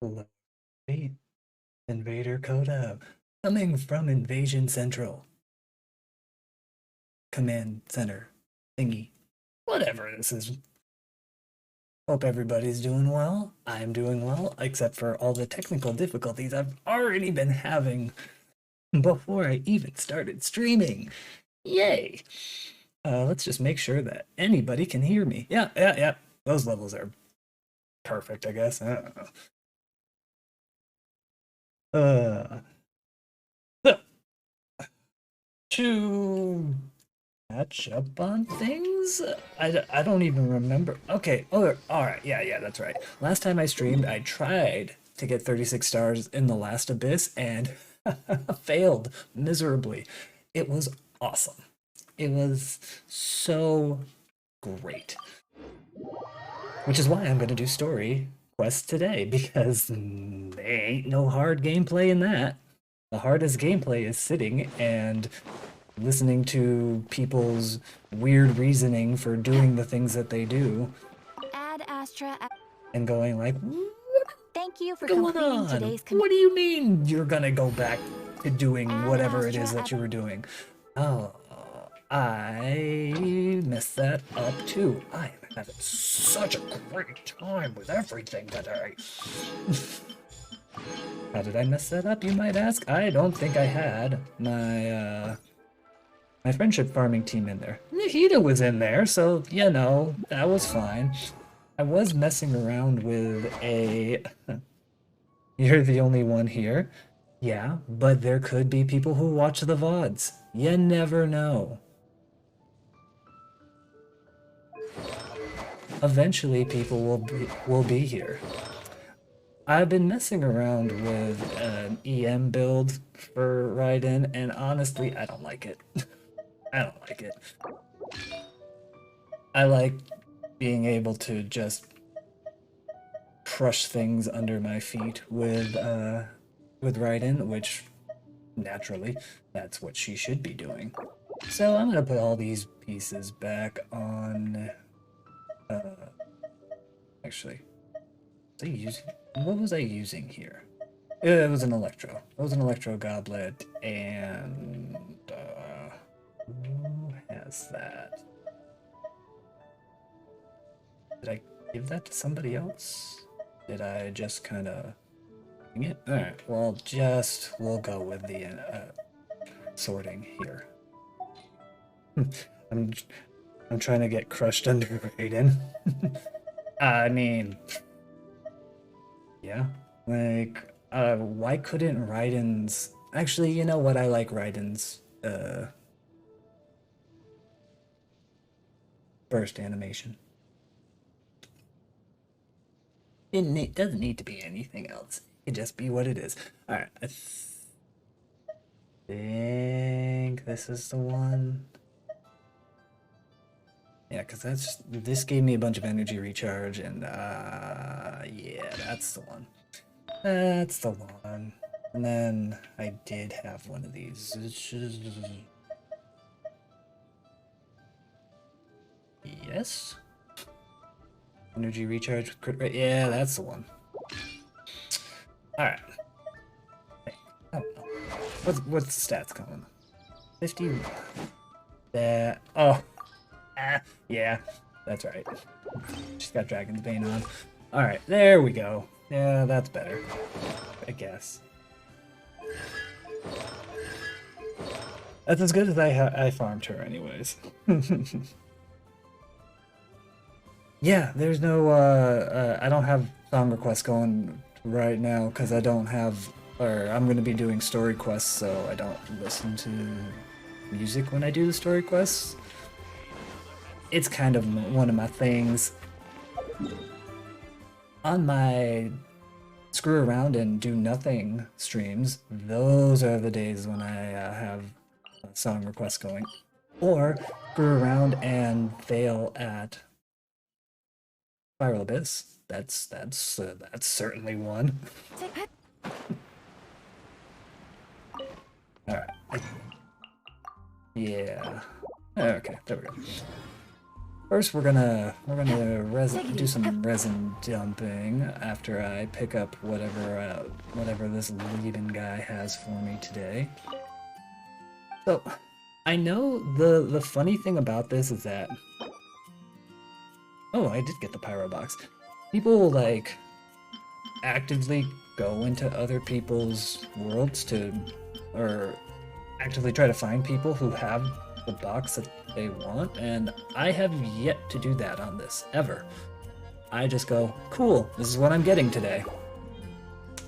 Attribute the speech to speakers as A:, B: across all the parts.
A: Hello, InvaderKota, coming from Invasion Central, Command Center, thingy, whatever this is. Hope everybody's doing well. I'm doing well, except for all the technical difficulties I've already been having before I even started streaming. Yay! Let's just make sure that anybody can hear me. Yeah, yeah, yeah. Those levels are perfect, I guess. I don't know. So, to catch up on things? I don't even remember. Okay, oh, all right, yeah, that's right. Last time I streamed, I tried to get 36 stars in The Last Abyss and failed miserably. It was awesome. It was so great. Which is why I'm going to do story quests today, because there ain't no hard gameplay in that. The hardest gameplay is sitting and listening to people's weird reasoning for doing the things that they do.
B: Ad Astra.
A: And going like,
B: Thank you for
A: what's going
B: completing
A: on?
B: today's
A: What do you mean you're gonna go back to doing whatever it is that you were doing? Oh, I messed that up too. I am having such a great time with everything today. How did I mess that up, you might ask? I don't think I had my friendship farming team in there. Nahida was in there, so, you know, that was fine. I was messing around with a... You're the only one here. Yeah, but there could be people who watch the VODs. You never know. Eventually, people will be here. I've been messing around with an EM build for Raiden, and honestly, I don't like it. I don't like it. I like being able to just crush things under my feet with Raiden, which naturally, that's what she should be doing. So I'm gonna put all these pieces back on. Actually, what was I using here? It was an electro. It was an electro goblet, and who has that? Did I give that to somebody else? Did I just kind of wing it? All right. Well, we'll go with the sorting here. I'm trying to get crushed under Raiden. I mean, yeah. Like, why couldn't Raiden's... Actually, you know what? I like Raiden's burst animation. It doesn't need to be anything else. It can just be what it is. Alright, I think this is the one. Yeah, because this gave me a bunch of energy recharge, and yeah, that's the one. That's the one. And then I did have one of these. Yes? Energy recharge with crit rate. Yeah, that's the one. Alright. Hey, I don't know. What's the stats coming? 50. That. Oh. Yeah, that's right. She's got Dragon's Bane on. Alright, there we go. Yeah, that's better. I guess. That's as good as I farmed her anyways. Yeah, there's no I don't have song requests going right now because I don't have, or I'm gonna be doing story quests, so I don't listen to music when I do the story quests. It's kind of one of my things. On my screw around and do nothing streams, those are the days when I have song requests going. Or screw around and fail at Spiral Abyss. That's certainly one. All right. Yeah. Okay, there we go. First, we're gonna do some resin dumping after I pick up whatever this Lieben guy has for me today. So, I know the funny thing about this is that, oh, I did get the pyro box. People like actively go into other people's worlds or actively try to find people who have the box that they want, and I have yet to do that on this, ever. I just go, cool, this is what I'm getting today.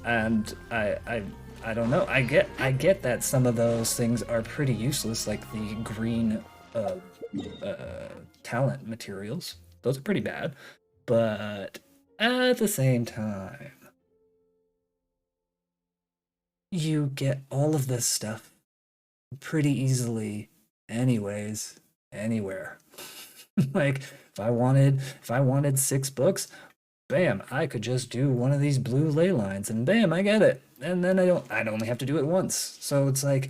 A: And I don't know, I get that some of those things are pretty useless, like the green talent materials. Those are pretty bad. But at the same time, you get all of this stuff pretty easily anyways, anywhere. Like if I wanted 6 books, bam, I could just do one of these blue ley lines and bam, I get it. And then I'd only have to do it once. So it's like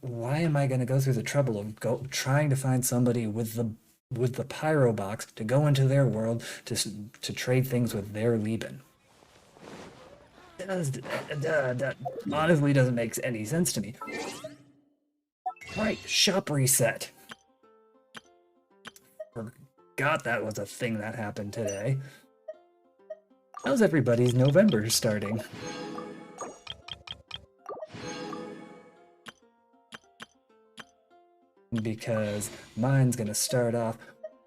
A: why am I going to go through the trouble of trying to find somebody with the pyro box to go into their world to trade things with their Lieben? That honestly doesn't make any sense to me. Right, shop reset. Forgot that was a thing that happened today. How's everybody's November starting? Because mine's gonna start off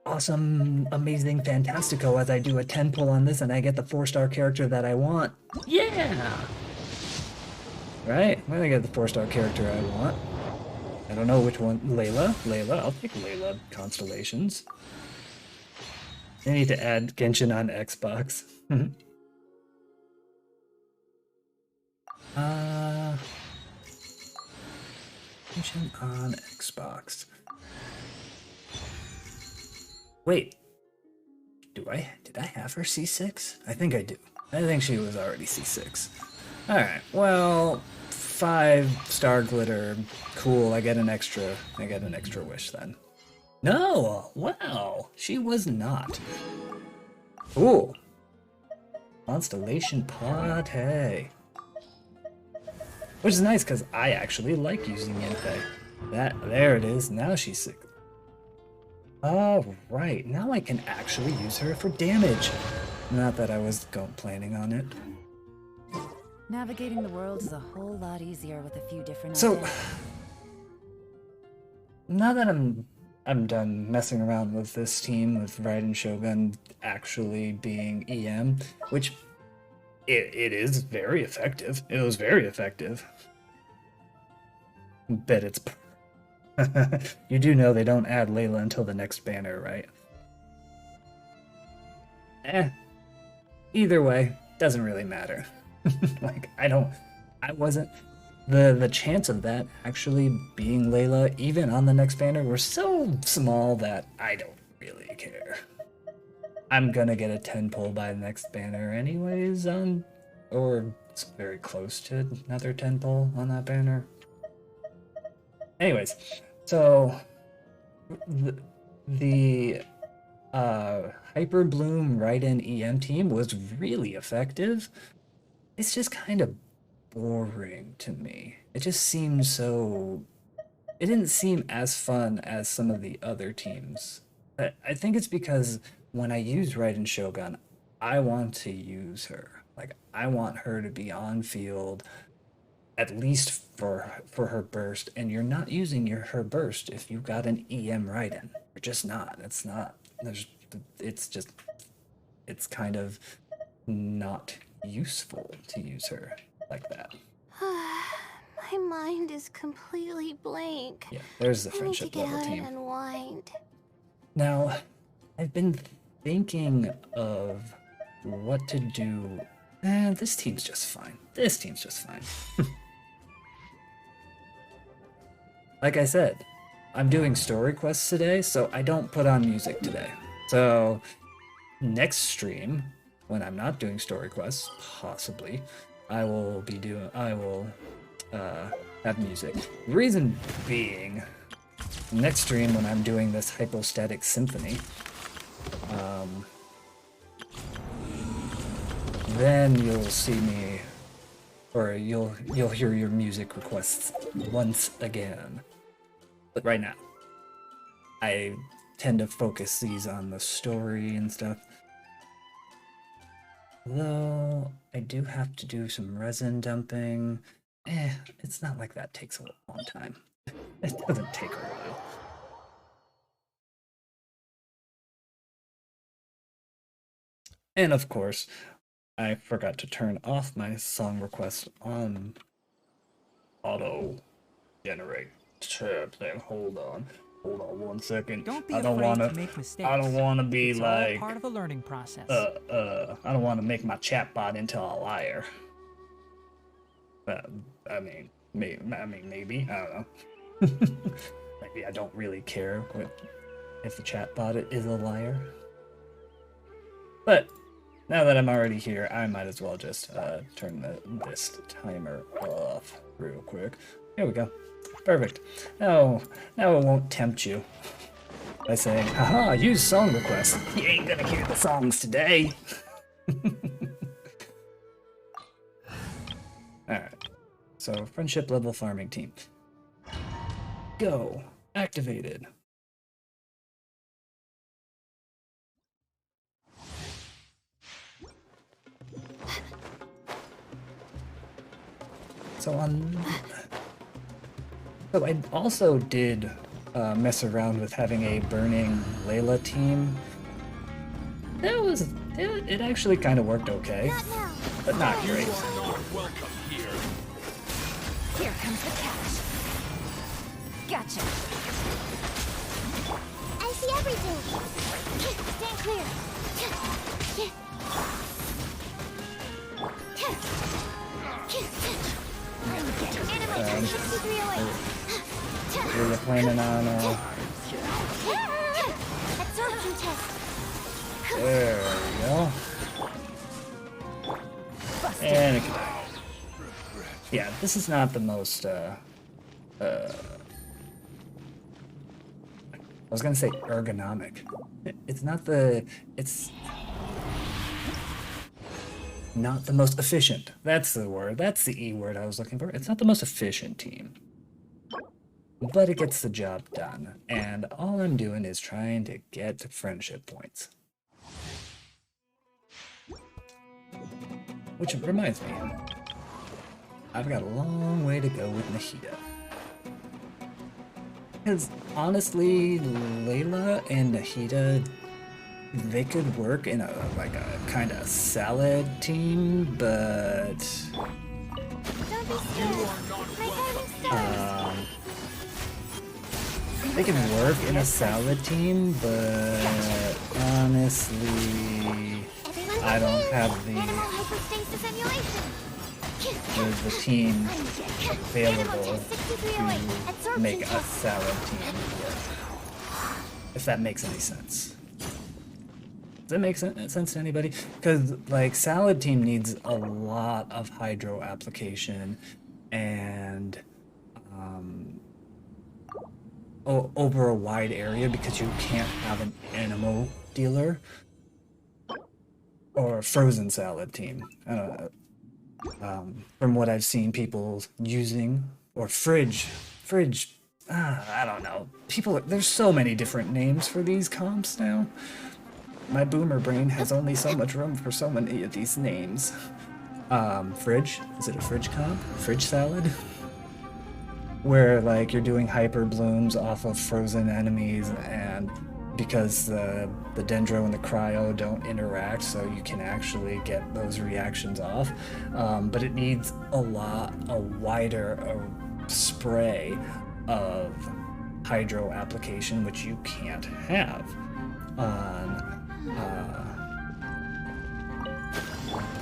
A: awesome, amazing, fantastico as I do a 10 pull on this and I get the 4-star character that I want. Yeah! Right? I'm gonna get the 4-star character I want. I don't know which one. Layla, I'll take Layla constellations. I need to add Genshin on Xbox. Genshin on Xbox. Wait. Did I have her C6? I think I do. I think she was already C6. Alright, well, 5-star glitter. Cool, I get an extra wish then. No! Wow! She was not. Ooh. Constellation Pate. Which is nice because I actually like using Yentei. There it is. Now she's sick. Alright, now I can actually use her for damage. Not that I was planning on it.
B: Navigating the world is a whole lot easier with a few different
A: So,
B: ideas.
A: now that I'm done messing around with this team, with Raiden Shogun actually being EM, which it is very effective. It was very effective. Bet it's... You do know they don't add Layla until the next banner, right? Either way, doesn't really matter. Like, I wasn't... The chance of that actually being Layla, even on the next banner, were so small that I don't really care. I'm gonna get a 10 pull by the next banner anyways, or it's very close to another 10 pull on that banner. Anyways, so the Hyper Bloom Raiden EM team was really effective. It's just kind of boring to me. It just seems so... It didn't seem as fun as some of the other teams. I think it's because when I use Raiden Shogun, I want to use her. Like, I want her to be on field, at least for her burst, and you're not using her burst if you've got an EM Raiden. You're just not. It's not. There's it's kind of not useful to use her like that.
C: My mind is completely blank.
A: Yeah, there's the
C: I need to
A: friendship
C: get
A: level
C: out
A: team.
C: and unwind.
A: Now, I've been thinking of what to do. This team's just fine. This team's just fine. Like I said, I'm doing story quests today, so I don't put on music today. So, next stream, when I'm not doing story quests, possibly, I will have music. The reason being, next stream when I'm doing this hypostatic symphony, then you'll see me, or you'll hear your music requests once again. But right now, I tend to focus these on the story and stuff. Though I do have to do some resin dumping. It's not like that takes a long time. It doesn't take a while. And of course, I forgot to turn off my song request on auto generate thing. Hold on 1 second.
D: Don't be
A: I don't
D: afraid
A: wanna,
D: to make mistakes.
A: I don't want to be
D: It's
A: like
D: all part of a learning process.
A: I don't want to make my chatbot into a liar. I mean, maybe, I don't know. Maybe I don't really care if the chatbot is a liar. But now that I'm already here, I might as well just turn this timer off real quick. Here we go. Perfect. Now it won't tempt you by saying, haha, use song requests. You ain't gonna hear the songs today. Alright. So, friendship level farming team. Go. Activated. So I also did mess around with having a burning Layla team. It actually kind of worked okay, but not great.
B: Here comes the catch. Gotcha.
C: I see everything. Stand clear. Animation 6308.
A: We were planning on
C: Absorption test.
A: there we go. And yeah, this is not the most I was gonna say ergonomic. It's not the most efficient. That's the word. That's the E word I was looking for. It's not the most efficient team. But it gets the job done. And all I'm doing is trying to get friendship points. Which reminds me, I've got a long way to go with Nahida. Because honestly, Layla and Nahida, they could work in a kind of salad team, but
C: Don't be scared. My guiding stars.
A: they can work in a salad team, but honestly, I don't have
C: Hypostasis emulation.
A: the team available
C: Animation
A: to make a salad team work. If that makes any sense. Does that make sense to anybody? Because, like, salad team needs a lot of hydro application and over a wide area because you can't have an animal dealer or a frozen salad team. From what I've seen people using, or fridge, I don't know. There's so many different names for these comps now. My boomer brain has only so much room for so many of these names. Fridge? Is it a fridge comp? Fridge salad? Where, like, you're doing hyper blooms off of frozen enemies and because the Dendro and the Cryo don't interact, so you can actually get those reactions off. But it needs a wider spray of Hydro application, which you can't have on.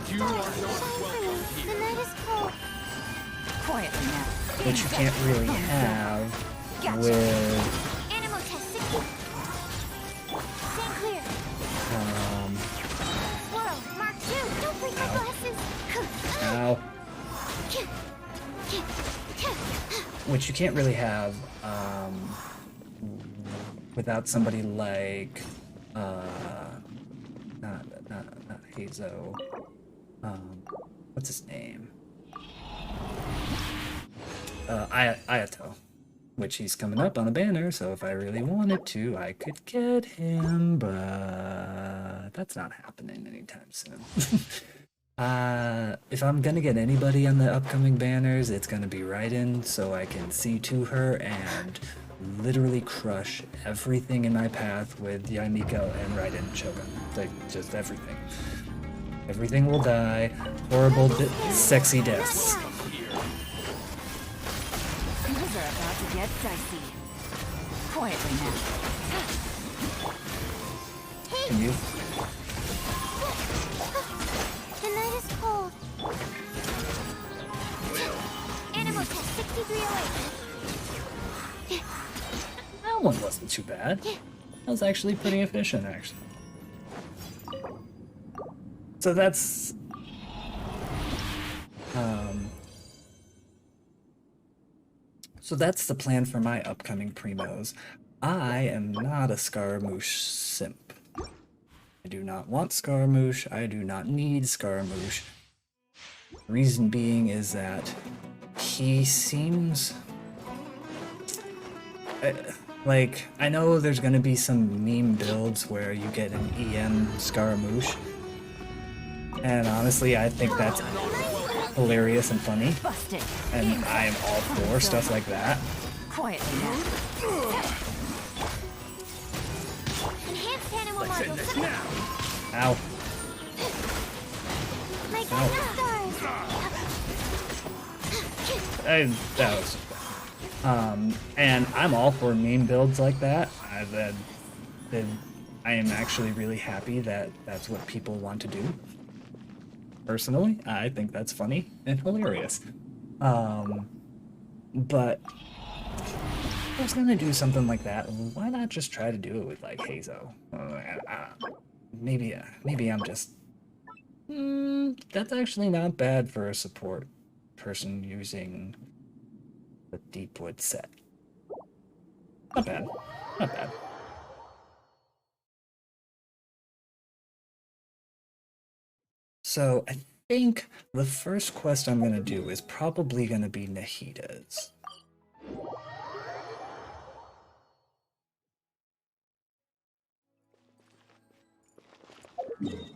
C: You are not welcome here. The night is cold.
B: Quietly now.
A: Which you can't really have with
C: Animal test 60. Stand clear. Swirl, Mark 2. Don't break my glasses.
A: ow, which you can't really have without somebody like not Hazo. What's his name? Ayato, which he's coming up on the banner, so if I really wanted to, I could get him, but that's not happening anytime soon. If I'm gonna get anybody on the upcoming banners, it's gonna be Raiden, so I can see to her and literally crush everything in my path with Yamiko and Raiden Shogun. Like, just everything. Everything will die. Horrible, sexy deaths.
B: Things are about to get dicey. Quietly now.
A: Can you?
C: The night is cold. Animal test 6308.
A: That one wasn't too bad. That was actually pretty efficient, actually. So that's the plan for my upcoming primos. I am not a Scaramouche simp. I do not want Scaramouche. I do not need Scaramouche. Reason being is that he seems like, I know there's gonna be some meme builds where you get an EM Scaramouche. And honestly, I think that's hilarious and funny.
B: Busted.
A: And I am all for stuff like that.
B: Quietly now.
C: Enhanced animal model.
A: Ow.
C: My guiding stars.
A: That was and I'm all for meme builds like that. I am actually really happy that that's what people want to do. Personally, I think that's funny and hilarious. But if I was gonna do something like that, why not just try to do it with like Hazo? Maybe I'm just. That's actually not bad for a support person using the Deepwood set. Not bad. Not bad. So I think the first quest I'm gonna do is probably gonna be Nahida's.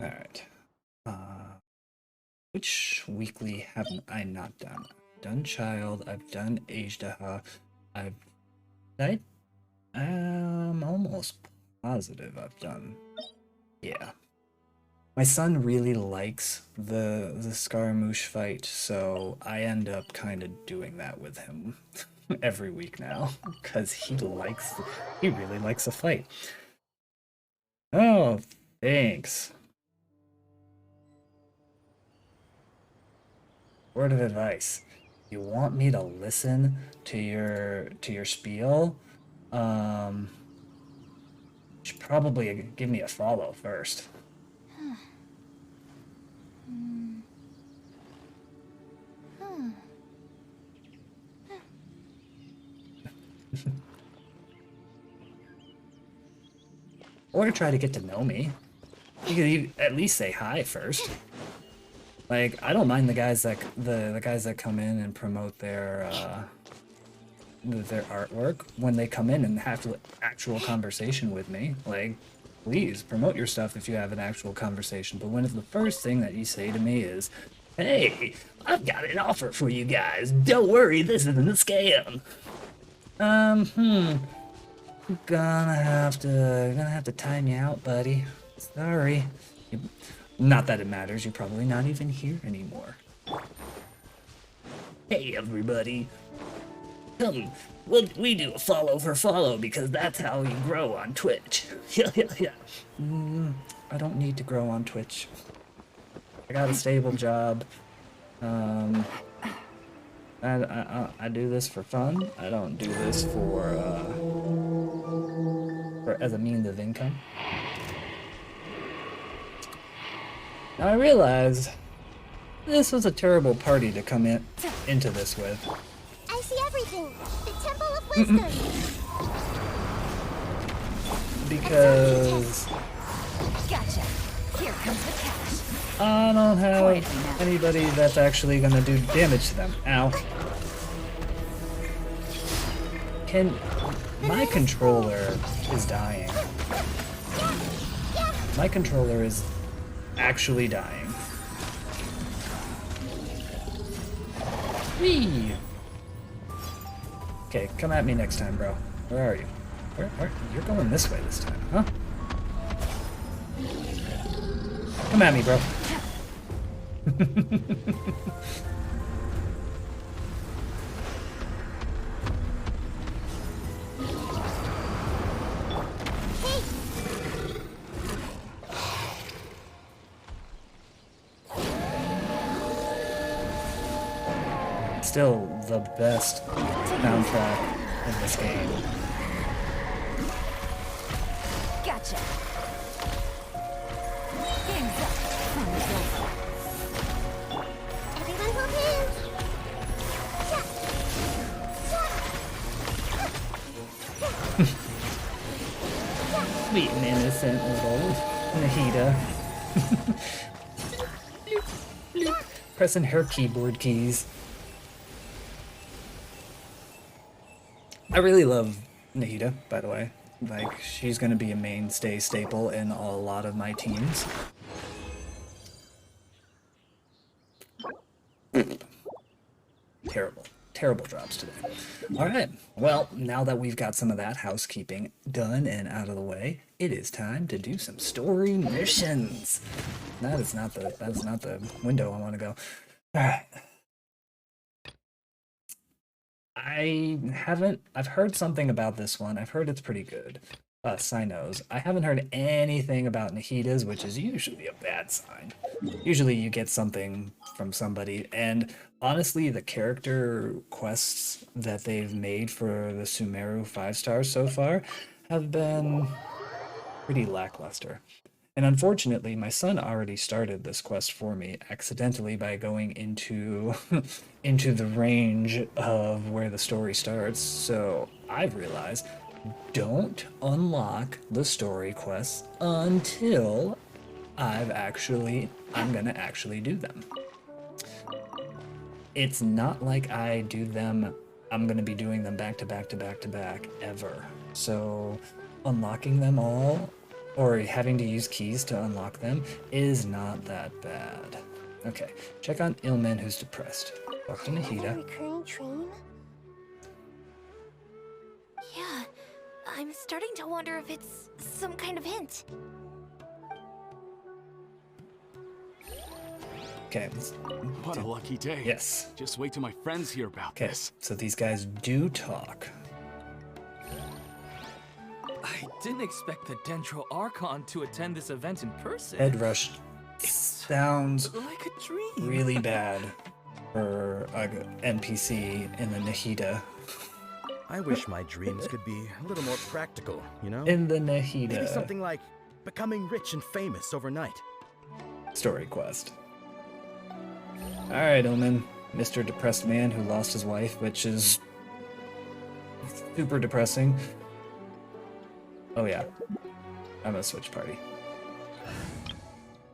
A: Alright. Which weekly haven't I not done? I've done Child, I've done Ajdaha, I'm almost positive I've done. Yeah. My son really likes the Scaramouche fight, so I end up kind of doing that with him every week now, because he really likes a fight. Oh, thanks. Word of advice: you want me to listen to your spiel? You should probably give me a follow first. Or try to get to know me. You could at least say hi first. Like, I don't mind the guys that come in and promote their artwork when they come in and have an actual conversation with me. Like, please promote your stuff if you have an actual conversation. But when the first thing that you say to me is, "Hey, I've got an offer for you guys. Don't worry, this isn't a scam." Gonna have to time you out, buddy. Sorry. Not that it matters. You're probably not even here anymore. Hey, everybody. Come, we do a follow for follow because that's how you grow on Twitch. Yeah. I don't need to grow on Twitch. I got a stable job. I do this for fun. I don't do this for as a means of income. Now I realized this was a terrible party to come into this with.
C: I see everything. The Temple of Wisdom.
A: Because
B: Gotcha. Here comes the cash.
A: I don't have anybody that's actually gonna do damage to them. Ow. My controller is dying. My controller is actually dying. Whee! Okay, come at me next time, bro. Where are you? Where? You're going this way this time, huh? Come at me, bro. Still the best soundtrack in this game.
B: Gotcha. Game's up. Fun is over.
C: Everyone hold hands.
A: Sweet and innocent little Nahida. Pressing her keyboard keys. I really love Nahida, by the way. Like, she's gonna be a mainstay staple in a lot of my teams. Terrible drops today. Alright, well, now that we've got some of that housekeeping done and out of the way, it is time to do some story missions. That is not the window I want to go. Alright. I've heard something about this one. I've heard it's pretty good. Sinos. I haven't heard anything about Nahida's, which is usually a bad sign. Usually you get something from somebody, and honestly, the character quests that they've made for the Sumeru 5 stars so far have been pretty lackluster. And unfortunately, my son already started this quest for me accidentally by going into into the range of where the story starts. So I've realized, don't unlock the story quests until I'm gonna actually do them. It's not like I'm gonna be doing them back to back to back to back ever. So unlocking them all or having to use keys to unlock them is not that bad. Okay, check on Ilman who's depressed. Talk to
C: A
A: Nahida.
C: recurring train?
D: Yeah, I'm starting to wonder if it's some kind of hint.
A: Okay.
E: What a lucky day.
A: Yes.
E: Just wait till my friends hear about
A: Okay,
E: this.
A: so these guys do talk.
F: I didn't expect the Dendro Archon to attend this event in person.
A: Head rush sounds
F: Like a dream.
A: really bad for a NPC in the Nahida.
G: I wish my dreams could be a little more practical, you know?
A: In the
G: Maybe
A: Nahida
G: something like becoming rich and famous overnight.
A: story quest. Alright, Omen. Mr. Depressed Man who lost his wife, which is super depressing. Oh yeah. I'm gonna switch party.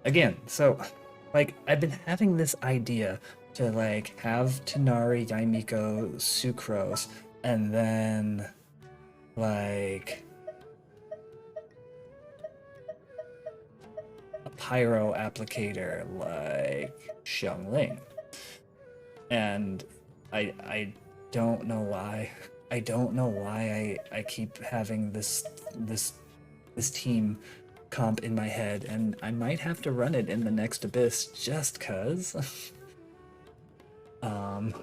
A: Again, so, like, I've been having this idea to, like, have Tonari, Yaimiko, Sucrose, and then, like, a pyro applicator like Xiangling. And I don't know why. I don't know why I keep having this team comp in my head, and I might have to run it in the next Abyss just cuz. Or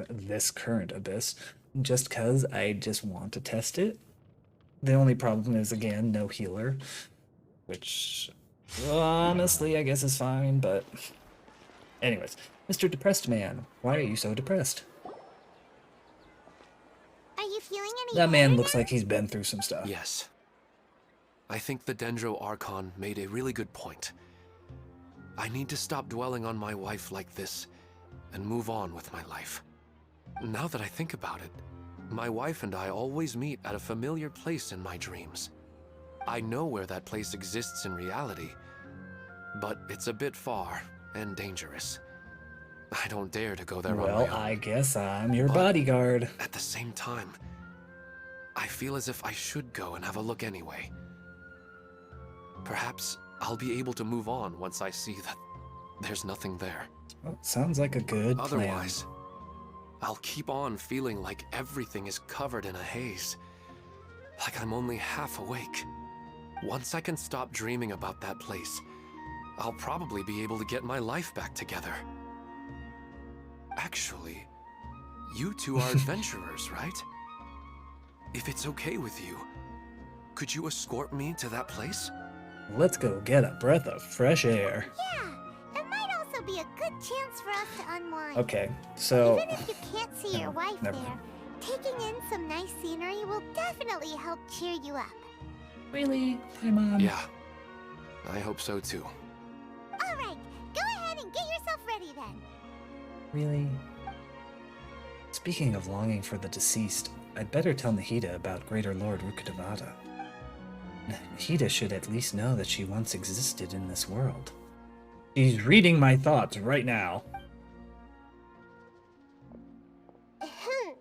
A: this current Abyss, just cuz I just want to test it. The only problem is, again, no healer, which honestly I guess is fine, but anyways. Mr. Depressed Man, why are you so depressed?
C: Are you feeling any
A: That man
C: better
A: looks
C: now?
A: like he's been through some stuff.
H: Yes. I think the Dendro Archon made a really good point. I need to stop dwelling on my wife like this and move on with my life. Now that I think about it, my wife and I always meet at a familiar place in my dreams. I know where that place exists in reality, but it's a bit far and dangerous. I don't dare to go there on my
A: Well,
H: own.
A: I guess I'm your
H: But
A: bodyguard.
H: at the same time, I feel as if I should go and have a look anyway. Perhaps I'll be able to move on once I see that there's nothing there.
A: Well, sounds like a good plan.
H: Otherwise, I'll keep on feeling like everything is covered in a haze. Like I'm only half awake. Once I can stop dreaming about that place, I'll probably be able to get my life back together. Actually, you two are adventurers, right? If it's okay with you, could you escort me to that place?
A: Let's go get a breath of fresh air.
C: Yeah, it might also be a good chance for us to unwind.
A: Okay, so
C: Even if you can't see your wife
A: never
C: there, taking in some nice scenery will definitely help cheer you up.
A: really, hey mom.
H: Yeah, I hope so too.
C: All right, go ahead and get yourself ready then.
A: Really? Speaking of longing for the deceased, I'd better tell Nahida about Greater Lord Rukkhadevata. Nahida should at least know that she once existed in this world. She's reading my thoughts right now.
C: Ahem.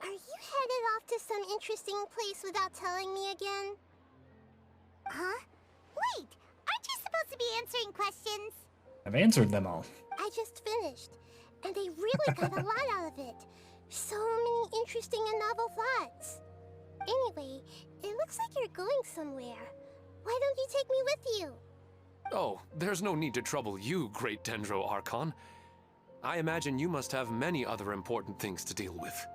C: Are you headed off to some interesting place without telling me again? Huh? Wait, aren't you supposed to be answering questions?
A: I've answered them all.
C: I just finished, and I really got a lot out of it. So many interesting and novel thoughts. Anyway, it looks like you're going somewhere. Why don't you take me with you?
H: Oh, there's no need to trouble you, Great Dendro Archon. I imagine you must have many other important things to deal with.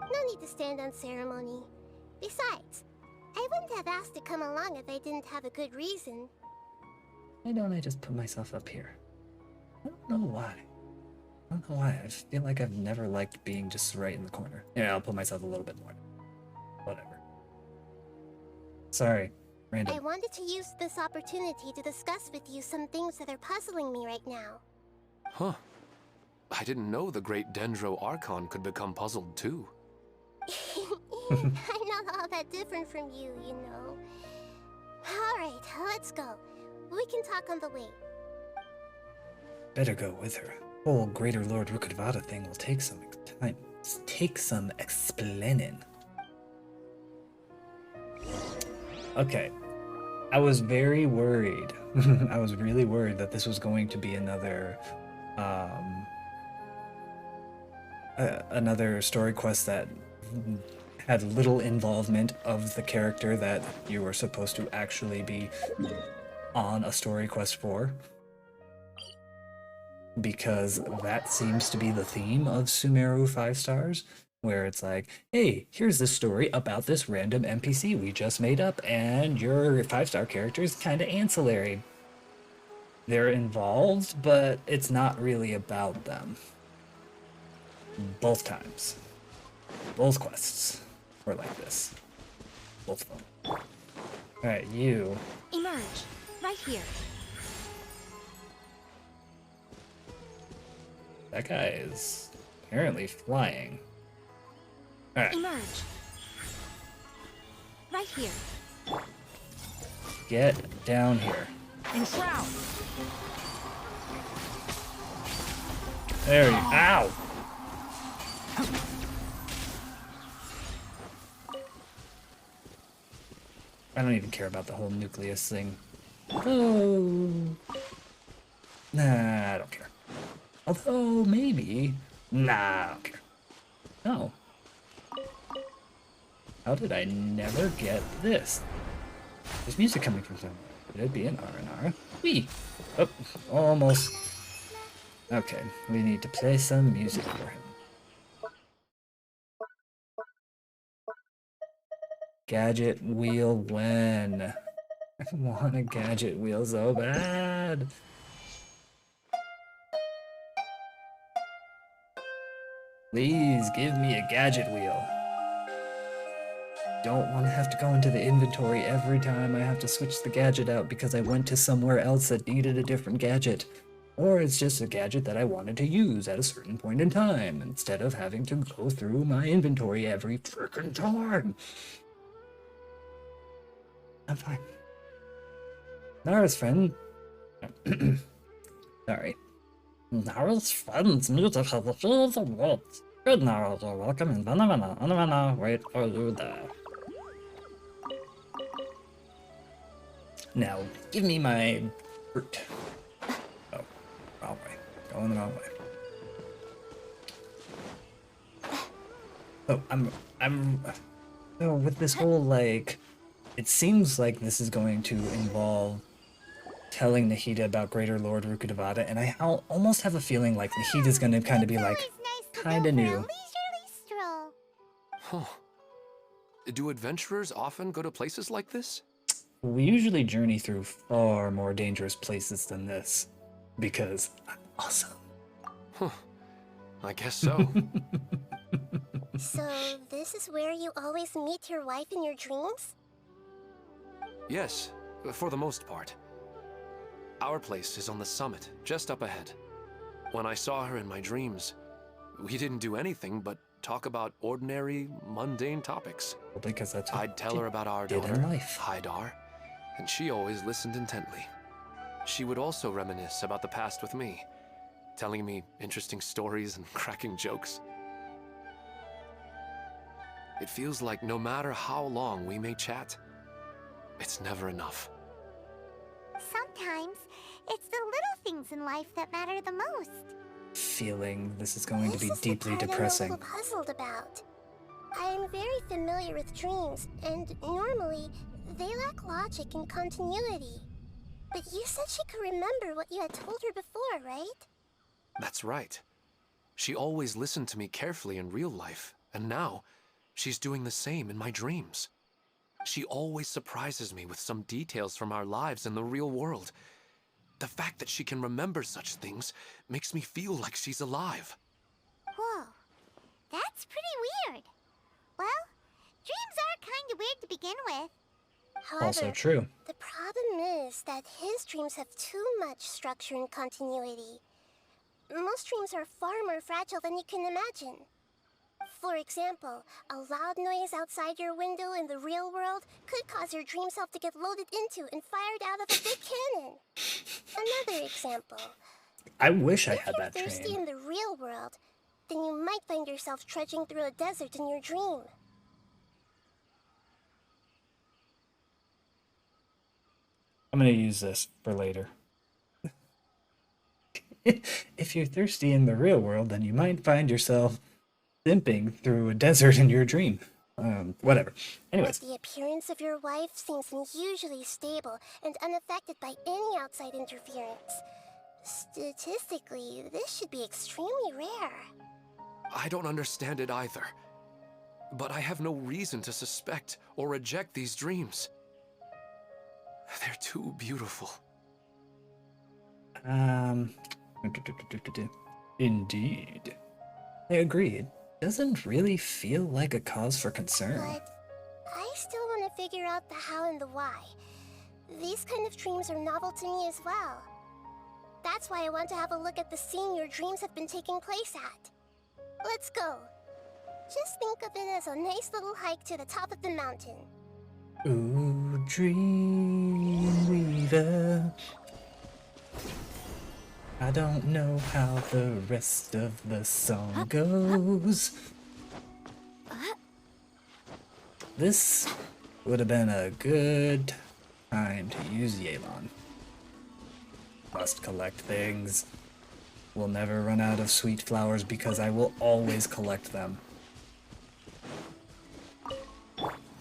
C: No need to stand on ceremony. Besides, I wouldn't have asked to come along if I didn't have a good reason.
A: Why don't I just put myself up here? I don't know why. I don't know why. I just feel like I've never liked being just right in the corner. Yeah, I'll put myself a little bit more. Whatever. Sorry.
C: I
A: Random.
C: wanted to use this opportunity to discuss with you some things that are puzzling me right now.
H: Huh. I didn't know the Great Dendro Archon could become puzzled too.
C: I'm not all that different from you, you know. Alright, let's go. We can talk on the way.
A: Better go with her. Whole Greater Lord Rukkhadevata thing will take some time. Take some explaining. Okay. I was very worried. I was really worried that this was going to be another another story quest that had little involvement of the character that you were supposed to actually be on a story quest for. Because that seems to be the theme of Sumeru 5 Stars, where it's like, hey, here's this story about this random NPC we just made up, and your 5-star character is kind of ancillary. They're involved, but it's not really about them. Both times. Both quests were like this. Both of them. Alright, you.
B: Emerge. Right here.
A: That guy is apparently flying. Alright,
B: Emerge. Right here.
A: get down here.
B: Enshroud.
A: There you Ow! I don't even care about the whole nucleus thing. Oh. Nah, I don't care. Although, maybe. Nah, I don't care. No. How did I never get this? There's music coming from somewhere. Could it be an R&R? Whee! Oh, almost. Okay, we need to play some music for him. Gadget wheel when? I want a gadget wheel so bad. Please give me a gadget wheel. Don't want to have to go into the inventory every time I have to switch the gadget out because I went to somewhere else that needed a different gadget. Or it's just a gadget that I wanted to use at a certain point in time, instead of having to go through my inventory every frickin' time. I'm fine. Nara's friend. Sorry. Nara's friend's music has a few of the words. Good Nara, you're welcome in Vanavana. Wait for you there. Now, give me my fruit. Oh, wrong way. Going the wrong way. Oh, So with this whole, like, it seems like this is going to involve telling Nahida about Greater Lord Rukkhadevata, and I almost have a feeling like Nahida's gonna kind of be like, kinda new.
H: Huh. Do adventurers often go to places like this?
A: We usually journey through far more dangerous places than this, because I'm awesome.
H: Huh. I guess so.
C: So, this is where you always meet your wife in your dreams?
H: Yes, for the most part. Our place is on the summit, just up ahead. When I saw her in my dreams, we didn't do anything but talk about ordinary, mundane topics.
A: Well, because that's what
H: I'd tell her about our
A: did
H: daughter,
A: in life.
H: Haidar, and she always listened intently. She would also reminisce about the past with me, telling me interesting stories and cracking jokes. It feels like no matter how long we may chat, it's never enough.
C: Sometimes, it's the little things in life that matter the most.
A: Feeling this is going to be
C: This is the
A: deeply
C: part
A: depressing.
C: I'm a little puzzled about. I am very familiar with dreams, and normally, they lack logic and continuity. But you said she could remember what you had told her before, right?
H: That's right. She always listened to me carefully in real life, and now, she's doing the same in my dreams. She always surprises me with some details from our lives in the real world. The fact that she can remember such things makes me feel like she's alive.
C: Whoa, that's pretty weird. Well, dreams are kind of weird to begin with. However,
A: Also true.
C: the problem is that his dreams have too much structure and continuity. Most dreams are far more fragile than you can imagine. For example, a loud noise outside your window in the real world could cause your dream self to get loaded into and fired out of a big cannon. Another example.
A: I wish I
C: If
A: had
C: you're
A: that
C: thirsty
A: dream.
C: in the real world, then you might find yourself trudging through a desert in your dream.
A: I'm gonna use this for later. If you're thirsty in the real world, then you might find yourself simping through a desert in your dream. Whatever. Anyways,
C: But the appearance of your wife seems unusually stable and unaffected by any outside interference. Statistically, this should be extremely rare.
H: I don't understand it either. But I have no reason to suspect or reject these dreams. They're too beautiful.
A: Indeed. I agree. It doesn't really feel like a cause for concern.
C: But I still want to figure out the how and the why. These kind of dreams are novel to me as well. That's why I want to have a look at the scene your dreams have been taking place at. Let's go. Just think of it as a nice little hike to the top of the mountain.
A: Ooh, dream weaver. I don't know how the rest of the song goes. This would have been a good time to use Yelan. Must collect things. We'll never run out of sweet flowers because I will always collect them.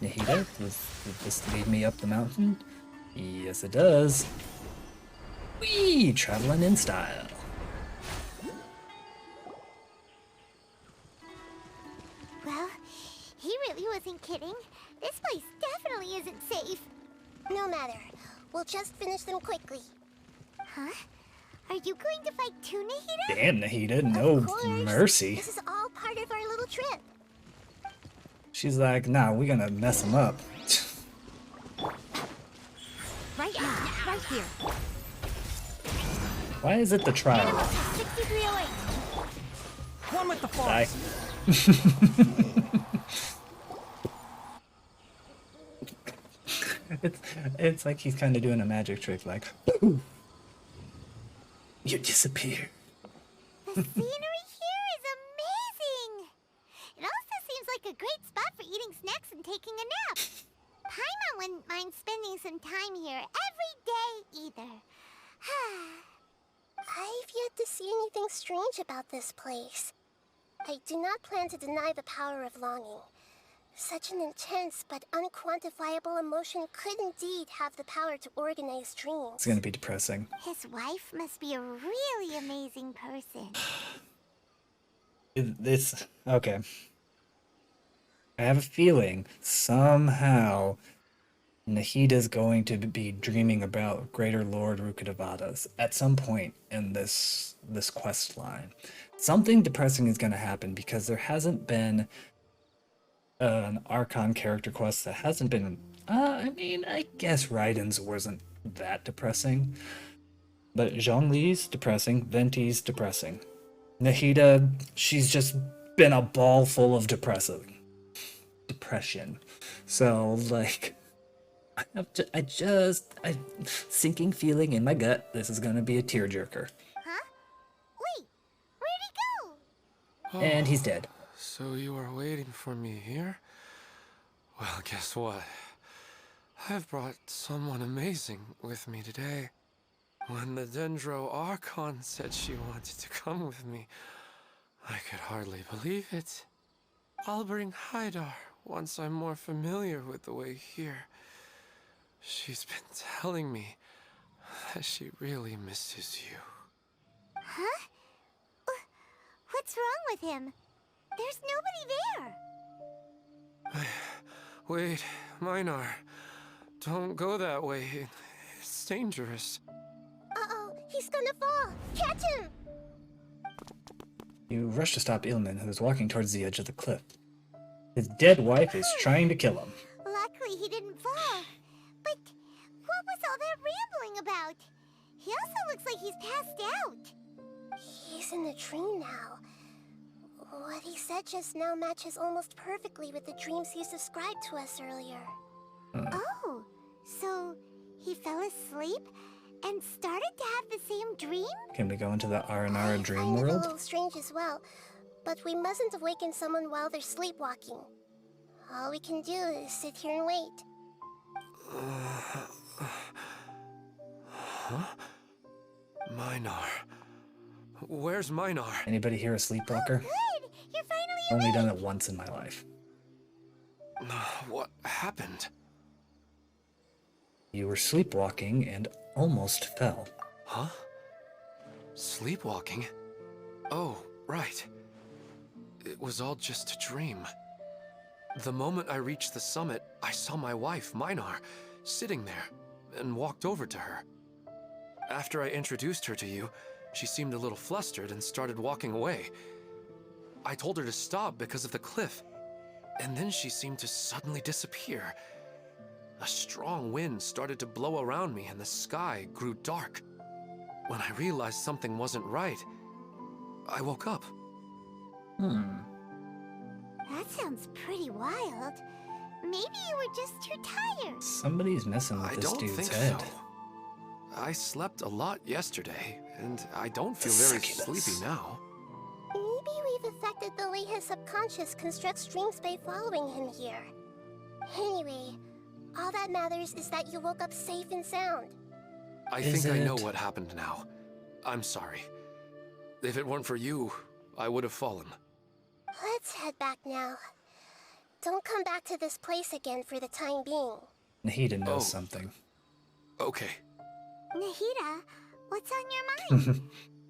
A: Nahida, does this lead me up the mountain? Yes, it does. Whee! Traveling in style.
C: Well, he really wasn't kidding. This place definitely isn't safe. No matter. We'll just finish them quickly. Huh? Are you going to fight too, Nahida?
A: Damn, Nahida, no
C: Of course.
A: mercy.
C: This is all part of our little trip.
A: She's like, nah, we're gonna mess him up.
B: Right now, right here.
A: Why is it the trial?
C: 6308.
F: One with the
A: Die. it's like he's kind of doing a magic trick, like, poof, you disappear.
C: The scenery here is amazing. It also seems like a great spot for eating snacks and taking a nap. Paimon wouldn't mind spending some time here every day either. I've yet to see anything strange about this place. I do not plan to deny the power of longing. Such an intense but unquantifiable emotion could indeed have the power to organize dreams.
A: It's gonna be depressing.
C: His wife must be a really amazing person.
A: It's okay. I have a feeling somehow Nahida's going to be dreaming about Greater Lord Rukkhadevata's at some point in this quest line. Something depressing is going to happen because there hasn't been an Archon character quest that hasn't been. I mean, I guess Raiden's wasn't that depressing, but Zhongli's depressing. Venti's depressing. Nahida, she's just been a ball full of depression. So like, I sinking feeling in my gut. This is gonna be a tearjerker.
C: Huh? Wait, where'd he go?
A: And he's dead.
H: So you are waiting for me here? Well, guess what? I've brought someone amazing with me today. When the Dendro Archon said she wanted to come with me, I could hardly believe it. I'll bring Haidar once I'm more familiar with the way here. She's been telling me that she really misses you.
C: Huh? What's wrong with him? There's nobody there.
H: Wait, Minar. Don't go that way. It's dangerous.
C: Uh-oh, he's gonna fall. Catch him!
A: You rush to stop Ilman, who is walking towards the edge of the cliff. His dead wife is trying to kill him.
C: Luckily he didn't fall. But what was all that rambling about? He also looks like he's passed out. He's in a dream now. What he said just now matches almost perfectly with the dreams he's described to us earlier. Oh, so he fell asleep and started to have the same dream?
A: Can we go into the Aranara dream
C: I find it a
A: world?
C: little strange as well, but we mustn't awaken someone while they're sleepwalking. All we can do is sit here and wait.
H: Huh? Minar. Where's Minar?
A: Anybody here a sleepwalker?
C: Good! You're finally
A: Only
C: awake!
A: done it once in my life.
H: What happened?
A: You were sleepwalking and almost fell.
H: Huh? Sleepwalking? Oh, right. It was all just a dream. The moment I reached the summit, I saw my wife, Minar, sitting there, and walked over to her. After I introduced her to you, she seemed a little flustered and started walking away. I told her to stop because of the cliff, and then she seemed to suddenly disappear. A strong wind started to blow around me and the sky grew dark. When I realized something wasn't right, I woke up.
C: That sounds pretty wild. Maybe you were just too tired.
A: Somebody's messing with
H: I
A: this
H: don't
A: dude's
H: think
A: head.
H: so. I slept a lot yesterday, and I don't feel
A: The
H: very
A: succubus.
H: sleepy now.
C: Maybe we've affected the way his subconscious constructs dreams by following him here. Anyway, all that matters is that you woke up safe and sound.
H: I
A: Is
H: think I know
A: it?
H: what happened now. I'm sorry. If it weren't for you, I would have fallen.
C: Let's head back now. Don't come back to this place again for the time being.
A: Nahida knows
H: Oh.
A: something.
H: Okay.
C: Nahida, what's on your mind?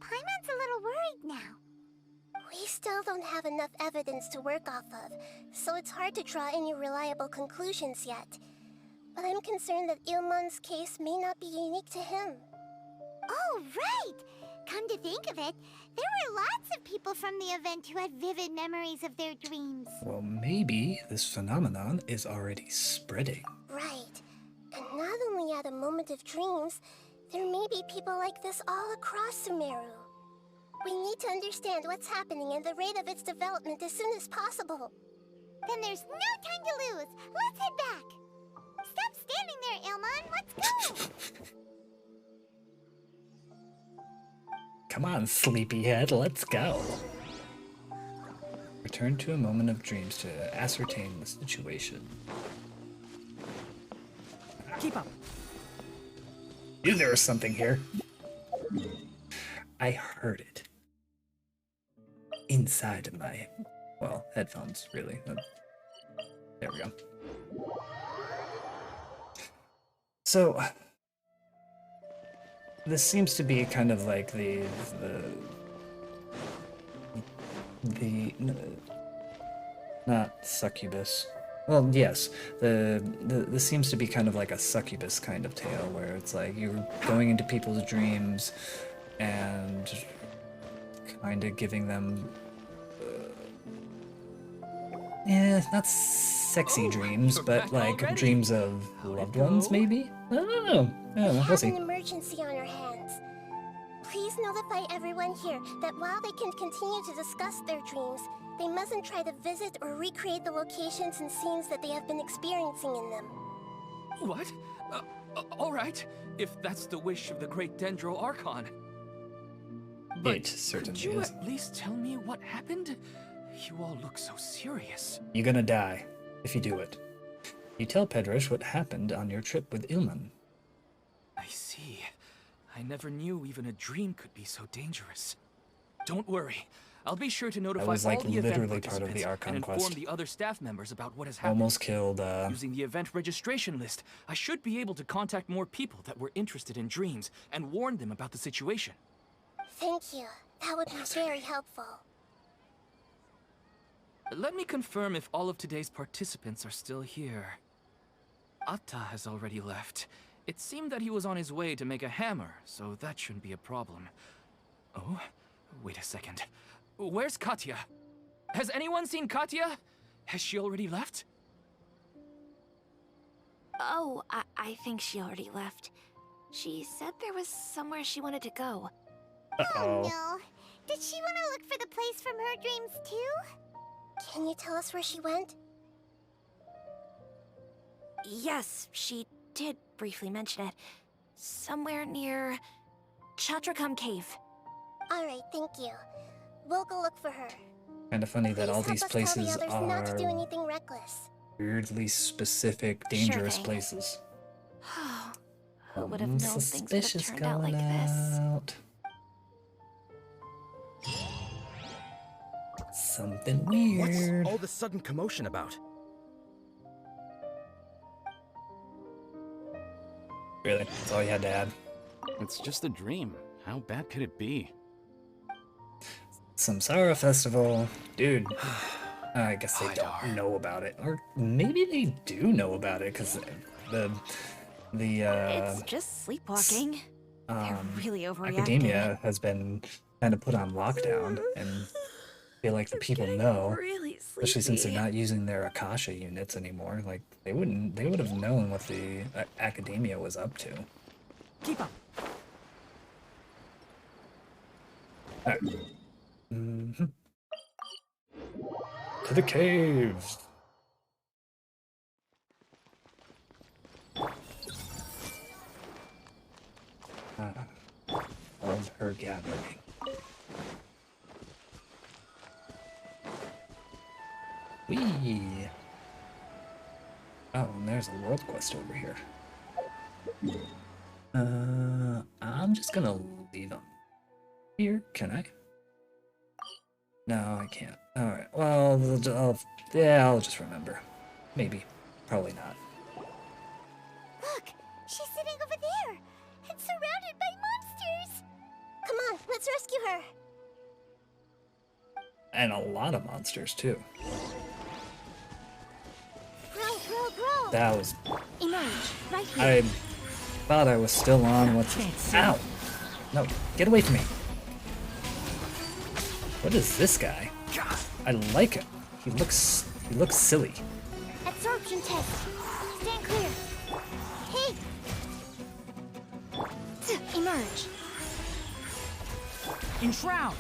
C: Paimon's a little worried now. We still don't have enough evidence to work off of, so it's hard to draw any reliable conclusions yet. But I'm concerned that Ilmon's case may not be unique to him.
I: Oh, right! Come to think of it, there were lots of people from the event who had vivid memories of their dreams.
A: Well, maybe this phenomenon is already spreading.
C: Right. And not only at a moment of dreams, there may be people like this all across Sumeru. We need to understand what's happening and the rate of its development as soon as possible.
I: Then there's no time to lose. Let's head back. Stop standing there, Ilmon. Let's go.
A: Come on, sleepyhead, let's go. Return to a moment of dreams to ascertain the situation.
B: Keep up.
A: Knew there was something here. I heard it. Inside of my, well, headphones, really. There we go. So, this seems to be kind of like the not succubus. Well, yes, this seems to be kind of like a succubus kind of tale, where it's like you're going into people's dreams and kind of giving them, not sexy dreams,
F: you're
A: but
F: back
A: like
F: already?
A: dreams of
F: How'd it
A: loved ones,
F: go?
A: maybe? I don't know.
C: We
A: We'll
C: have
A: see.
C: an emergency on our hands. Please notify everyone here that while they can continue to discuss their dreams, they mustn't try to visit or recreate the locations and scenes that they have been experiencing in them.
F: What? All right, if that's the wish of the great Dendro Archon. But
A: It certainly
F: could you
A: is.
F: at least tell me what happened? You all look so serious.
A: You're gonna die if you do it. You tell Pedrish what happened on your trip with Ilman.
F: I see. I never knew even a dream could be so dangerous. Don't worry. I'll be sure to notify
A: was, like,
F: all the event
A: literally part of the
F: participants
A: Archon
F: and inform
A: quest.
F: the other staff members about what has happened.
A: Almost killed,
F: Using the event registration list, I should be able to contact more people that were interested in dreams and warn them about the situation.
C: Thank you. That would be very helpful.
F: Let me confirm if all of today's participants are still here. Atta has already left. It seemed that he was on his way to make a hammer, so that shouldn't be a problem. Oh, wait a second. Where's Katya? Has anyone seen Katya? Has she already left?
D: Oh, I think she already left. She said there was somewhere she wanted to go.
A: Uh-oh.
I: No. Did she want to look for the place from her dreams too?
C: Can you tell us where she went?
D: Yes, she did briefly mention it. Somewhere near Chatrakam Cave.
C: Alright, thank you. We'll go look for her.
A: Kind of funny that
C: Please
A: all
C: help
A: these
C: us tell
A: places
C: the others not to do
A: are
C: anything reckless.
A: weirdly specific, dangerous
D: thing.
A: places.
D: Who would have known things would have
A: Suspicious
D: turned out like
A: going
D: this?
A: out. Something
G: What's
A: weird.
G: all this sudden commotion about?
A: Really? That's all you had to add.
E: It's just a dream. How bad could it be?
A: Samsara Festival. Dude, I guess they
H: Haidar.
A: don't know about it. Or maybe they do know about it, because the
D: It's just sleepwalking. They're really overreacting.
A: academia has been kind of put on lockdown, and I feel like the people know,
D: Really
A: especially since they're
D: sleepy.
A: not using their Akasha units anymore. Like they would have known what the academia was up to.
B: Keep up.
A: All right. To the caves. Of her gathering. Whee! Oh, and there's a world quest over here. I'm just gonna leave them here. Can I? No, I can't. Alright, well, I'll just remember. Maybe. Probably not.
I: Look, she's sitting over there and surrounded by monsters.
C: Come on, let's rescue her.
A: And a lot of monsters, too.
I: Grow.
A: That was...
I: Emerge, right here.
A: I thought I was still on what's... Ow! No, get away from me. What is this guy? I like him. He looks silly.
I: Absorption test. Stand clear. Hey! Emerge.
B: Enshroud!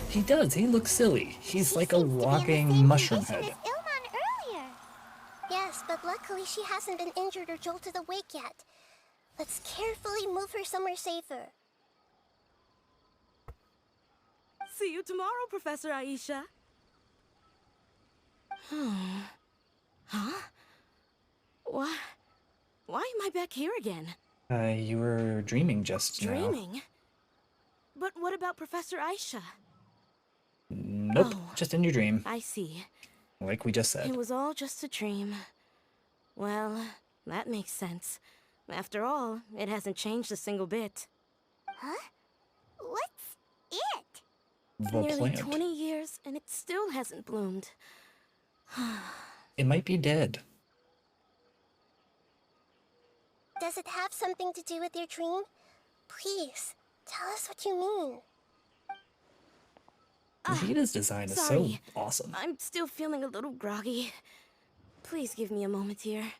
A: He does. He looks silly. He's
I: She
A: like a
I: seems to be in the
A: walking
I: same
A: mushroom
I: condition
A: head.
I: as Ilman earlier.
C: Yes, but luckily she hasn't been injured or jolted awake yet. Let's carefully move her somewhere safer.
J: See you tomorrow, Professor Aisha. Huh? Why am I back here again?
A: You were dreaming just now.
J: Dreaming? But what about Professor Aisha?
A: Nope,
J: Oh.
A: just in your dream,
J: I see.
A: like we just said.
J: It was all just a dream. Well, that makes sense. After all, it hasn't changed a single bit.
I: Huh? What's it?
A: The
J: Nearly
A: plant.
J: 20 years, and it still hasn't bloomed.
A: It might be dead.
C: Does it have something to do with your dream? Please, tell us what you mean.
A: Nahida's design is so
J: sorry.
A: awesome.
J: I'm still feeling a little groggy. Please give me a moment here.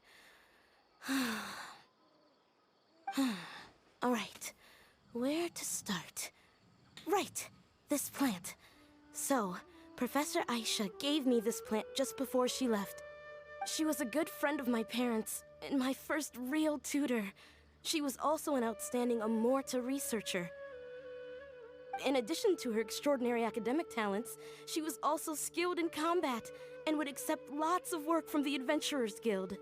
J: Alright, where to start? Right, this plant. So, Professor Aisha gave me this plant just before she left. She was a good friend of my parents, and my first real tutor. She was also an outstanding Amorta researcher. In addition to her extraordinary academic talents, she was also skilled in combat and would accept lots of work from the Adventurers Guild.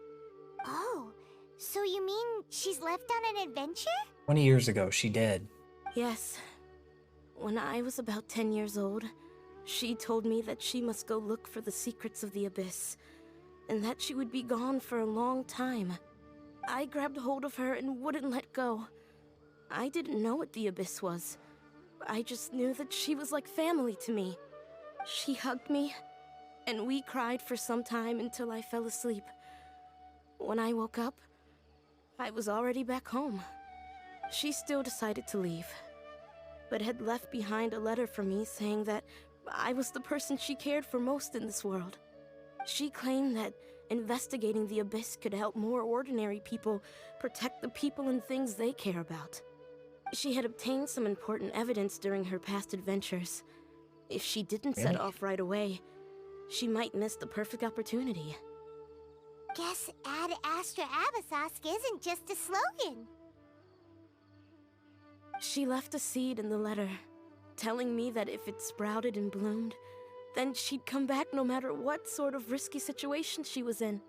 I: Oh, so you mean she's left on an adventure?
A: 20 years ago, she did.
J: Yes. When I was about 10 years old, she told me that she must go look for the secrets of the Abyss, and that she would be gone for a long time. I grabbed hold of her and wouldn't let go. I didn't know what the Abyss was. I just knew that she was like family to me. She hugged me, and we cried for some time until I fell asleep. When I woke up, I was already back home. She still decided to leave, but had left behind a letter for me saying that I was the person she cared for most in this world. She claimed that investigating the Abyss could help more ordinary people protect the people and things they care about. She had obtained some important evidence during her past adventures. If she didn't set off right away, she might miss the perfect opportunity.
I: Guess Ad Astra Abyssosque isn't just a slogan.
J: She left a seed in the letter, telling me that if it sprouted and bloomed, then she'd come back no matter what sort of risky situation she was in.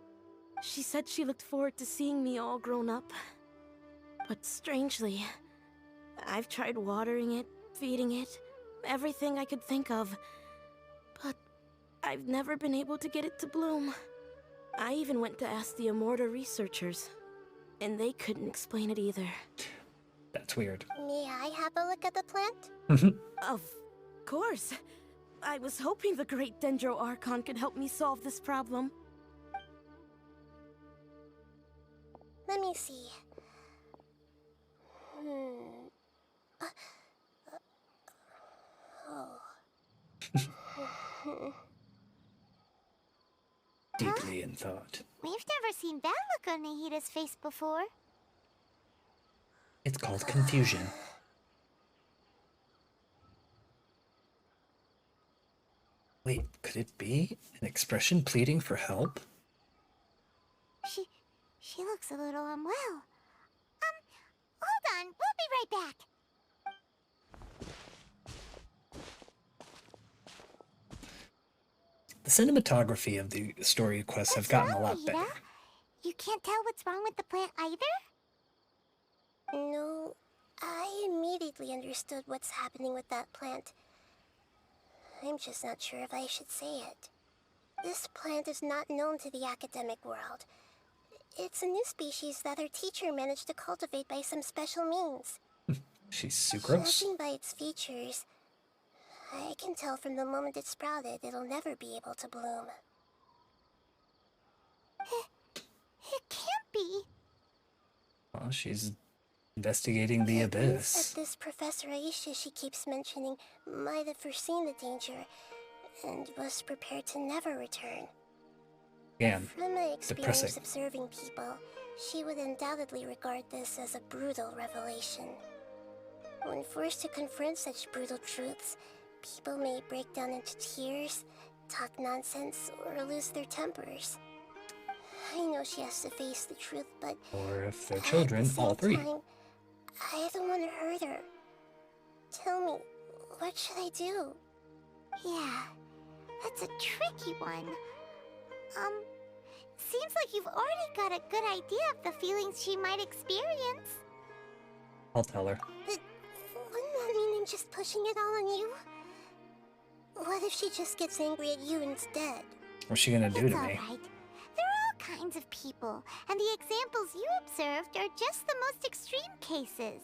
J: She said she looked forward to seeing me all grown up. But strangely, I've tried watering it, feeding it, everything I could think of. But I've never been able to get it to bloom. I even went to ask the Amorta researchers, and they couldn't explain it either.
A: That's weird.
C: May I have a look at the plant?
J: Of course. I was hoping the great Dendro Archon could help me solve this problem.
C: Let me see.
A: Deeply in thought.
I: We've never seen that look on Nahida's face before.
A: It's called confusion. Wait, could it be an expression pleading for help?
I: She looks a little unwell. Hold on, we'll be right back.
A: The cinematography of the story quests have gotten a lot
I: Nahida?
A: better.
I: You can't tell what's wrong with the plant either?
C: No, I immediately understood what's happening with that plant. I'm just not sure if I should say it. This plant is not known to the academic world. It's a new species that our teacher managed to cultivate by some special means.
A: She's sucrose.
C: Judging by its features, I can tell from the moment it sprouted, it'll never be able to bloom.
I: It can't be.
A: Well, she's investigating the
C: It means
A: abyss.
C: that this Professor Aisha she keeps mentioning might have foreseen the danger and was prepared to never return.
A: Again,
C: From my experience
A: depressing.
C: observing people, she would undoubtedly regard this as a brutal revelation. When forced to confront such brutal truths, people may break down into tears, talk nonsense, or lose their tempers. I know she has to face the truth, but
A: Or if they're
C: at
A: children,
C: the same
A: all three.
C: time, I don't want to hurt her. Tell me, what should I do?
I: Yeah, that's a tricky one. Seems like you've already got a good idea of the feelings she might experience.
A: I'll tell her.
C: But wouldn't that mean I'm just pushing it all on you? What if she just gets angry at you instead?
A: What's she gonna do
I: It's
A: to me?
I: alright. There are all kinds of people, and the examples you observed are just the most extreme cases.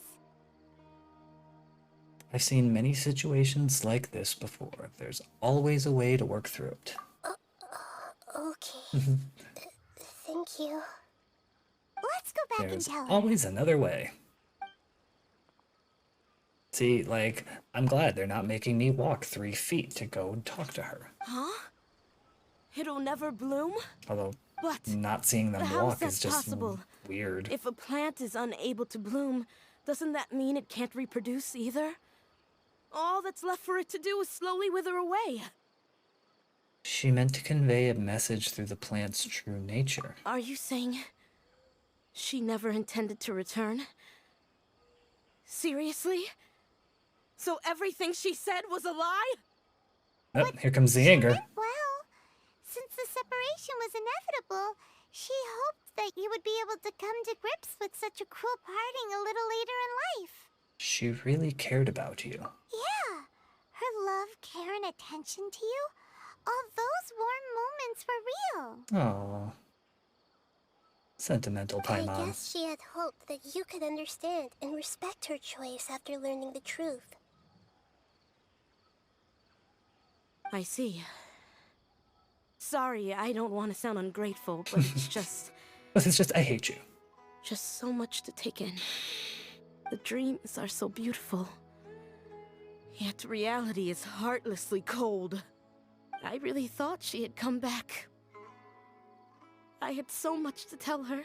A: I've seen many situations like this before. There's always a way to work through it.
C: Okay. Thank you.
I: Let's go back
A: There's
I: and tell her.
A: always another way. See, like, I'm glad they're not making me walk 3 feet to go and talk to her.
J: Huh? It'll never bloom?
A: Although,
J: But
A: not seeing them
J: how is
A: walk
J: that
A: is just
J: possible?
A: weird.
J: if a plant is unable to bloom, doesn't that mean it can't reproduce either? All that's left for it to do is slowly wither away.
A: She meant to convey a message through the plant's true nature.
J: Are you saying she never intended to return? Seriously? So everything she said was a lie?
A: Oh, here comes the anger.
I: Well, since the separation was inevitable, she hoped that you would be able to come to grips with such a cruel parting a little later in life.
A: She really cared about you.
I: Yeah, her love, care, and attention to you, all those warm moments were real.
A: Aww. Sentimental
C: I
A: Paimon.
C: guess she had hoped that you could understand and respect her choice after learning the truth.
J: I see. Sorry, I don't want to sound ungrateful, but it's just
A: I hate you.
J: just so much to take in. The dreams are so beautiful. Yet reality is heartlessly cold. I really thought she had come back. I had so much to tell her.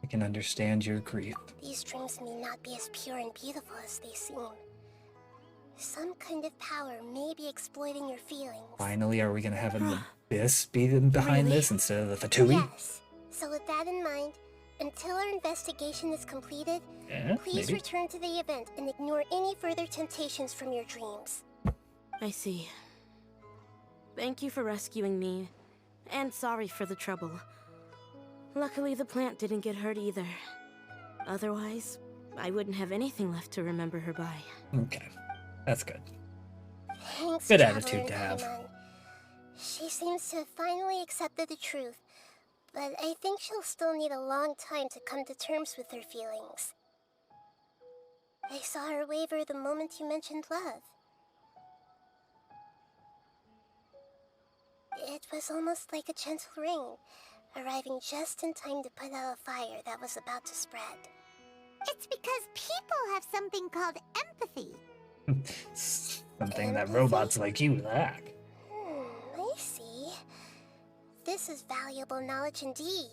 A: I can understand your grief.
C: These dreams may not be as pure and beautiful as they seem. Some kind of power may be exploiting your feelings.
A: Finally, are we gonna have an abyss be behind
J: Really?
A: this instead of the Fatui?
C: Yes. So with that in mind, until our investigation is completed,
A: Yeah,
C: please
A: maybe.
C: return to the event and ignore any further temptations from your dreams.
J: I see. Thank you for rescuing me, and sorry for the trouble. Luckily, the plant didn't get hurt either. Otherwise, I wouldn't have anything left to remember her by.
A: Okay, that's good.
C: Thanks,
A: Good
C: Traveler
A: attitude to
C: and
A: have.
C: Paimon. She seems to have finally accepted the truth, but I think she'll still need a long time to come to terms with her feelings. I saw her waver the moment you mentioned love. It was almost like a gentle rain, arriving just in time to put out a fire that was about to spread.
I: It's because people have something called empathy.
A: Something that robots like you lack.
C: I see. This is valuable knowledge indeed.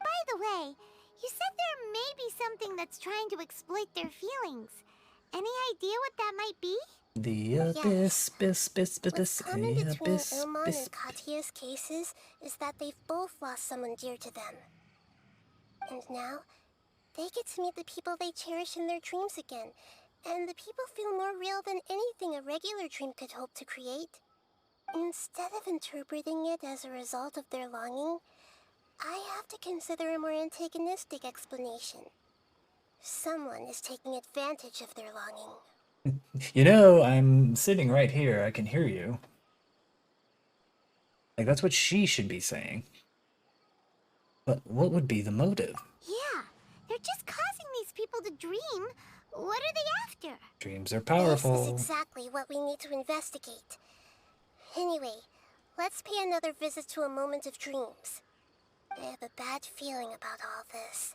I: By the way, you said there may be something that's trying to exploit their feelings. Any idea what that might be?
A: The abyss,
C: What's common between
A: abyss,
C: Ilmon
A: abyss.
C: and Katia's cases is that they've both lost someone dear to them. And now, they get to meet the people they cherish in their dreams again, and the people feel more real than anything a regular dream could hope to create. Instead of interpreting it as a result of their longing, I have to consider a more antagonistic explanation. Someone is taking advantage of their longing.
A: You know, I'm sitting right here. I can hear you. Like, that's what she should be saying. But what would be the motive?
I: Yeah, they're just causing these people to dream. What are they after?
A: Dreams are
C: This
A: powerful.
C: is exactly what we need to investigate. Anyway, let's pay another visit to a moment of dreams. I have a bad feeling about all this.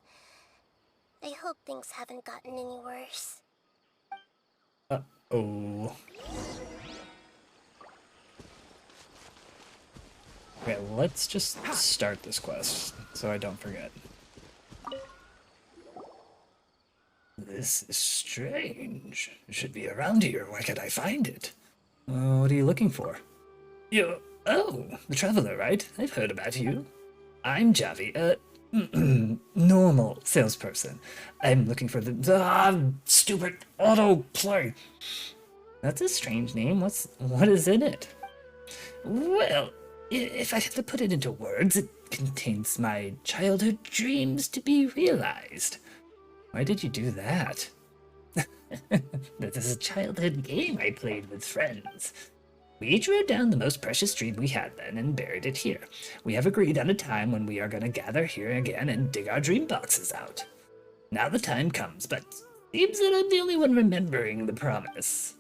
C: I hope things haven't gotten any worse.
A: Uh-oh. Okay, let's just start this quest, so I don't forget. This is strange. It should be around here. Why can't I find it? What are you looking for? Oh, the Traveler, right? I've heard about you. I'm Javi, normal salesperson. I'm looking for the, stupid autoplay. That's a strange name. What is in it? Well, if I had to put it into words, it contains my childhood dreams to be realized. Why did you do that? This is a childhood game I played with friends. We each wrote down the most precious dream we had then and buried it here. We have agreed on a time when we are going to gather here again and dig our dream boxes out. Now the time comes, but seems that I'm the only one remembering the promise.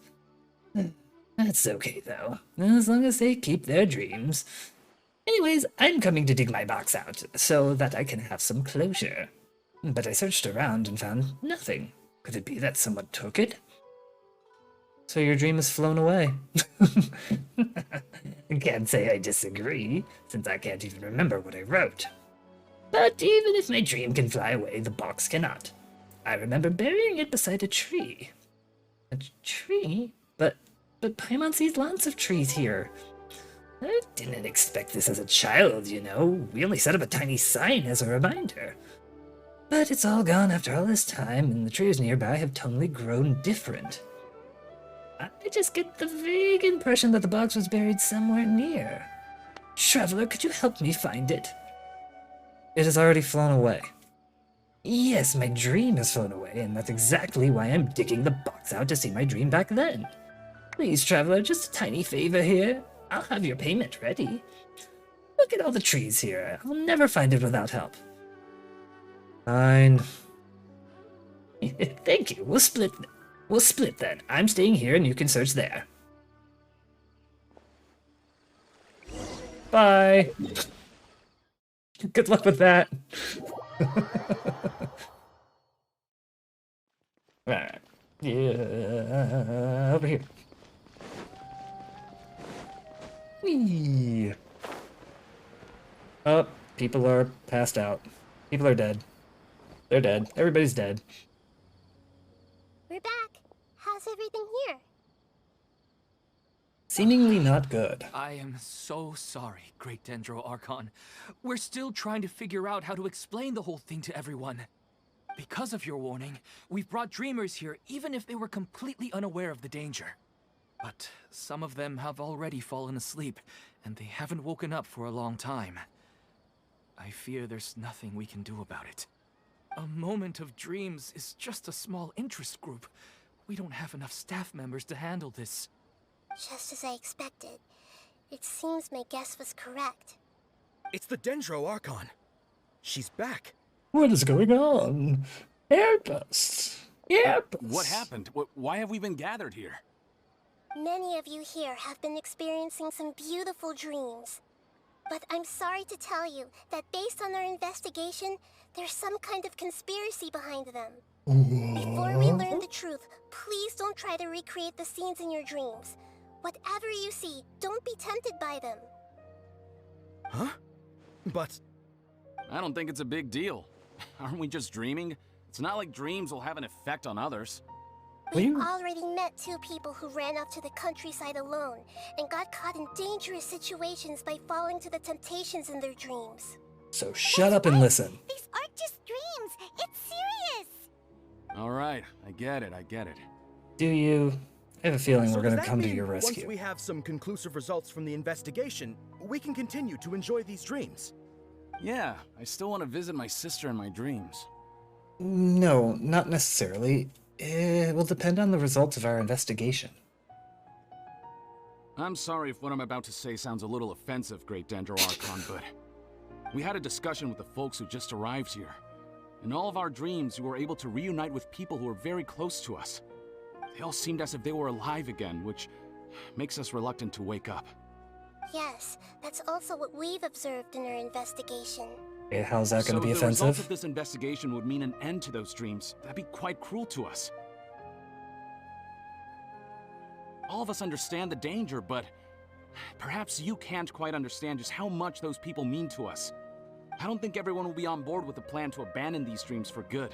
A: That's okay, though, as long as they keep their dreams. Anyways, I'm coming to dig my box out, so that I can have some closure. But I searched around and found nothing. Could it be that someone took it? So your dream has flown away. Can't say I disagree, since I can't even remember what I wrote. But even if my dream can fly away, the box cannot. I remember burying it beside a tree. A tree? But Paimon sees lots of trees here. I didn't expect this as a child, you know. We only set up a tiny sign as a reminder. But it's all gone after all this time, and the trees nearby have totally grown different. I just get the vague impression that the box was buried somewhere near. Traveler, could you help me find it? It has already flown away. Yes, my dream has flown away, and that's exactly why I'm digging the box out to see my dream back then. Please, Traveler, just a tiny favor here. I'll have your payment ready. Look at all the trees here. I'll never find it without help. Fine. Thank you. We'll split then. I'm staying here and you can search there. Bye. Good luck with that. Alright. Yeah, over here. Whee. Oh, people are passed out. People are dead. They're dead. Everybody's dead.
C: We're back. How's everything here?
A: Seemingly not good.
F: I am so sorry, Great Dendro Archon. We're still trying to figure out how to explain the whole thing to everyone. Because of your warning, we've brought dreamers here even if they were completely unaware of the danger. But some of them have already fallen asleep, and they haven't woken up for a long time. I fear there's nothing we can do about it. A moment of dreams is just a small interest group. We don't have enough staff members to handle this.
C: Just as I expected. It seems my guess was correct.
G: It's the Dendro Archon. She's back.
A: What is going on? Help us. Help us.
E: What happened? Why have we been gathered here?
C: Many of you here have been experiencing some beautiful dreams. But I'm sorry to tell you that based on our investigation, there's some kind of conspiracy behind them. Before we learn the truth, please don't try to recreate the scenes in your dreams. Whatever you see, don't be tempted by them.
G: Huh? But...
E: I don't think it's a big deal. Aren't we just dreaming? It's not like dreams will have an effect on others.
C: We've already met two people who ran off to the countryside alone and got caught in dangerous situations by falling to the temptations in their dreams.
A: So shut up and listen.
I: These aren't just dreams. It's serious.
E: All right, I get it.
A: Do you? I have a feeling
G: So
A: we're gonna
G: does that
A: come to
G: mean
A: your rescue.
G: Once we have some conclusive results from the investigation, we can continue to enjoy these dreams?
E: Yeah, I still want to visit my sister in my dreams.
A: No, not necessarily. It will depend on the results of our investigation.
E: I'm sorry if what I'm about to say sounds a little offensive, Great Dendro Archon, but we had a discussion with the folks who just arrived here. In all of our dreams, we were able to reunite with people who were very close to us. They all seemed as if they were alive again, which makes us reluctant to wake up.
C: Yes, that's also what we've observed in our investigation.
A: Okay, how's that going to be
E: So the results
A: offensive?
E: of this investigation would mean an end to those dreams. That'd be quite cruel to us. All of us understand the danger, but perhaps you can't quite understand just how much those people mean to us. I don't think everyone will be on board with the plan to abandon these dreams for good.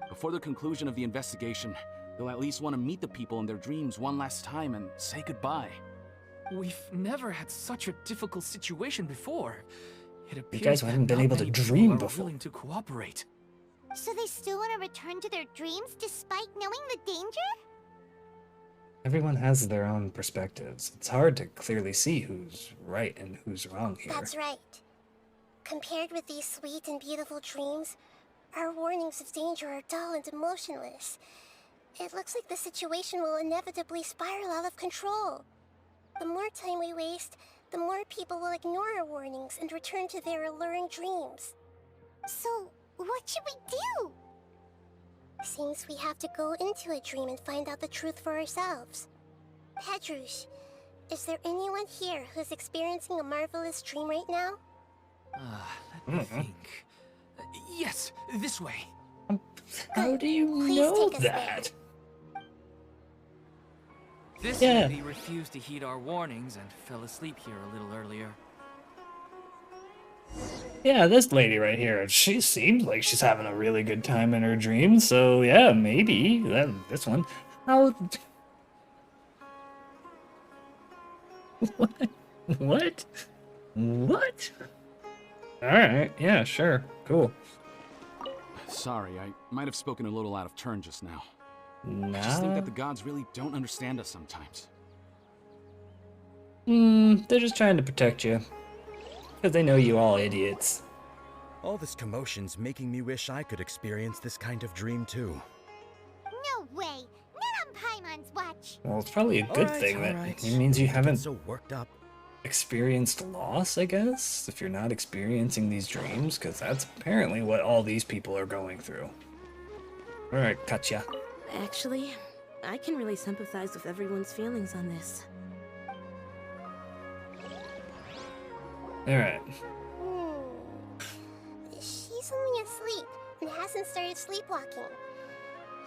E: Before the conclusion of the investigation, they'll at least want to meet the people in their dreams one last time and say goodbye.
F: We've never had such a difficult situation before. It appears
A: guys
F: that
A: haven't been
F: not
A: able to
F: many people
A: dream
F: are
A: before.
F: willing to cooperate.
I: So they still want to return to their dreams despite knowing the danger?
A: Everyone has their own perspectives. It's hard to clearly see who's right and who's wrong here.
C: That's right. Compared with these sweet and beautiful dreams, our warnings of danger are dull and emotionless. It looks like the situation will inevitably spiral out of control. The more time we waste, the more people will ignore our warnings and return to their alluring dreams.
I: So, what should we do?
C: Seems we have to go into a dream and find out the truth for ourselves. Pedrush, is there anyone here who's experiencing a marvelous dream right now?
F: Let me think. Yes, this way.
A: How do you
C: Please
A: know
C: take us
A: that?
F: This
A: Yeah.
F: lady refused to heed our warnings and fell asleep here a little earlier.
A: Yeah, this lady right here, she seems like she's having a really good time in her dreams, so yeah, maybe. This one. How... What? What? What? Alright, yeah, sure. Cool.
E: Sorry, I might have spoken a little out of turn just now. I just think that the gods really don't understand us sometimes.
A: They're just trying to protect you. Because they know you all idiots.
G: All this commotion's making me wish I could experience this kind of dream too.
I: No way! Not on Paimon's watch!
A: Well, it's probably a good
G: Alright,
A: thing that
G: alright.
A: it means you
G: Don't get
A: haven't
G: so worked up.
A: experienced loss, I guess, if you're not experiencing these dreams, because that's apparently what all these people are going through. Alright, Katya.
J: Actually, I can really sympathize with everyone's feelings on this.
A: Alright.
C: She's only asleep and hasn't started sleepwalking.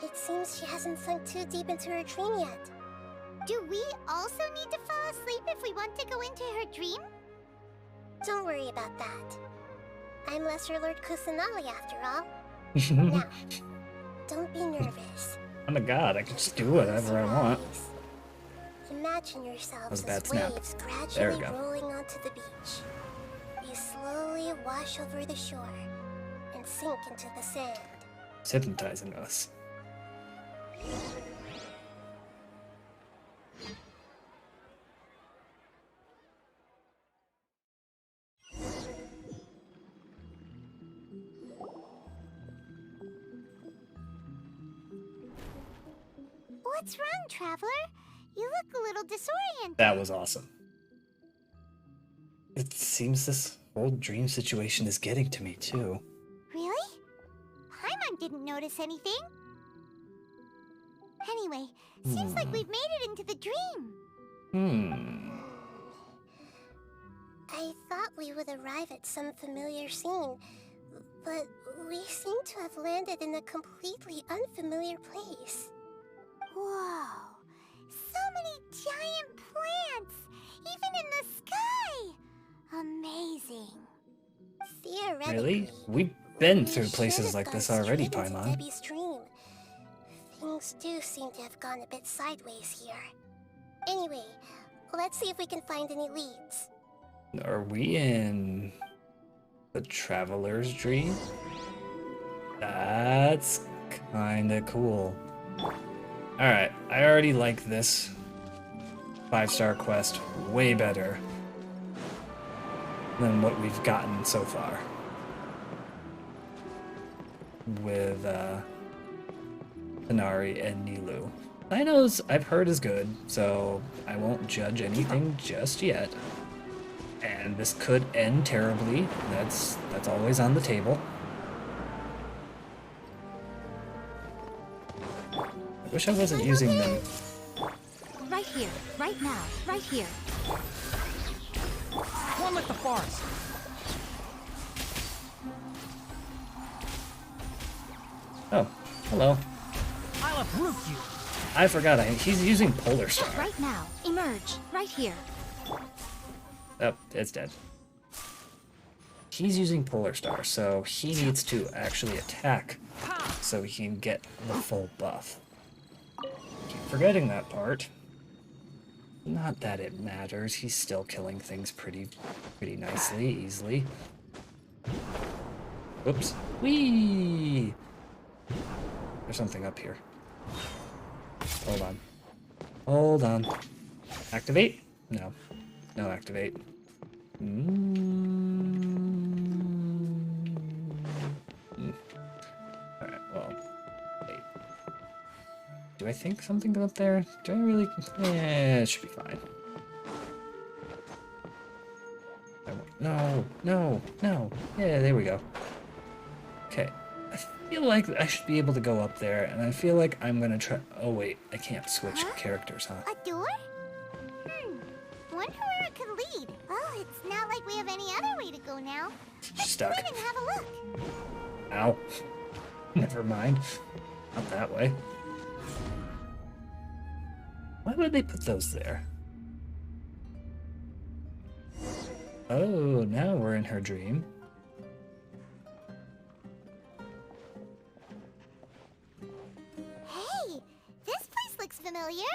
C: It seems she hasn't sunk too deep into her dream yet.
I: Do we also need to fall asleep if we want to go into her dream?
C: Don't worry about that. I'm Lesser Lord Kusanali after all. Now, don't be nervous.
A: Oh my god, I can just do whatever I want.
C: Imagine
A: That
C: yourselves
A: was a bad
C: as
A: snap.
C: waves
A: There we
C: gradually
A: go.
C: rolling onto the beach. You slowly wash over the shore and sink into the sand.
A: It's hypnotizing us.
I: What's wrong, Traveler? You look a little disoriented.
A: That was awesome. It seems this whole dream situation is getting to me too.
I: Really? Paimon didn't notice anything. Anyway, seems like we've made it into the dream.
C: I thought we would arrive at some familiar scene, but we seem to have landed in a completely unfamiliar place.
I: Whoa! So many giant plants! Even in the sky! Amazing.
C: Theoretically,
A: Really? We've been through
C: we
A: places
C: should have
A: like
C: gone
A: this already,
C: straight into
A: Paimon.
C: Debbie's dream. Things do seem to have gone a bit sideways here. Anyway, let's see if we can find any leads.
A: Are we in the Traveler's Dream? That's kinda cool. Alright, I already like this 5-star quest way better than what we've gotten so far. with Inari and Nilu. Cyno's I've heard is good, so I won't judge anything just yet. And this could end terribly. That's always on the table. I wish I wasn't using them.
B: Right here, right now, right here.
F: One like the forest.
A: Oh, hello.
F: I'll uproot you.
A: I forgot. He's using Polar Star.
B: Right now, emerge, right here.
A: Oh, it's dead. He's using Polar Star, so he needs to actually attack so he can get the full buff. Keep forgetting that part. Not that it matters. He's still killing things pretty nicely, easily. Oops. Whee! There's something up here. Hold on. Hold on. Activate? No. No activate. Alright, well. Wait. Do I think something up there? Do I really? Yeah, it should be fine. No, no, no. Yeah, there we go. Okay. I feel like I should be able to go up there, and I feel like I'm gonna try. Oh, wait. I can't switch characters, huh?
I: A door? Wonder where it could lead. Well, it's not like we have any other way to go now. Let's
A: Stuck.
I: go in and have a look.
A: Ow. Never mind. Not that way. Why would they put those there? Oh, now we're in her dream.
I: Hey, this place looks familiar.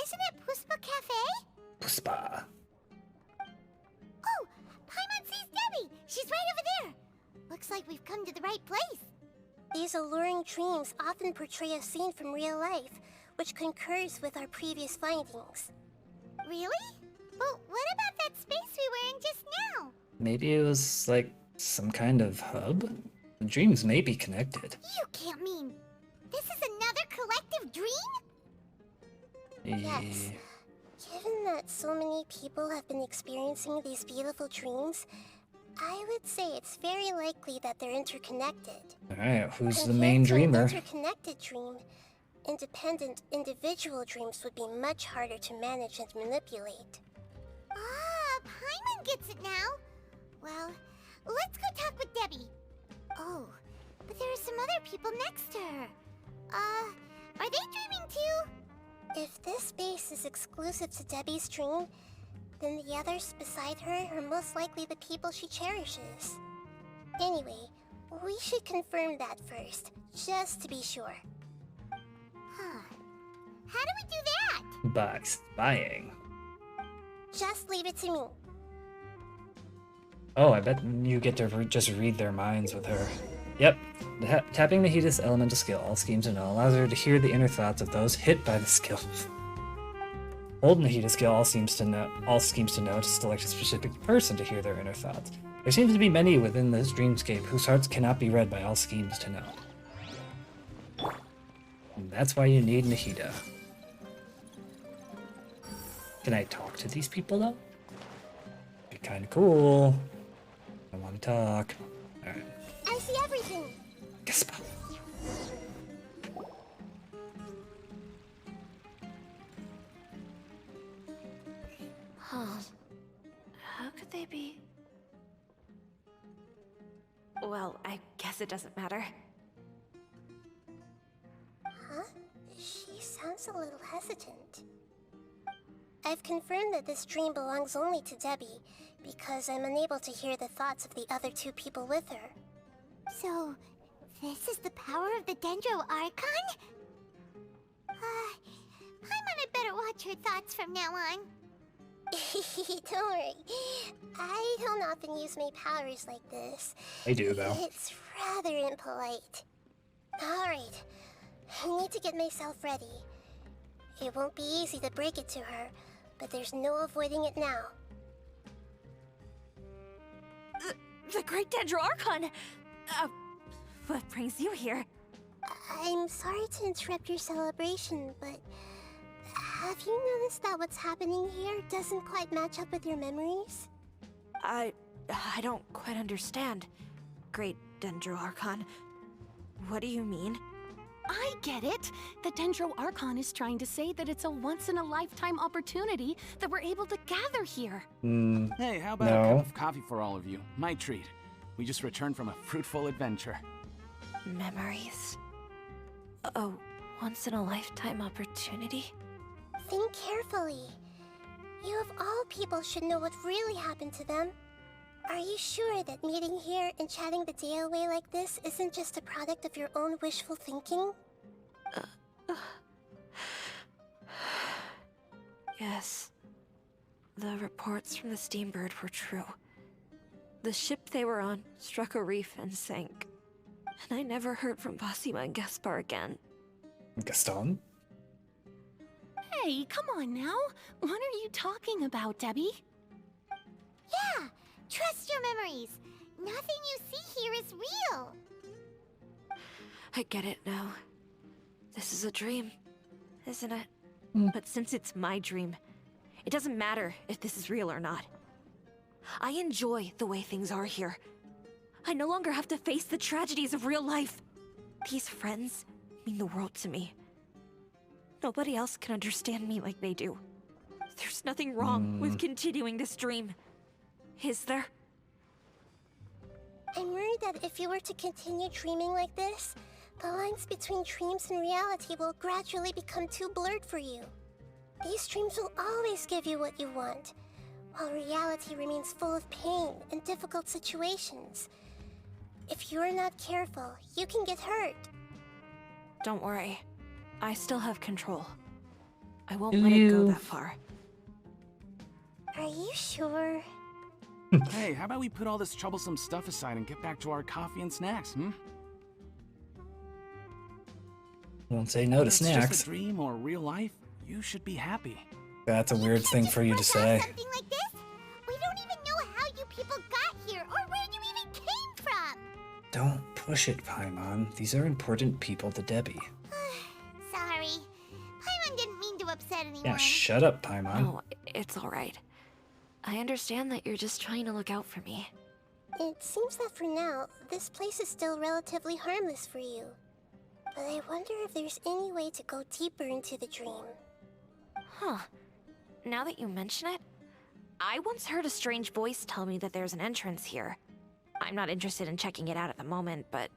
I: Isn't it Puspa Cafe?
A: Puspa.
I: Oh, Paimon sees Debbie. She's right over there. Looks like we've come to the right place.
C: These alluring dreams often portray a scene from real life, which concurs with our previous findings.
I: Really? But what about that space we were in just now?
A: Maybe it was like some kind of hub? The dreams may be connected.
I: You can't mean this is another collective dream?
C: Yes. Given that so many people have been experiencing these beautiful dreams, I would say it's very likely that they're interconnected.
A: Alright, who's the
C: Compared
A: main
C: to an
A: dreamer?
C: interconnected dream, independent individual dreams would be much harder to manage and manipulate.
I: Ah, Paimon gets it now. Well, let's go talk with Debbie. Oh, but there are some other people next to her. Are they dreaming too?
C: If this space is exclusive to Debbie's dream, then the others beside her are most likely the people she cherishes. Anyway, we should confirm that first, just to be sure.
I: Huh. How do we do that?
A: By spying.
C: Just leave it to me.
A: Oh, I bet you get to just read their minds with her. Yep. Tapping Nahida's elemental skill, all schemes to know, allows her to hear the inner thoughts of those hit by the skill. Hold Nahida's skill, all schemes to know, to select a specific person to hear their inner thoughts. There seems to be many within this dreamscape whose hearts cannot be read by all schemes to know. And that's why you need Nahida. Can I talk to these people though? Be kinda cool. I wanna talk. Alright.
C: I see everything.
A: Gaspa.
D: Huh. How could they be? Well, I guess it doesn't matter.
C: Huh? She sounds a little hesitant. I've confirmed that this dream belongs only to Debbie, because I'm unable to hear the thoughts of the other two people with her.
I: So, this is the power of the Dendro Archon? Paimon had better watch her thoughts from now on.
C: Don't worry. I don't often use my powers like this.
A: I do, though.
C: It's rather impolite. Alright. I need to get myself ready. It won't be easy to break it to her, but there's no avoiding it now.
D: The Great Dendro Archon! What brings you here?
C: I'm sorry to interrupt your celebration, but have you noticed that what's happening here doesn't quite match up with your memories?
D: I don't quite understand. Great Dendro Archon. What do you mean?
K: I get it! The Dendro Archon is trying to say that it's a once-in-a-lifetime opportunity that we're able to gather here.
E: Hey, how about a cup of coffee for all of you? My treat. We just returned from a fruitful adventure.
D: Memories. A once-in-a-lifetime opportunity?
C: Think carefully. You of all people should know what really happened to them. Are you sure that meeting here and chatting the day away like this isn't just a product of your own wishful thinking?
D: Yes. The reports from the Steambird were true. The ship they were on struck a reef and sank. And I never heard from Basima and Gaspar again.
A: Gaston?
K: Hey, come on now! What are you talking about, Debbie?
I: Yeah! Trust your memories! Nothing you see here is real!
D: I get it now. This is a dream, isn't it? But since it's my dream, it doesn't matter if this is real or not. I enjoy the way things are here. I no longer have to face the tragedies of real life. These friends mean the world to me. Nobody else can understand me like they do. There's nothing wrong with continuing this dream. Is there?
C: I'm worried that if you were to continue dreaming like this, the lines between dreams and reality will gradually become too blurred for you. These dreams will always give you what you want, while reality remains full of pain and difficult situations. If you're not careful, you can get hurt.
D: Don't worry. I still have control. I won't let it go that far.
C: Are you sure?
E: Hey, how about we put all this troublesome stuff aside and get back to our coffee and snacks,
A: Won't say no to
E: Whether it's
A: snacks.
E: just a dream or real life, you should be happy.
A: That's a weird thing for you to say.
I: Something like this? We don't even know how you people got here or where you even came from!
A: Don't push it, Paimon. These are important people to Debbie.
I: Sorry. Paimon didn't mean to upset anyone.
A: Yeah, shut up, Paimon.
D: No, it's alright. I understand that you're just trying to look out for me.
C: It seems that for now, this place is still relatively harmless for you. But I wonder if there's any way to go deeper into the dream.
D: Huh. Now that you mention it, I once heard a strange voice tell me that there's an entrance here. I'm not interested in checking it out at the moment, but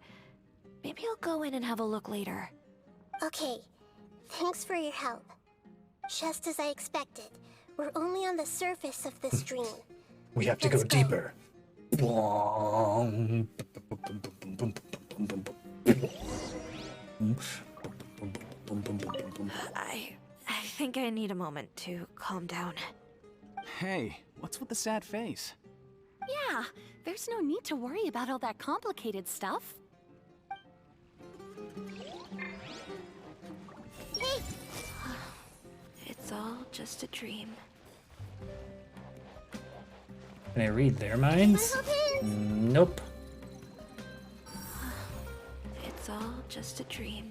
D: maybe I'll go in and have a look later.
C: Okay, thanks for your help. Just as I expected, we're only on the surface of this dream.
A: We have to go deeper.
D: I think I need a moment to calm down.
E: Hey, what's with the sad face?
K: Yeah, there's no need to worry about all that complicated stuff.
I: Hey!
D: It's all just a dream.
A: Can I read their minds? Nope.
D: It's all just a dream.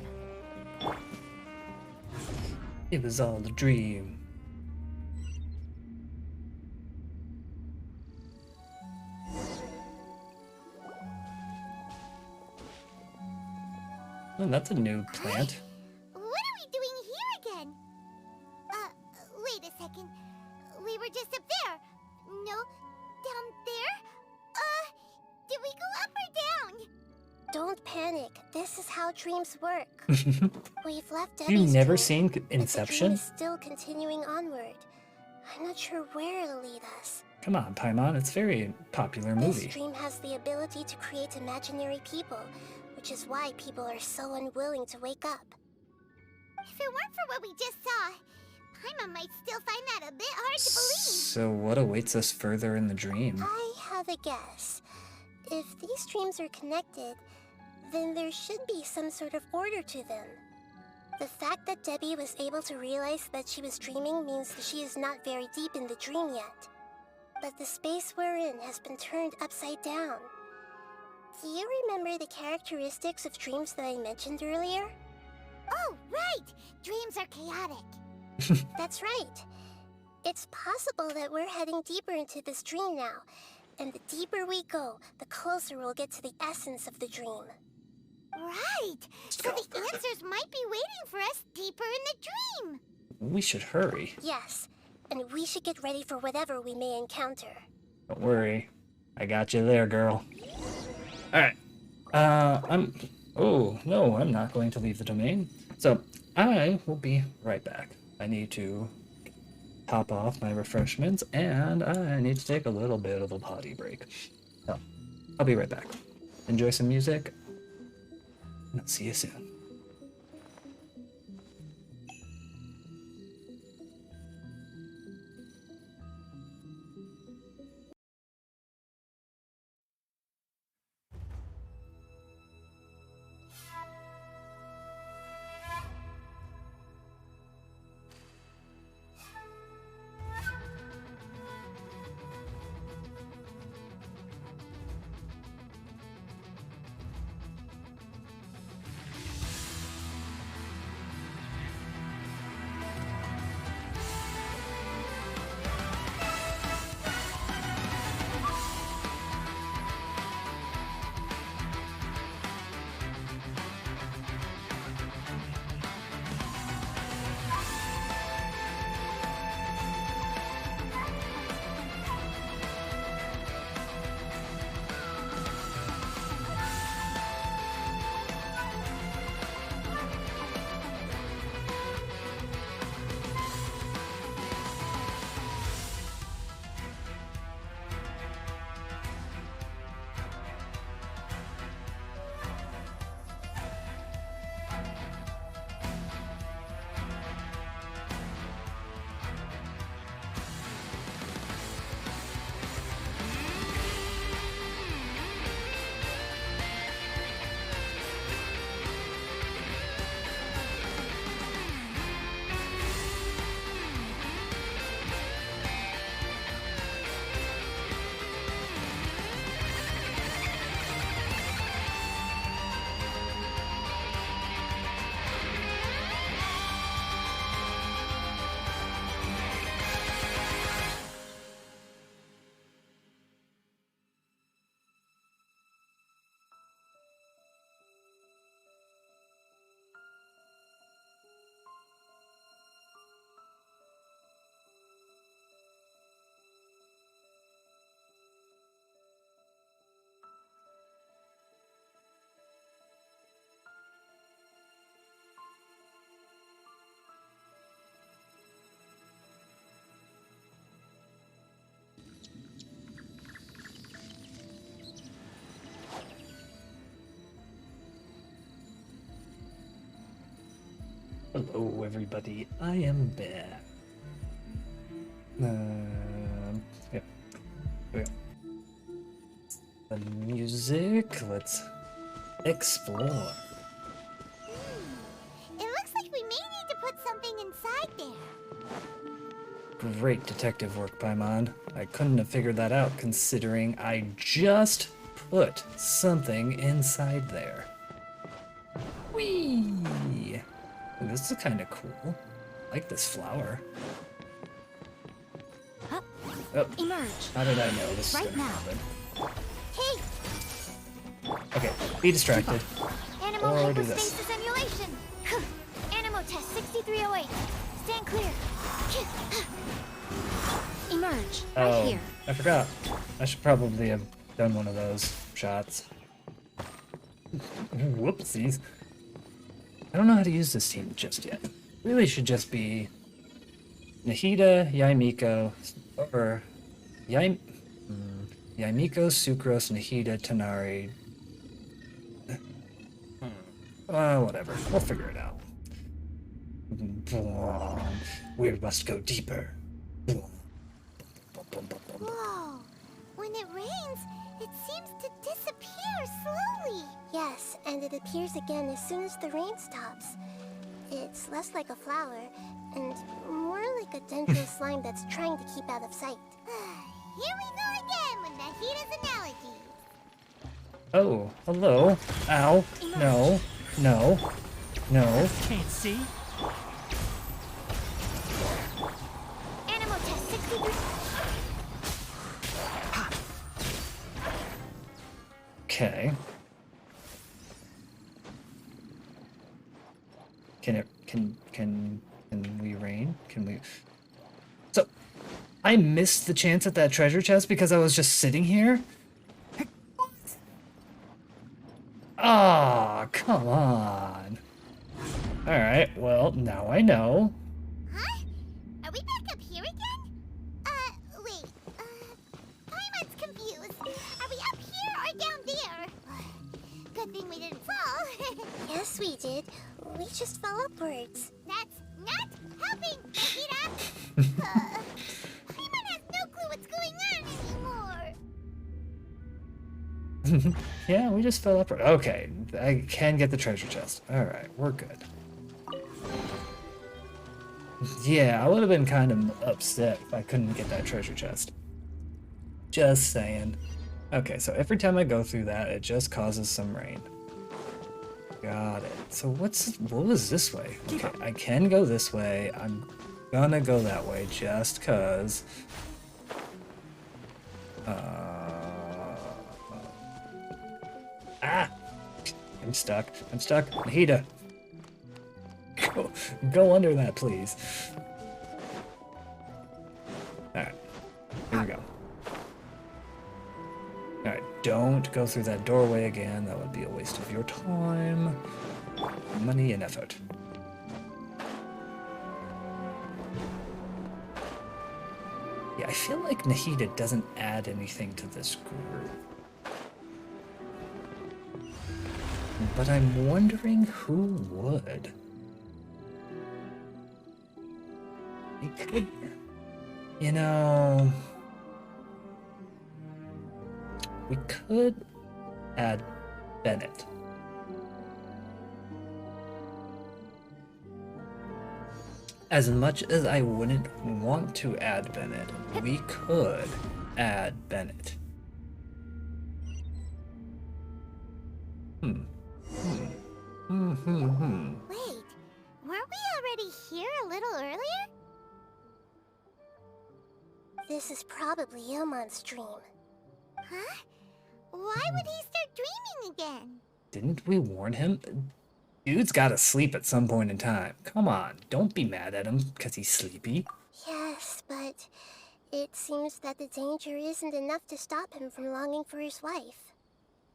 A: It was all a dream. Oh, that's a new plant.
I: What are we doing here again? Wait a second. We were just up there. No, down there? Did we go up or down?
C: Don't panic. This is how dreams work. We've left
A: You've
C: Debbie's
A: never
C: dream,
A: seen
C: but the
A: Inception?
C: dream is still continuing onward. I'm not sure where it'll lead us.
A: Come on, Paimon. It's a very popular movie.
C: This dream has the ability to create imaginary people, which is why people are so unwilling to wake up.
I: If it weren't for what we just saw, Paimon might still find that a bit hard to believe.
A: So what awaits us further in the dream?
C: I have a guess. If these dreams are connected, then there should be some sort of order to them. The fact that Debbie was able to realize that she was dreaming means that she is not very deep in the dream yet. But the space we're in has been turned upside down. Do you remember the characteristics of dreams that I mentioned earlier?
I: Oh, right! Dreams are chaotic.
C: That's right. It's possible that we're heading deeper into this dream now. And the deeper we go, the closer we'll get to the essence of the dream.
I: Right! So the answers might be waiting for us deeper in the dream!
A: We should hurry.
C: Yes, and we should get ready for whatever we may encounter.
A: Don't worry. I got you there, girl. Alright. Oh, no, I'm not going to leave the domain. So, I will be right back. I need to top off my refreshments, and I need to take a little bit of a potty break. So, I'll be right back. Enjoy some music, and I'll see you soon. Hello, everybody. I am back. Yep. Here we go. The music. Let's explore.
I: It looks like we may need to put something inside there.
A: Great detective work, Paimon. I couldn't have figured that out considering I just put something inside there. Whee! Ooh, this is kind of cool. I like this flower.
I: Huh?
A: Oh,
I: Emerge.
A: how did I know this was
I: Right
A: gonna
I: now.
A: happen?
I: Hey!
A: Okay, be distracted.
I: Animal
A: Or do this.
I: hyperstasis emulation. Animo test 6308. Stand clear. Emerge. Right
A: Oh,
I: here.
A: I forgot. I should probably have done one of those shots. Whoopsies. I don't know how to use this team just yet. Really should just be Nahida, Yaimiko, or Yaimiko, Sucrose, Nahida, Tanari. Whatever. We'll figure it out. We must go deeper.
I: Whoa. When it rains, it seems to disappear slowly.
C: Yes, and it appears again as soon as the rain stops. It's less like a flower, and more like a dendro slime that's trying to keep out of sight.
I: Here we go again with Nahida's analogy.
A: Oh, hello. Ow. No. No. No.
L: Can't see.
I: Animal test 63.
A: Okay. Can we rain? Can we? So, I missed the chance at that treasure chest because I was just sitting here? Ah, come on. Alright, well, now I know.
I: Huh? Are we back up here again? Wait. Paimon's confused. Are we up here or down there? Good thing we didn't fall.
C: Yes, we did. We just fell upwards.
I: That's not helping, Nahida. Paimon has no clue what's going on anymore.
A: Yeah, we just fell upward. Okay, I can get the treasure chest. Alright, we're good. Yeah, I would have been kind of upset if I couldn't get that treasure chest. Just saying. Okay, so every time I go through that, it just causes some rain. Got it. So what was this way? Okay, I can go this way. I'm gonna go that way just cause. I'm stuck. I'm stuck. Nahida. Go under that, please. Alright. Here we go. Alright, don't go through that doorway again. That would be a waste of your time, money, and effort. Yeah, I feel like Nahida doesn't add anything to this group. But I'm wondering who would. It could, you know, we could add Bennett. As much as I wouldn't want to add Bennett, we could add Bennett.
I: Wait, weren't we already here a little earlier?
C: This is probably Ilmon's dream.
I: Huh? Why would he start dreaming again?
A: Didn't we warn him? Dude's gotta sleep at some point in time. Come on, don't be mad at him because he's sleepy.
C: Yes, but it seems that the danger isn't enough to stop him from longing for his wife.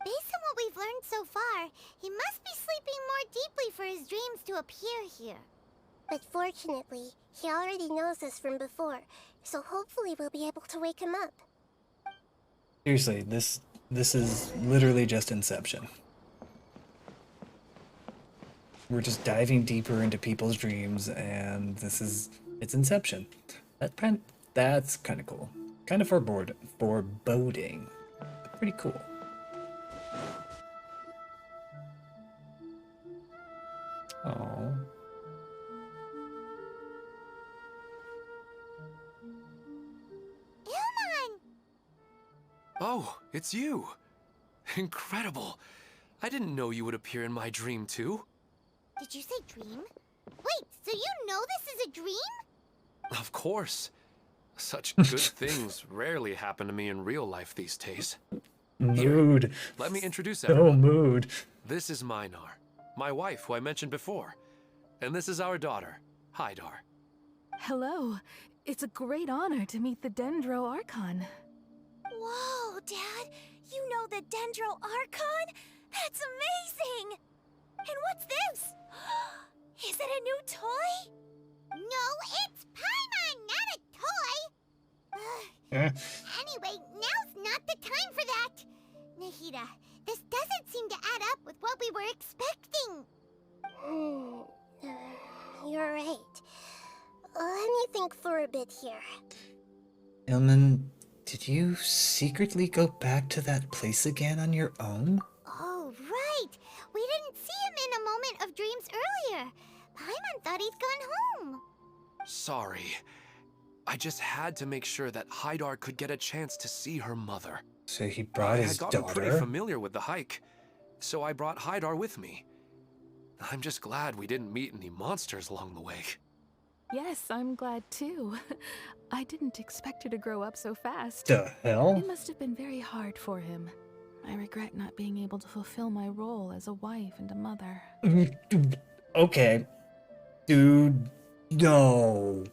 I: Based on what we've learned so far, he must be sleeping more deeply for his dreams to appear here.
C: But fortunately, he already knows us from before, so hopefully we'll be able to wake him up.
A: Seriously, this is literally just Inception. We're just diving deeper into people's dreams, and it's Inception. That's kind of cool. Kind of foreboding, but pretty cool. Oh.
I: Ilmon!
H: Oh, it's you. Incredible. I didn't know you would appear in my dream too.
I: Did you say dream? Wait, so you know this is a dream?
H: Of course. Such good things rarely happen to me in real life these days.
A: Mood.
H: Here, let me introduce
A: So
H: everyone.
A: mood.
H: This is Minar, my wife who I mentioned before. And this is our daughter, Hydar.
K: Hello. It's a great honor to meet the Dendro Archon.
I: Whoa, Dad! You know the Dendro Archon? That's amazing! And what's this? Is it a new toy? No, it's Paimon, not a toy! Anyway, now's not the time for that! Nahida, this doesn't seem to add up with what we were expecting.
C: You're right. Let me think for a bit here.
A: Ilman, did you secretly go back to that place again on your own?
I: Oh, right! We didn't see him in a moment of dreams earlier. Paimon thought he'd gone home.
H: Sorry. I just had to make sure that Hydar could get a chance to see her mother.
A: So he brought
H: I
A: his
H: had gotten pretty
A: daughter?
H: familiar with the hike, so I brought Haidar with me. I'm just glad we didn't meet any monsters along the way.
K: Yes, I'm glad too. I didn't expect her to grow up so fast.
A: The hell?
K: It must have been very hard for him. I regret not being able to fulfill my role as a wife and a mother.
A: Okay. Dude, no.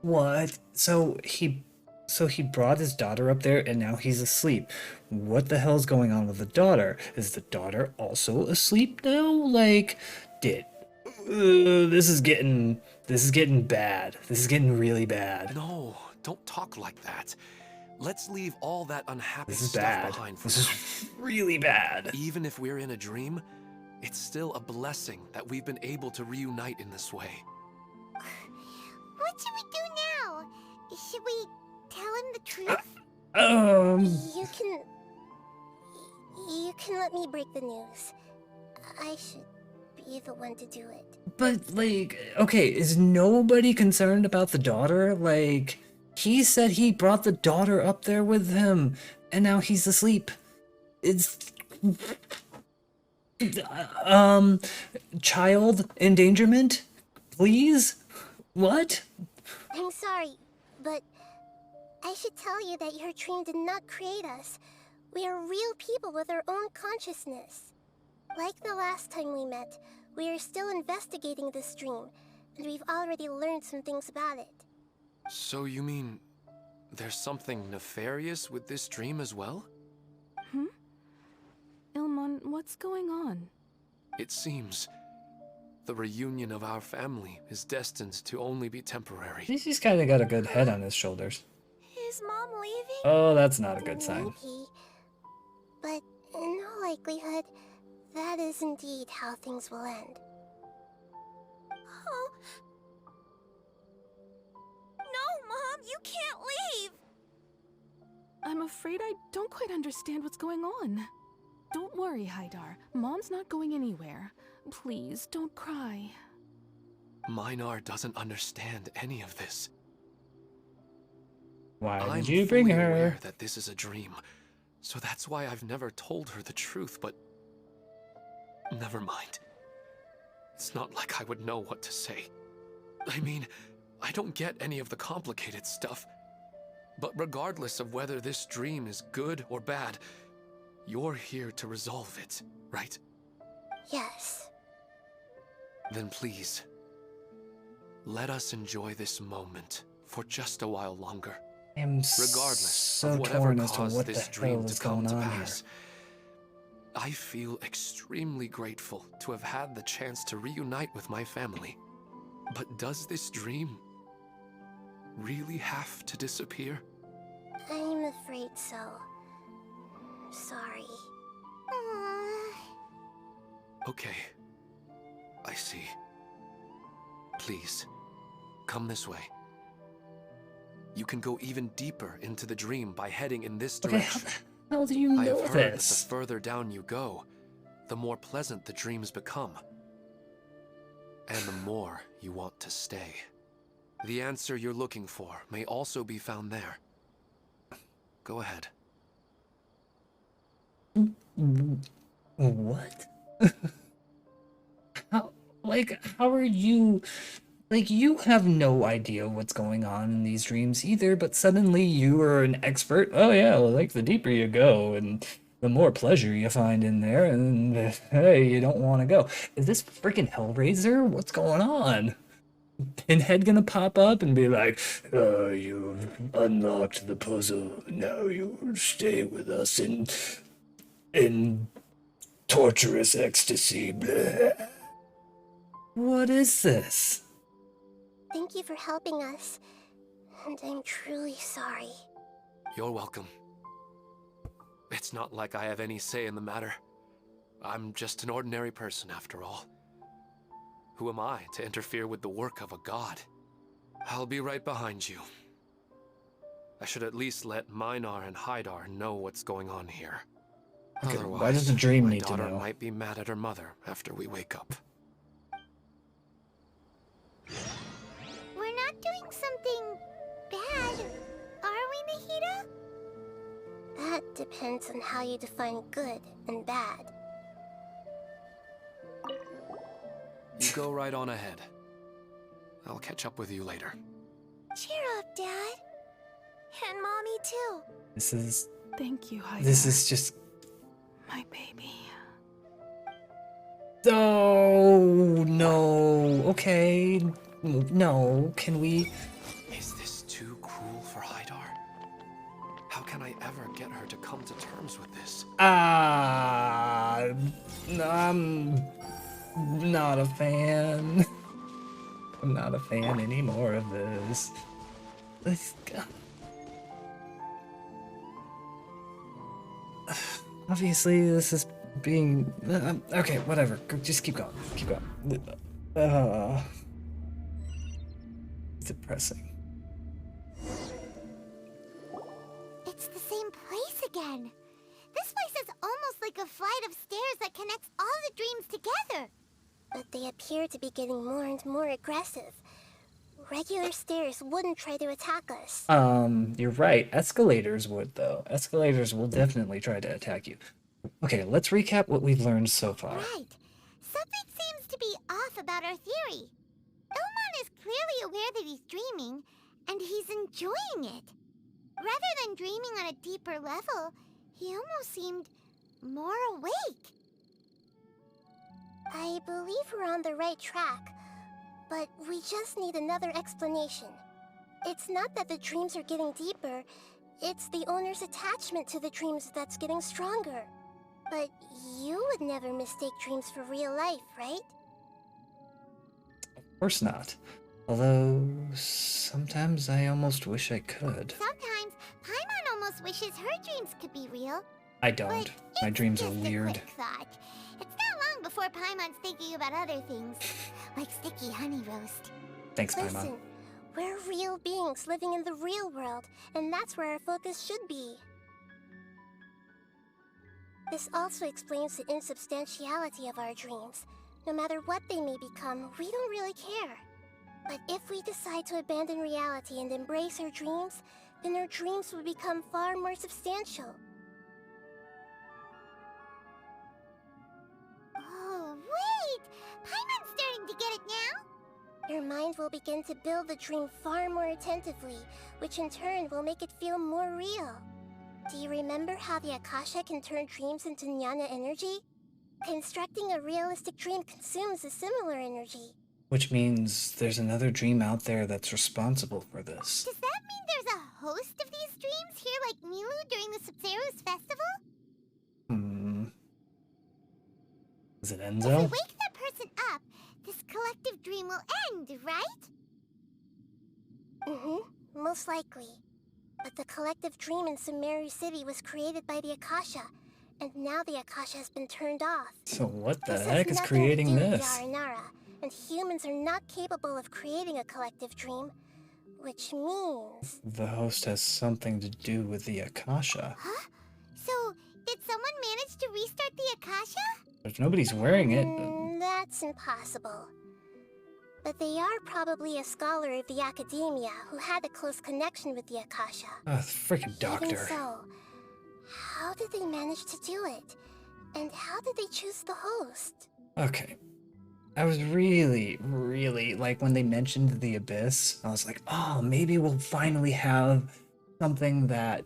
A: What? So he brought his daughter up there and now he's asleep. What the hell's going on with the daughter? Is the daughter also asleep now? Like, this is getting bad. This is getting really bad.
H: No, don't talk like that. Let's leave all that unhappy
A: This is
H: stuff
A: bad.
H: behind for
A: This
H: now.
A: is really bad.
H: Even if we're in a dream, it's still a blessing that we've been able to reunite in this way.
I: What should we do now? Should we tell him the truth?
C: You can let me break the news. I should be the one to do it.
A: But, like, okay, is nobody concerned about the daughter? Like, he said he brought the daughter up there with him, and now he's asleep. It's... child endangerment? Please? What?
C: I'm sorry, but I should tell you that your dream did not create us. We are real people with our own consciousness. Like the last time we met, we are still investigating this dream, and we've already learned some things about it.
H: So you mean there's something nefarious with this dream as well?
K: Ilmon, what's going on?
H: It seems the reunion of our family is destined to only be temporary.
A: He's kind of got a good head on his shoulders.
I: Is Mom leaving?
A: Oh, that's not a good sign.
C: Maybe. But in all likelihood, that is indeed how things will end.
I: Oh. No, Mom, you can't leave!
K: I'm afraid I don't quite understand what's going on. Don't worry, Haidar. Mom's not going anywhere. Please, don't cry.
H: Minar doesn't understand any of this.
A: Why
H: I'm
A: did you bring
H: fully
A: her?
H: aware that this is a dream, so that's why I've never told her the truth, but... Never mind. It's not like I would know what to say. I mean, I don't get any of the complicated stuff. But regardless of whether this dream is good or bad, you're here to resolve it, right?
C: Yes.
H: Then please, let us enjoy this moment for just a while longer.
A: I'm
H: Regardless
A: so
H: of whatever
A: torn as to
H: caused
A: what
H: this
A: the
H: dream
A: hell
H: to
A: is
H: come
A: going
H: to
A: on here.
H: pass, I feel extremely grateful to have had the chance to reunite with my family. But does this dream really have to disappear?
C: I'm afraid so. Sorry.
H: Okay. I see. Please, come this way. You can go even deeper into the dream by heading in this direction.
A: How do you
H: I
A: know
H: have heard
A: this?
H: that the further down you go, the more pleasant the dreams become. And the more you want to stay. The answer you're looking for may also be found there. Go ahead.
A: What? How are you... Like, you have no idea what's going on in these dreams either, but suddenly you are an expert. Oh yeah, well, like, the deeper you go, and the more pleasure you find in there, and hey, you don't want to go. Is this freaking Hellraiser? What's going on? Pinhead gonna pop up and be like, you've unlocked the puzzle. Now you stay with us in torturous ecstasy. Blah. What is this?
C: Thank you for helping us, and I'm truly sorry.
H: You're welcome. It's not like I have any say in the matter. I'm just an ordinary person after all. Who am I to interfere with the work of a god? I'll be right behind you. I should at least let Minar and Haidar know what's going on here.
A: Okay,
H: Otherwise,
A: why does the dream
H: my
A: need to
H: daughter
A: know?
H: might be mad at her mother after we wake up.
I: We're not doing something bad, are we, Nahida?
C: That depends on how you define good and bad.
H: You go right on ahead. I'll catch up with you later.
I: Cheer up, Dad. And Mommy, too.
A: This is...
K: Thank you, Haidar.
A: This is just...
K: My baby.
A: Oh, no. Okay. No, can we...
H: Is this too cruel for Haidar? How can I ever get her to come to terms with this?
A: I'm not a fan. I'm not a fan anymore of this. Obviously, this is being... okay, whatever. Just keep going. Keep going. Depressing.
I: It's the same place again. This place is almost like a flight of stairs that connects all the dreams together.
C: But they appear to be getting more and more aggressive. Regular stairs wouldn't try to attack us.
A: You're right. Escalators would, though. Escalators will definitely try to attack you. Okay, let's recap what we've learned so far.
I: Right. Something seems to be off about our theory. Ilmon is clearly aware that he's dreaming, and he's enjoying it. Rather than dreaming on a deeper level, he almost seemed more awake.
C: I believe we're on the right track, but we just need another explanation. It's not that the dreams are getting deeper, it's the owner's attachment to the dreams that's getting stronger. But you would never mistake dreams for real life, right?
A: Of course not. Although, sometimes I almost wish I could.
I: Sometimes, Paimon almost wishes her dreams could be real.
A: I don't. My dreams are weird.
I: Quick thought. It's not long before Paimon's thinking about other things, like sticky honey roast.
A: Thanks, Paimon.
C: Listen, we're real beings living in the real world, and that's where our focus should be. This also explains the insubstantiality of our dreams. No matter what they may become, we don't really care. But if we decide to abandon reality and embrace our dreams, then our dreams will become far more substantial.
I: Oh, wait! Paimon's starting to get it now?
C: Your mind will begin to build the dream far more attentively, which in turn will make it feel more real. Do you remember how the Akasha can turn dreams into jnana energy? Constructing a realistic dream consumes a similar energy.
A: Which means there's another dream out there that's responsible for this.
I: Does that mean there's a host of these dreams here like Milu during the Subzerus festival?
A: Is it
I: If
A: Enzo?
I: we wake that person up, this collective dream will end, right?
C: Most likely. But the collective dream in Sumeru City was created by the Akasha, and now the Akasha has been turned off.
A: So what the
C: This
A: heck
C: has
A: is
C: nothing
A: creating
C: to do with
A: this?
C: Yarinara, and humans are not capable of creating a collective dream, which means...
A: The host has something to do with the Akasha.
I: Huh? So, did someone manage to restart the Akasha?
A: But nobody's wearing it.
C: That's impossible. But they are probably a scholar of the academia who had a close connection with the Akasha.
A: Oh, the freaking doctor.
C: Even so, how did they manage to do it? And how did they choose the host?
A: Okay. I was really, like, when they mentioned the Abyss, I was like, oh, maybe we'll finally have something that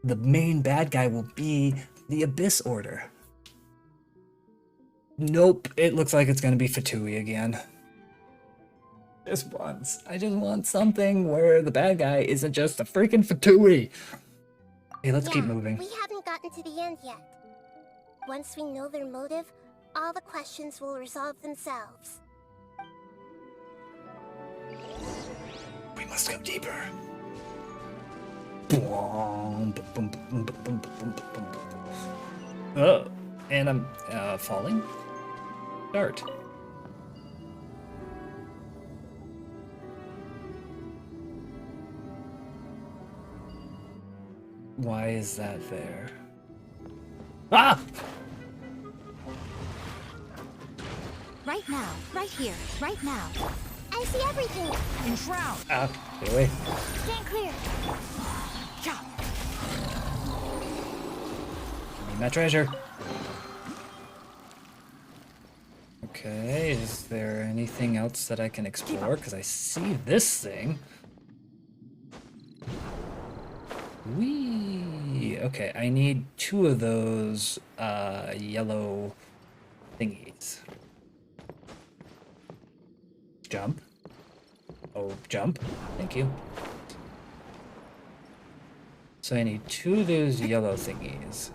A: the main bad guy will be the Abyss Order. Nope, it looks like it's gonna be Fatui again. Just once. I just want something where the bad guy isn't just a freaking Fatui. Okay, let's keep moving.
C: We haven't gotten to the end yet. Once we know their motive, all the questions will resolve themselves.
A: We must go deeper. Oh, and I'm falling. Start. Why is that there? Ah!
B: Right now, right here, right now.
C: I see everything!
B: Enshroud!
A: Ah, get away.
C: Stand clear!
A: that treasure. Okay, is there anything else that I can explore? Because I see this thing. Whee! Okay, I need 2 of those yellow thingies. Jump. Oh, jump. Thank you. So I need 2 of those yellow thingies.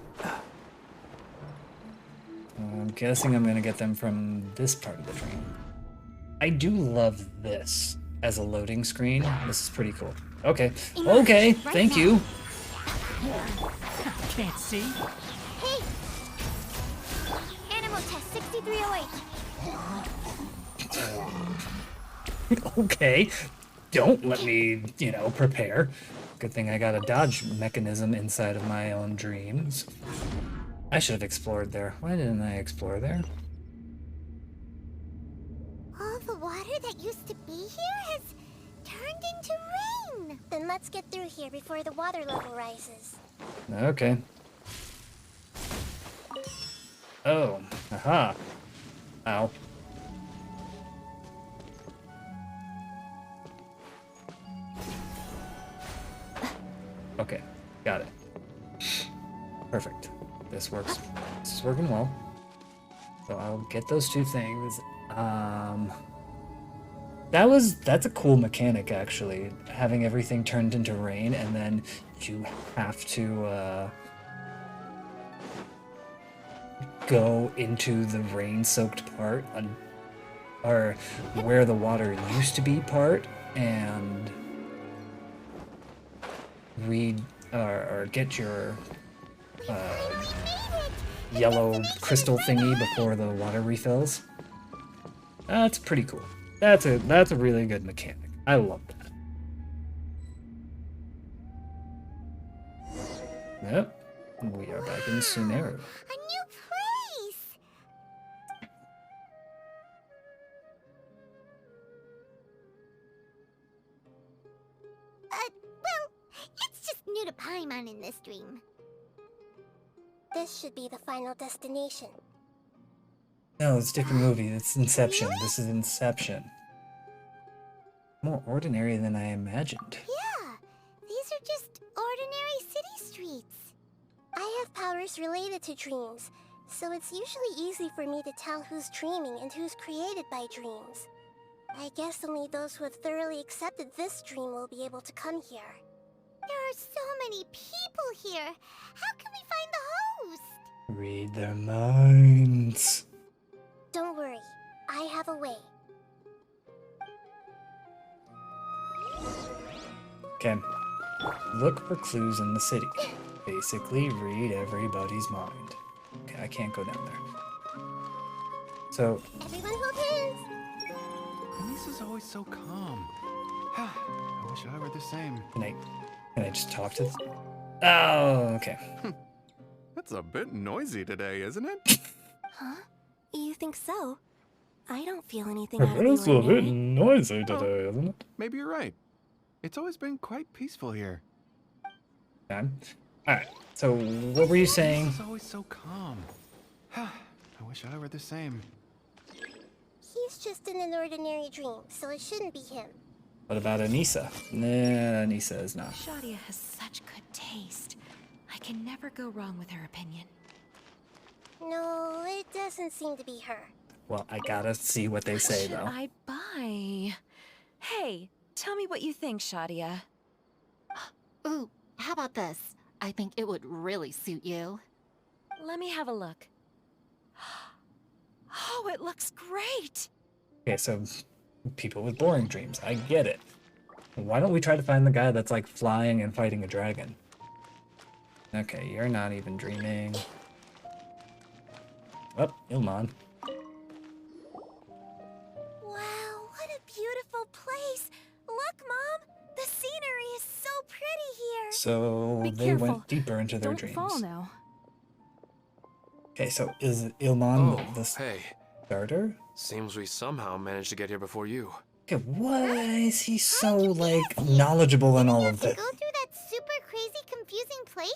A: I'm guessing I'm gonna get them from this part of the dream. I do love this as a loading screen. This is pretty cool. Okay. Okay, thank you.
L: Can't see.
I: Hey! Animal test 6308.
A: Okay. Don't let me, prepare. Good thing I got a dodge mechanism inside of my own dreams. I should have explored there. Why didn't I explore there?
I: All the water that used to be here has turned into rain.
C: Then let's get through here before the water level rises.
A: Okay. Oh, aha. Ow. Okay, got it. Perfect. This works. This is working well. So I'll get those 2 things. That's a cool mechanic, actually. Having everything turned into rain, and then you have to go into the rain-soaked part, or where the water used to be part, and read or get your yellow crystal thingy before the water refills. That's pretty cool. That's a really good mechanic. I love that. Yep. We are back in Sumeru.
I: A new place! Well, it's just new to Paimon in this dream.
C: This should be the final destination.
A: No, it's a different movie. It's Inception. This is Inception. More ordinary than I imagined.
I: Yeah, these are just ordinary city streets.
C: I have powers related to dreams, so it's usually easy for me to tell who's dreaming and who's created by dreams. I guess only those who have thoroughly accepted this dream will be able to come here.
I: There are so many people here. How can we find the host?
A: Read their minds.
C: Don't worry, I have a way.
A: Okay. Look for clues in the city. Basically, read everybody's mind. Okay, I can't go down there. So...
C: Everyone hold hands!
E: Lisa's always so calm. I wish I were the same.
A: Can I just talk to... Oh, okay.
M: That's a bit noisy today, isn't it?
C: Huh? You think so? I don't feel anything
A: It
C: out of the
A: is a bit
C: ordinary.
A: noisy today, isn't it?
M: Maybe you're right. It's always been quite peaceful here.
A: Okay. Alright, so what were you saying?
E: Lisa's always so calm. I wish I were the same.
C: He's just in an ordinary dream, so it shouldn't be him.
A: What about Anissa? Nah, Anissa is not.
D: Shadia has such good taste. I can never go wrong with her opinion.
C: No, it doesn't seem to be her.
A: Well, I gotta see what they say,
D: Should
A: though.
D: I buy? Hey, tell me what you think, Shadia.
N: Ooh, how about this? I think it would really suit you.
D: Let me have a look. Oh, it looks great!
A: Okay, so people with boring dreams. I get it. Why don't we try to find the guy that's like flying and fighting a dragon? Okay, you're not even dreaming. Oh, Ilman.
I: Wow, what a beautiful place! Look, Mom! The scenery is so pretty here!
A: So
K: Be
A: they
K: careful.
A: went deeper into their
K: Don't
A: dreams.
K: fall now.
A: Okay, so is Ilman the
H: Hey.
A: starter?
H: Seems we somehow managed to get here before you.
A: Okay, why is he so, like, knowledgeable in all of
I: To
A: this?
I: go through that super crazy confusing place?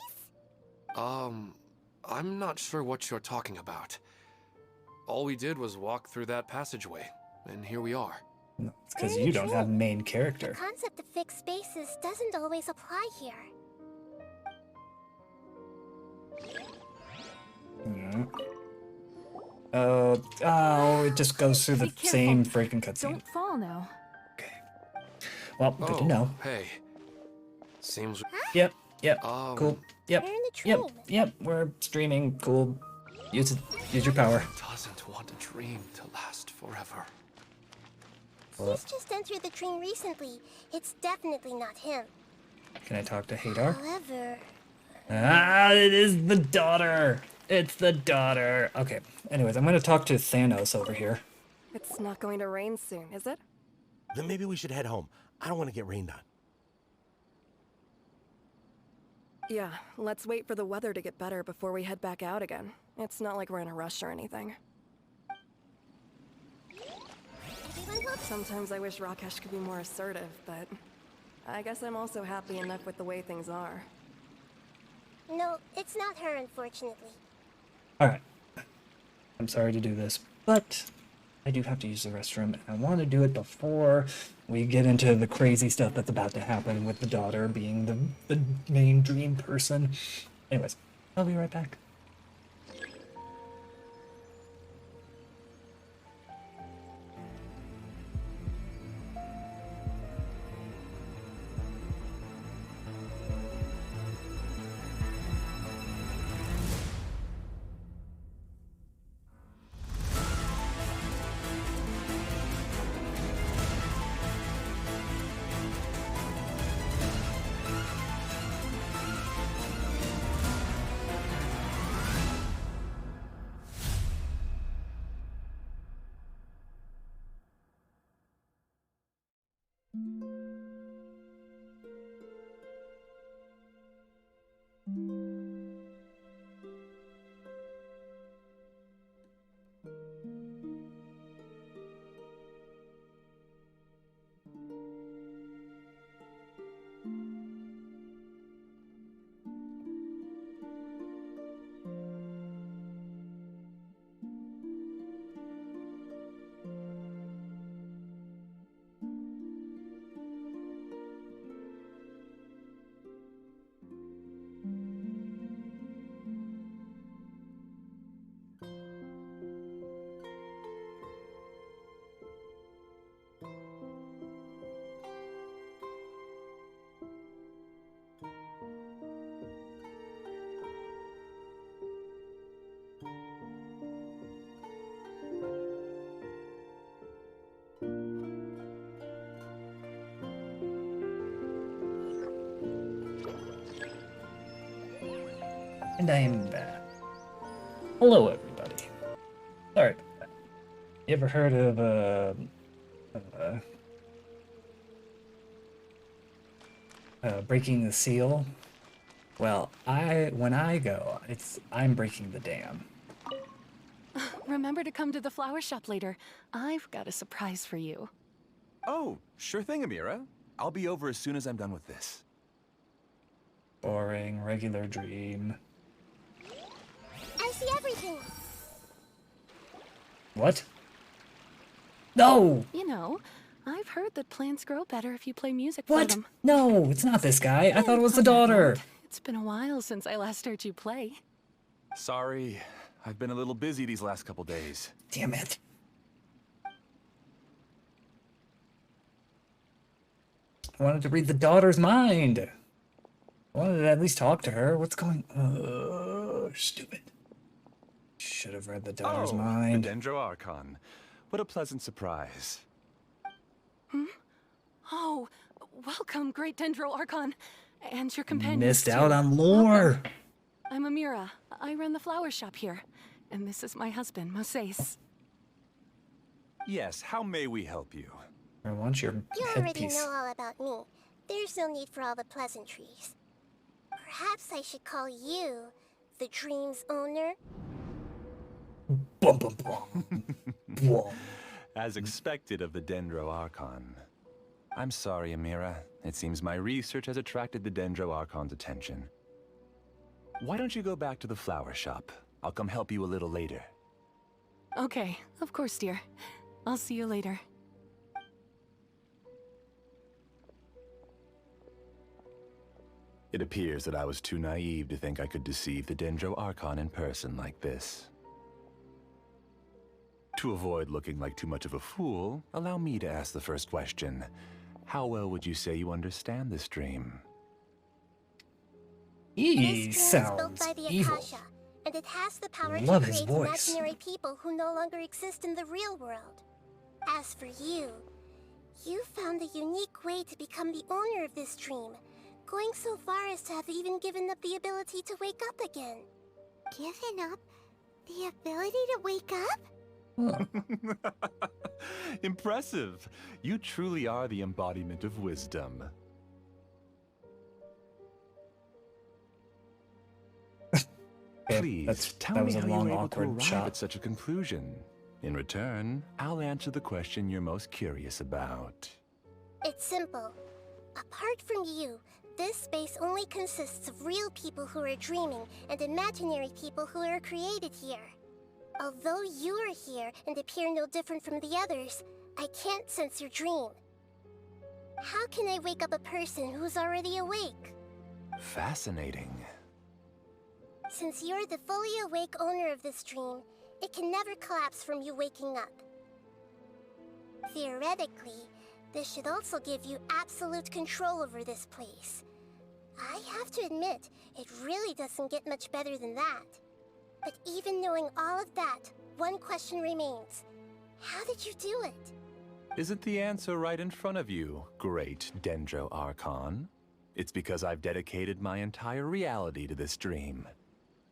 H: I'm not sure what you're talking about. All we did was walk through that passageway, and here we are.
A: No, it's because you don't have main character.
C: The concept of fixed spaces doesn't always apply here.
A: Oh, it just goes through the same freaking cutscene.
K: Don't fall now.
A: Okay. Well, good to know.
H: Hey. Seems...
A: Yep, cool. Yep,
C: We're in the train.
A: yep, we're streaming, cool. Use your power.
H: Doesn't want a dream to last forever.
C: He's just entered the dream recently. It's definitely not him.
A: Can I talk to Hadar?
C: However...
A: It is the daughter! It's the daughter! Okay, anyways, I'm gonna talk to Thanos over here.
L: It's not going to rain soon, is it?
O: Then maybe we should head home. I don't want to get rained on.
L: Yeah, let's wait for the weather to get better before we head back out again. It's not like we're in a rush or anything. Sometimes I wish Rakesh could be more assertive, but I guess I'm also happy enough with the way things are.
C: No, it's not her, unfortunately.
A: Alright. I'm sorry to do this, but I do have to use the restroom, and I want to do it before we get into the crazy stuff that's about to happen with the daughter being the main dream person. Anyways, I'll be right back. And I am back. Hello, everybody. Sorry. You ever heard of, breaking the seal? Well, when I go, I'm breaking the dam.
K: Remember to come to the flower shop later. I've got a surprise for you.
P: Oh, sure thing, Amira. I'll be over as soon as I'm done with this.
A: Boring, regular dream.
C: I see everything.
A: What? No!
K: You know, I've heard that plants grow better if you play music
A: What?
K: for them.
A: No, it's not this guy. I thought it was the daughter.
K: It's been a while since I last heard you play.
P: Sorry, I've been a little busy these last couple days.
A: Damn it. I wanted to read the daughter's mind. I wanted to at least talk to her. What's going on? Stupid. Should have read the daughter's mind.
P: The Dendro Archon. What a pleasant surprise.
K: Hmm? Oh, welcome, great Dendro Archon. And your companions
A: Missed out on lore.
K: I'm Amira. I run the flower shop here. And this is my husband, Moses.
P: Yes, how may we help you?
A: I want your
C: You already
A: headpiece.
C: know all about me. There's no need for all the pleasantries. Perhaps I should call you the dream's owner?
A: Bum, bum, bum. Bum.
P: As expected of the Dendro Archon. I'm sorry, Amira. It seems my research has attracted the Dendro Archon's attention. Why don't you go back to the flower shop? I'll come help you a little later.
K: Okay, of course, dear. I'll see you later.
P: It appears that I was too naive to think I could deceive the Dendro Archon in person like this. To avoid looking like too much of a fool, allow me to ask the first question. How well would you say you understand this dream?
A: He
C: This dream is built
A: sounds
C: by the
A: evil.
C: Akasha, and it has the power
A: Love
C: to
A: his
C: create
A: voice.
C: imaginary people who no longer exist in the real world. As for you, you found a unique way to become the owner of this dream, going so far as to have even given up the ability to wake up again.
I: Given up the ability to wake up?
P: Impressive! You truly are the embodiment of wisdom. Please, tell me how you were able to arrive at such a conclusion. In return, I'll answer the question you're most curious about.
C: It's simple. Apart from you, this space only consists of real people who are dreaming and imaginary people who are created here. Although you are here and appear no different from the others, I can't sense your dream. How can I wake up a person who's already awake?
P: Fascinating.
C: Since you're the fully awake owner of this dream, it can never collapse from you waking up. Theoretically, this should also give you absolute control over this place. I have to admit, it really doesn't get much better than that. But even knowing all of that, one question remains. How did you do it?
P: Isn't the answer right in front of you, great Dendro Archon? It's because I've dedicated my entire reality to this dream.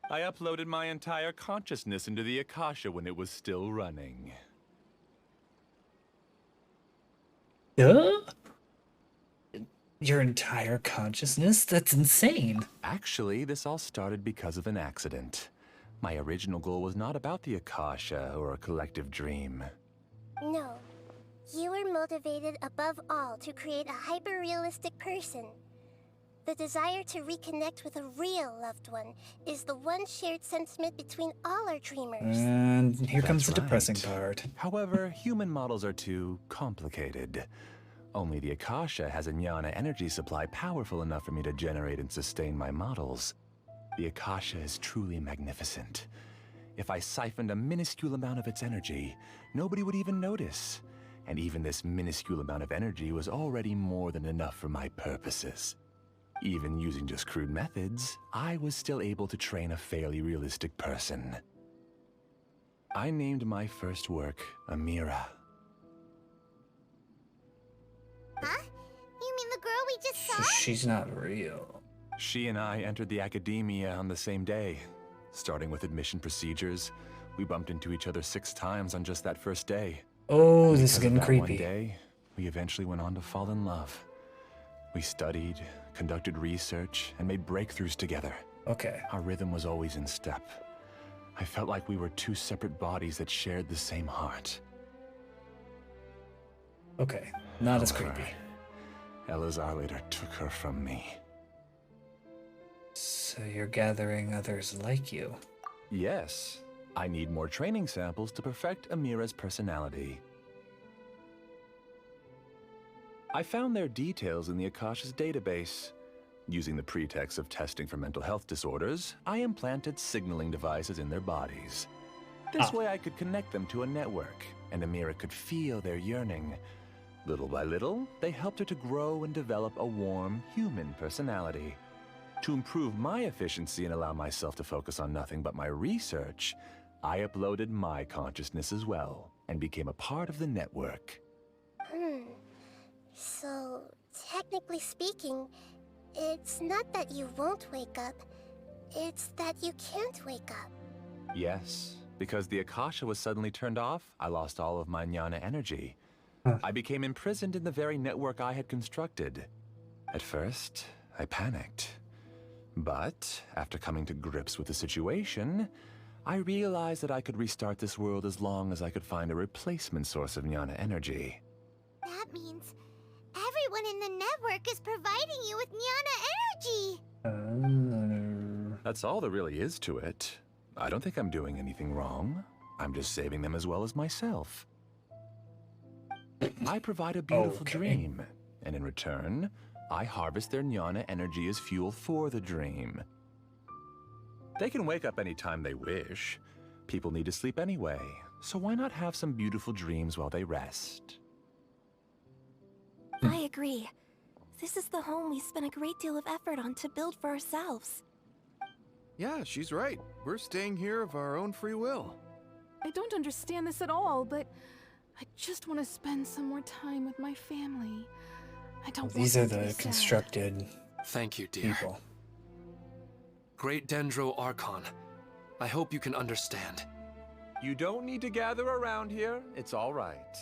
P: I uploaded my entire consciousness into the Akasha when it was still running.
A: Your entire consciousness? That's insane.
P: Actually, this all started because of an accident. My original goal was not about the Akasha or a collective dream.
C: No. You were motivated above all to create a hyper-realistic person. The desire to reconnect with a real loved one is the one shared sentiment between all our dreamers.
A: And here comes the
P: That's
A: depressing
P: right.
A: part.
P: However, human models are too complicated. Only the Akasha has a jnana energy supply powerful enough for me to generate and sustain my models. The Akasha is truly magnificent. If I siphoned a minuscule amount of its energy, nobody would even notice. And even this minuscule amount of energy was already more than enough for my purposes. Even using just crude methods, I was still able to train a fairly realistic person. I named my first work Amira.
I: Huh? You mean the girl we just saw?
A: She's not real.
P: She and I entered the academia on the same day. Starting with admission procedures, we bumped into each other 6 times on just that first day.
A: Oh,
P: And
A: this is
P: because of
A: getting
P: that
A: creepy.
P: One day, we eventually went on to fall in love. We studied, conducted research, and made breakthroughs together.
A: Okay.
P: Our rhythm was always in step. I felt like we were 2 separate bodies that shared the same heart.
A: Okay, not as
P: However,
A: creepy.
P: Elazar later took her from me.
A: So you're gathering others like you.
P: Yes, I need more training samples to perfect Amira's personality. I found their details in the Akasha's database. Using the pretext of testing for mental health disorders, I implanted signaling devices in their bodies. This way I could connect them to a network, and Amira could feel their yearning. Little by little, they helped her to grow and develop a warm, human personality. To improve my efficiency and allow myself to focus on nothing but my research, I uploaded my consciousness as well, and became a part of the network.
C: So, technically speaking, it's not that you won't wake up, it's that you can't wake up.
P: Yes, because the Akasha was suddenly turned off, I lost all of my jnana energy. I became imprisoned in the very network I had constructed. At first, I panicked. But, after coming to grips with the situation, I realized that I could restart this world as long as I could find a replacement source of jnana energy.
I: That means everyone in the network is providing you with jnana energy.
P: That's all there really is to it. I don't think I'm doing anything wrong. I'm just saving them as well as myself. I provide a beautiful dream, and in return, I harvest their jnana energy as fuel for the dream. They can wake up anytime they wish. People need to sleep anyway, so why not have some beautiful dreams while they rest?
Q: I agree. This is the home we spent a great deal of effort on to build for ourselves.
M: Yeah, she's right. We're staying here of our own free will.
K: I don't understand this at all, but I just want to spend some more time with my family. I don't want
A: These are
K: them to be
A: the
K: sad.
A: constructed
H: Thank you, dear.
A: people.
H: Great Dendro Archon, I hope you can understand.
P: You don't need to gather around here. It's all right.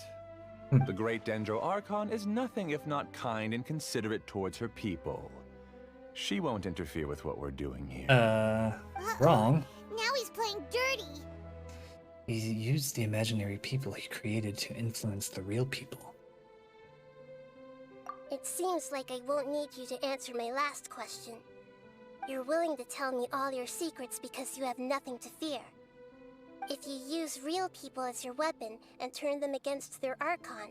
P: The great Dendro Archon is nothing if not kind and considerate towards her people. She won't interfere with what we're doing here.
A: Wrong.
I: Now he's playing dirty.
A: He used the imaginary people he created to influence the real people.
C: It seems like I won't need you to answer my last question. You're willing to tell me all your secrets because you have nothing to fear. If you use real people as your weapon and turn them against their Archon,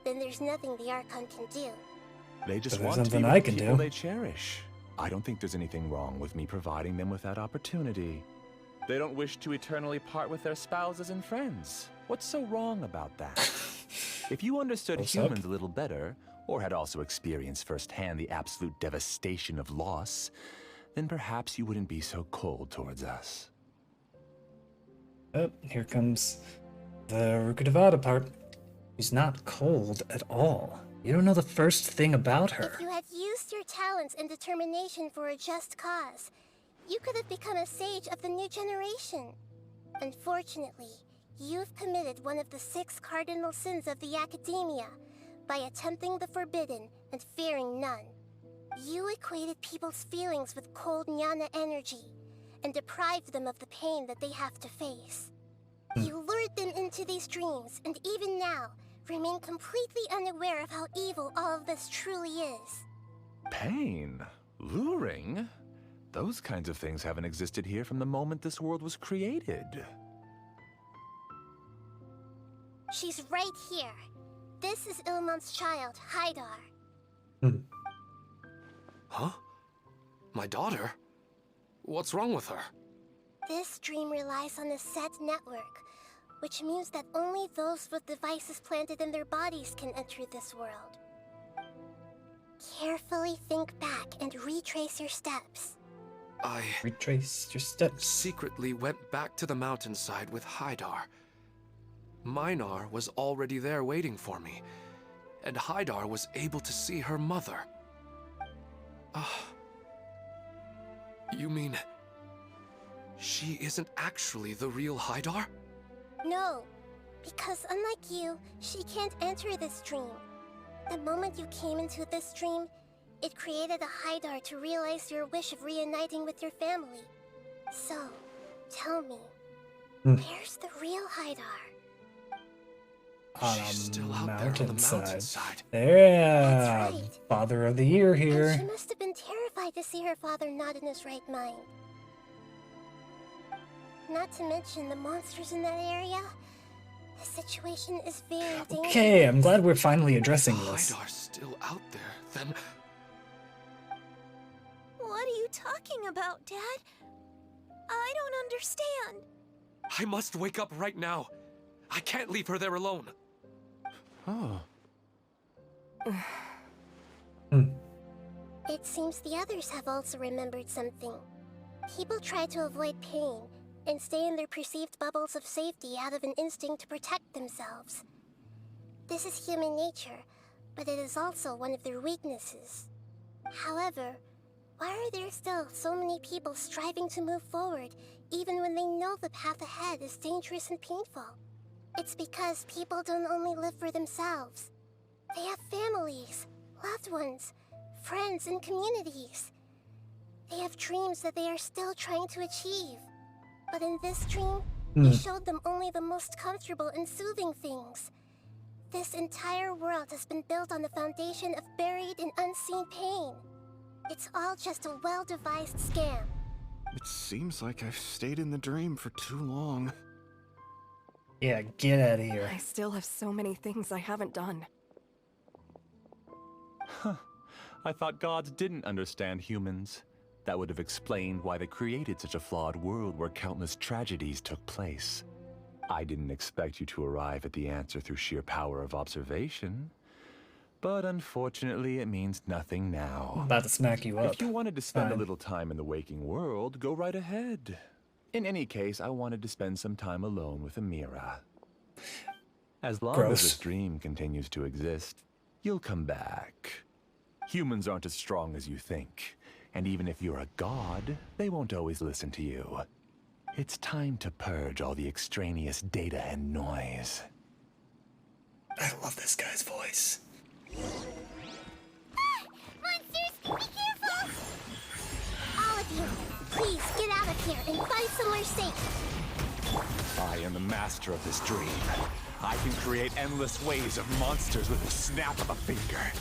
C: then there's nothing the Archon can do.
P: They just
A: But there's
P: want to be
A: something
P: with
A: I
P: the
A: can
P: people
A: do.
P: they cherish. I don't think there's anything wrong with me providing them with that opportunity. They don't wish to eternally part with their spouses and friends. What's so wrong about that? If you understood
A: What's
P: humans
A: up?
P: a little better, or had also experienced firsthand the absolute devastation of loss, then perhaps you wouldn't be so cold towards us.
A: Oh, here comes the Rukadavada part. She's not cold at all. You don't know the first thing about her.
C: If you had used your talents and determination for a just cause, you could have become a sage of the new generation. Unfortunately, you've committed one of the 6 cardinal sins of the Academia by attempting the forbidden and fearing none. You equated people's feelings with cold jnana energy and deprived them of the pain that they have to face. You lured them into these dreams, and even now, remain completely unaware of how evil all of this truly is.
P: Pain? Luring? Those kinds of things haven't existed here from the moment this world was created.
C: She's right here. This is Ilmon's child, Haidar.
H: Huh? My daughter? What's wrong with her?
C: This dream relies on a set network, which means that only those with devices planted in their bodies can enter this world. Carefully think back and retrace your steps.
H: I
A: Retrace your steps.
H: secretly went back to the mountainside with Haidar. Minar was already there waiting for me, and Haidar was able to see her mother. You mean she isn't actually the real Haidar?
C: No, because unlike you, she can't enter this dream. The moment you came into this dream, it created a Haidar to realize your wish of reuniting with your family. So, tell me, where's the real Haidar?
A: On
H: She's
A: a
H: still out there on the mountainside.
A: There,
C: That's right.
A: Father of the Year
C: And she
A: here.
C: must have been terrified to see her father not in his right mind. Not to mention the monsters in that area. The situation is very dangerous.
A: Okay, I'm glad we're finally addressing this.
H: Haidar's still out there, then
Q: What are you talking about, Dad? I don't understand.
H: I must wake up right now. I can't leave her there alone.
P: Oh.
C: It seems the others have also remembered something. People try to avoid pain and stay in their perceived bubbles of safety out of an instinct to protect themselves. This is human nature, but it is also one of their weaknesses. However, why are there still so many people striving to move forward even when they know the path ahead is dangerous and painful? It's because people don't only live for themselves. They have families, loved ones, friends, and communities. They have dreams that they are still trying to achieve. But in this dream, you showed them only the most comfortable and soothing things. This entire world has been built on the foundation of buried and unseen pain. It's all just a well-devised scam.
M: It seems like I've stayed in the dream for too long.
A: Yeah, get out of here.
L: I still have so many things I haven't done.
P: Huh. I thought gods didn't understand humans. That would have explained why they created such a flawed world where countless tragedies took place. I didn't expect you to arrive at the answer through sheer power of observation. But unfortunately, it means nothing now.
A: I'm about to smack you up.
P: If you wanted to spend
A: Fine.
P: a little time in the waking world, go right ahead. In any case, I wanted to spend some time alone with Amira. As long
A: Gross.
P: as this dream continues to exist, you'll come back. Humans aren't as strong as you think. And even if you're a god, they won't always listen to you. It's time to purge all the extraneous data and noise.
A: I love this guy's voice.
C: Monsters, be careful! All of you, please get out of here and find somewhere safe.
P: I am the master of this dream. I can create endless waves of monsters with a snap of a finger.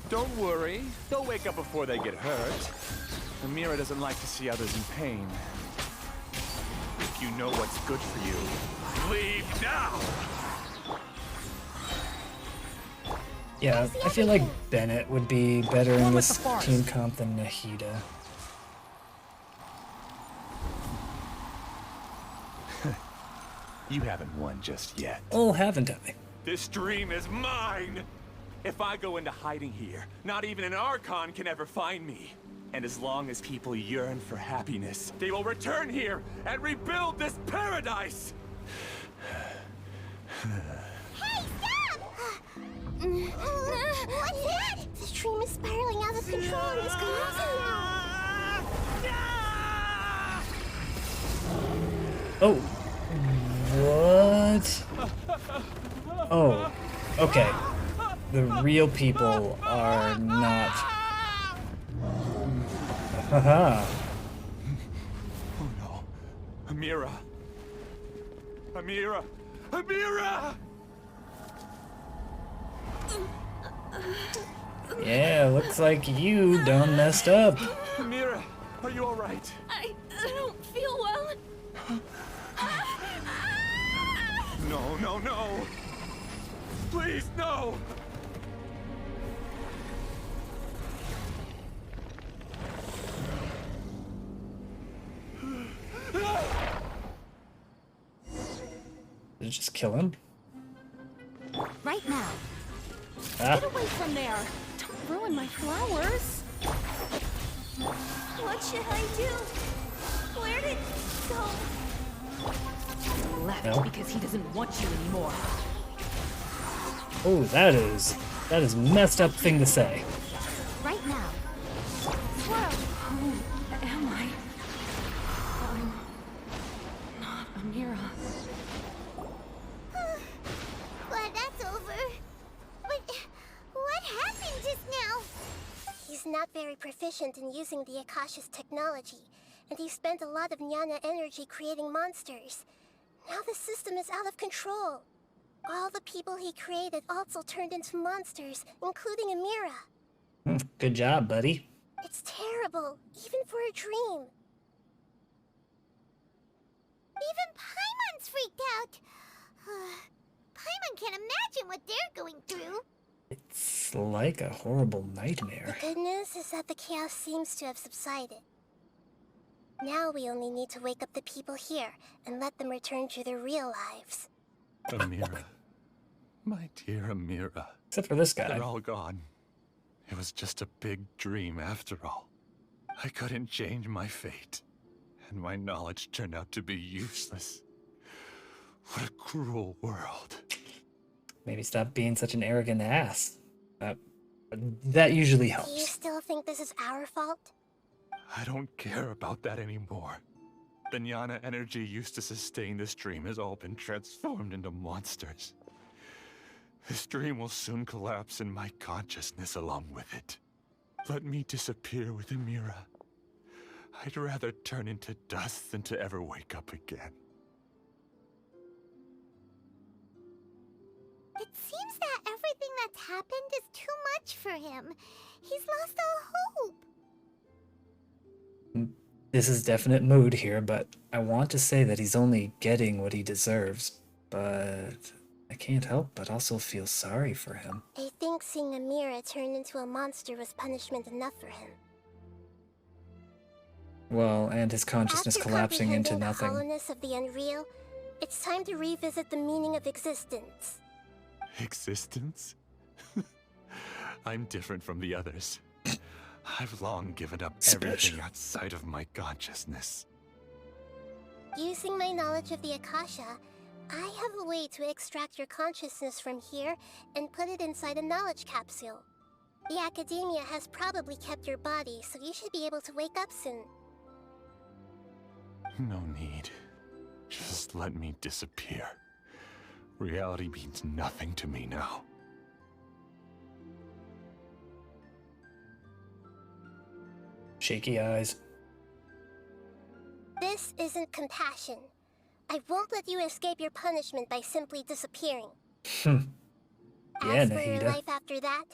P: Don't worry, they'll wake up before they get hurt. Amira doesn't like to see others in pain. If you know what's good for you, leave now!
A: Yeah, I feel like Bennett would be better in this team comp than Nahida.
P: You haven't won just yet.
A: Oh, haven't I?
P: This dream is mine! If I go into hiding here, not even an Archon can ever find me. And as long as people yearn for happiness, they will return here and rebuild this paradise!
C: Hey, stop! What's that? This dream is spiraling out of control and is collapsing now.
A: Oh. What? Oh. Okay. The real people are not. Haha.
P: Oh no. Amira. Amira. Amira!
A: Yeah, looks like you done messed up.
P: Amira, are you alright?
J: I don't feel well.
P: No, no, no! Please, no!
A: Did it just kill him?
Q: Right now.
A: Ah.
K: Get away from there! Don't ruin my flowers!
I: What should I do? Where did it go?
D: Left
A: No.
D: because he doesn't want you anymore.
A: Oh, that is messed up thing to say.
Q: Right now.
K: Swirl! Who am I? I'm not Amira.
C: Glad that's over. But what happened just now? He's not very proficient in using the Akasha's technology, and he spent a lot of Jnana energy creating monsters. Now the system is out of control. All the people he created also turned into monsters, including Amira.
A: Good job, buddy.
C: It's terrible, even for a dream.
I: Even Paimon's freaked out. Paimon can't imagine what they're going through.
A: It's like a horrible nightmare.
C: The good news is that the chaos seems to have subsided. Now we only need to wake up the people here and let them return to their real lives.
P: Amira. My dear Amira.
A: Except for this guy.
P: They're all gone. It was just a big dream after all. I couldn't change my fate. And my knowledge turned out to be useless. What a cruel world.
A: Maybe stop being such an arrogant ass. That usually
C: Do you
A: helps.
C: still think this is our fault?
P: I don't care about that anymore. The Jnana energy used to sustain this dream has all been transformed into monsters. This dream will soon collapse and my consciousness along with it. Let me disappear with Amira. I'd rather turn into dust than to ever wake up again.
I: It seems that everything that's happened is too much for him. He's lost all hope.
A: This is definite mood here, but I want to say that he's only getting what he deserves, but I can't help but also feel sorry for him.
C: I think seeing Amira turn into a monster was punishment enough for him.
A: Well, and his consciousness
C: After
A: collapsing into
C: comprehending the
A: nothing.
C: hollowness of the unreal, it's time to revisit the meaning of existence.
P: Existence? I'm different from the others. I've long given up everything outside of my consciousness.
C: Using my knowledge of the Akasha, I have a way to extract your consciousness from here and put it inside a knowledge capsule. The Academia has probably kept your body, so you should be able to wake up soon.
P: No need. Just let me disappear. Reality means nothing to me now.
A: Shaky eyes.
C: This isn't compassion. I won't let you escape your punishment by simply disappearing.
A: Yeah,
C: As for your
A: Nahida.
C: life after that,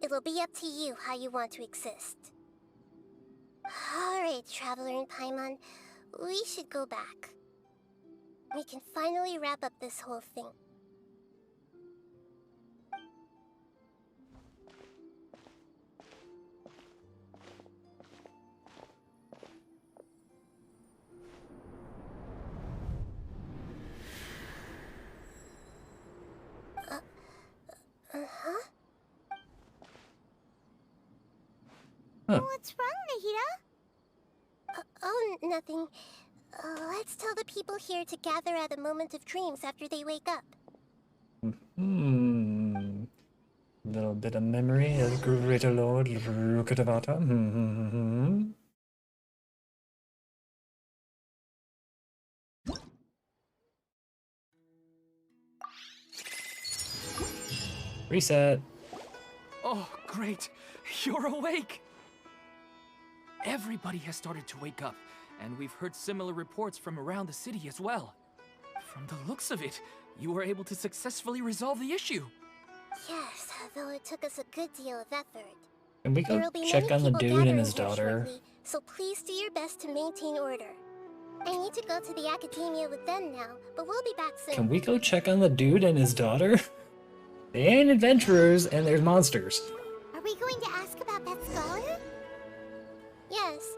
C: it'll be up to you how you want to exist. Alright, Traveler in Paimon, we should go back. We can finally wrap up this whole thing. Uh-huh.
A: Huh.
C: What's wrong, Nahida? Oh, nothing. Let's tell the people here to gather at a moment of dreams after they wake up.
A: Little bit of memory of Greater Lord Rukatavata. Reset.
F: Oh, great! You're awake! Everybody has started to wake up, and we've heard similar reports from around the city as well. From the looks of it, you were able to successfully resolve the issue.
C: Yes, though it took us a good deal of effort.
A: Can we
C: There
A: go
C: will be
A: check
C: many
A: on the
C: people
A: dude and
C: gathering
A: his
C: here
A: daughter?
C: shortly, so please do your best to maintain order. I need to go to the Academia with them now, but we'll be back soon.
A: Can we go check on the dude and his daughter? They ain't adventurers, and there's monsters.
C: Are we going to ask about that scholar? Yes,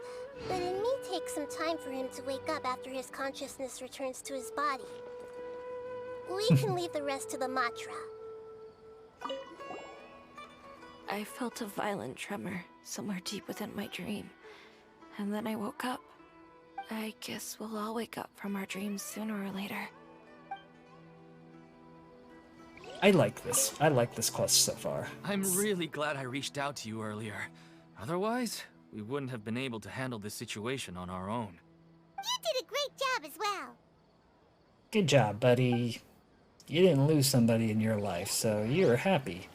C: but it may take some time for him to wake up after his consciousness returns to his body. We can leave the rest to the Matra.
D: I felt a violent tremor somewhere deep within my dream. And then I woke up. I guess we'll all wake up from our dreams sooner or later.
A: I like this. I like this quest so far.
F: I'm really glad I reached out to you earlier. Otherwise, we wouldn't have been able to handle this situation on our own.
I: You did a great job as well.
A: Good job, buddy. You didn't lose somebody in your life, so you're happy.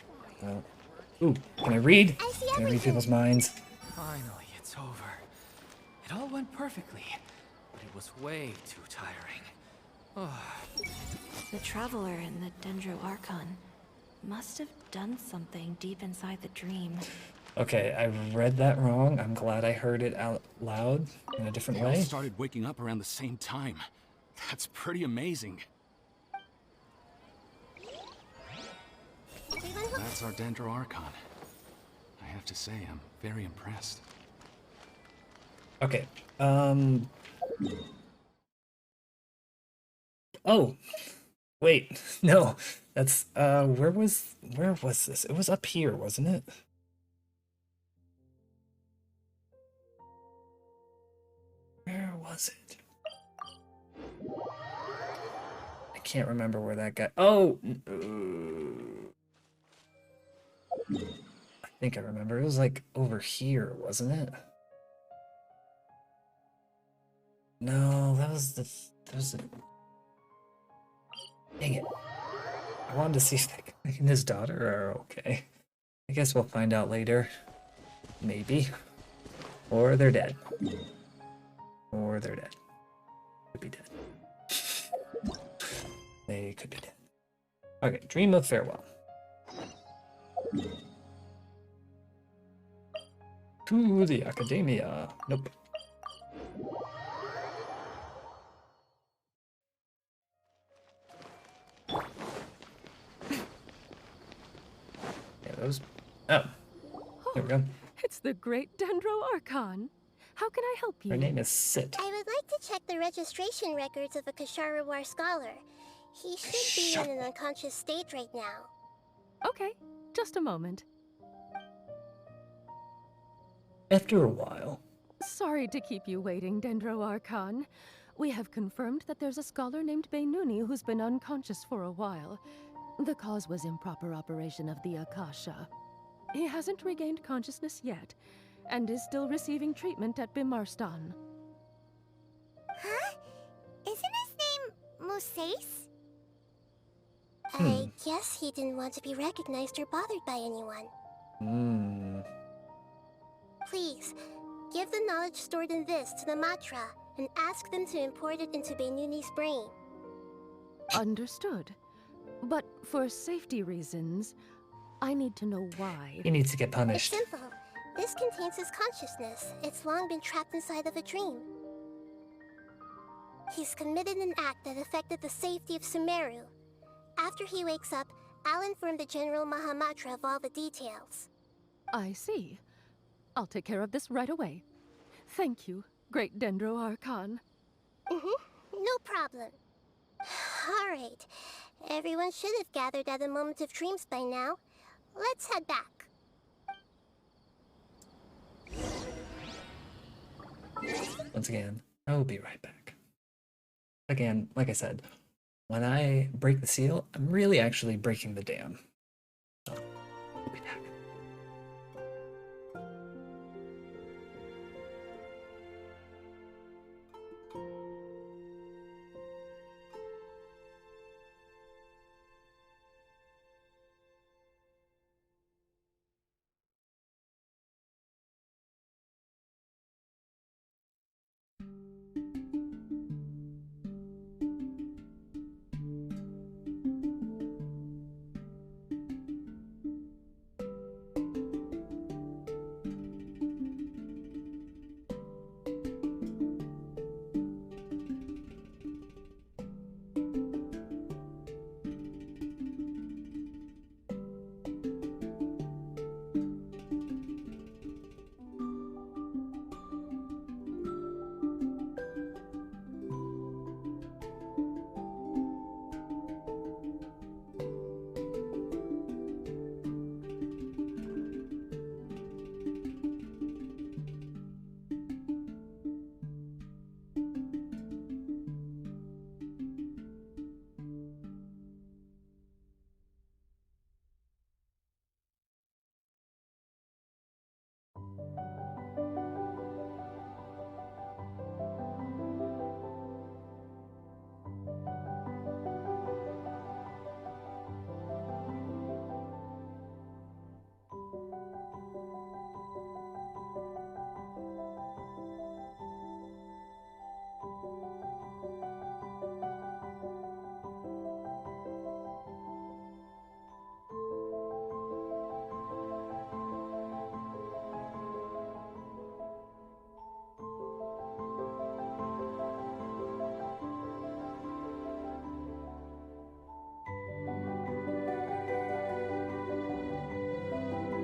A: Ooh, can I read? Can I read people's minds?
F: Finally, it's over. It all went perfectly, but it was way too tiring. Oh.
D: The Traveler and the Dendro Archon must have done something deep inside the dream.
A: Okay, I read that wrong. I'm glad I heard it out loud in a different
E: They all
A: way.
E: started waking up around the same time. That's pretty amazing. That's our Dendro Archon. I have to say, I'm very impressed.
A: Okay, oh, wait, no, that's, where was this? It was up here, wasn't it? Where was it? I can't remember where that guy, oh! I think I remember, it was like over here, wasn't it? No, that was the, dang it. I wanted to see if that guy and his daughter are okay. I guess we'll find out later. Maybe. Or they're dead. Or they're dead. Could be dead. They could be dead. Okay, dream of farewell. To the Academia. Nope. was... Oh. There we go.
K: It's the great Dendro Archon. How can I help you?
A: Her name is Sit.
C: I would like to check the registration records of a Kashara War scholar. He should be in an unconscious state right now.
K: Okay, just a moment.
A: After a while.
K: Sorry to keep you waiting, Dendro Archon. We have confirmed that there's a scholar named Beinuni who's been unconscious for a while. The cause was improper operation of the Akasha. He hasn't regained consciousness yet, and is still receiving treatment at Bimarstan.
I: Huh? Isn't his name Musace?
C: I guess he didn't want to be recognized or bothered by anyone. Please, give the knowledge stored in this to the Matra, and ask them to import it into Beinuni's brain.
K: Understood. But for safety reasons, I need to know why.
A: He needs to get punished.
C: It's simple. This contains his consciousness. It's long been trapped inside of a dream. He's committed an act that affected the safety of Sumeru. After he wakes up, I'll inform the General Mahamatra of all the details.
K: I see. I'll take care of this right away. Thank you, great Dendro Archon.
C: No problem. Alright. Everyone should have gathered at a Moment of Dreams by now. Let's head back.
A: Once again, I will be right back. Again, like I said, when I break the seal, I'm really actually breaking the dam. So, we'll be back.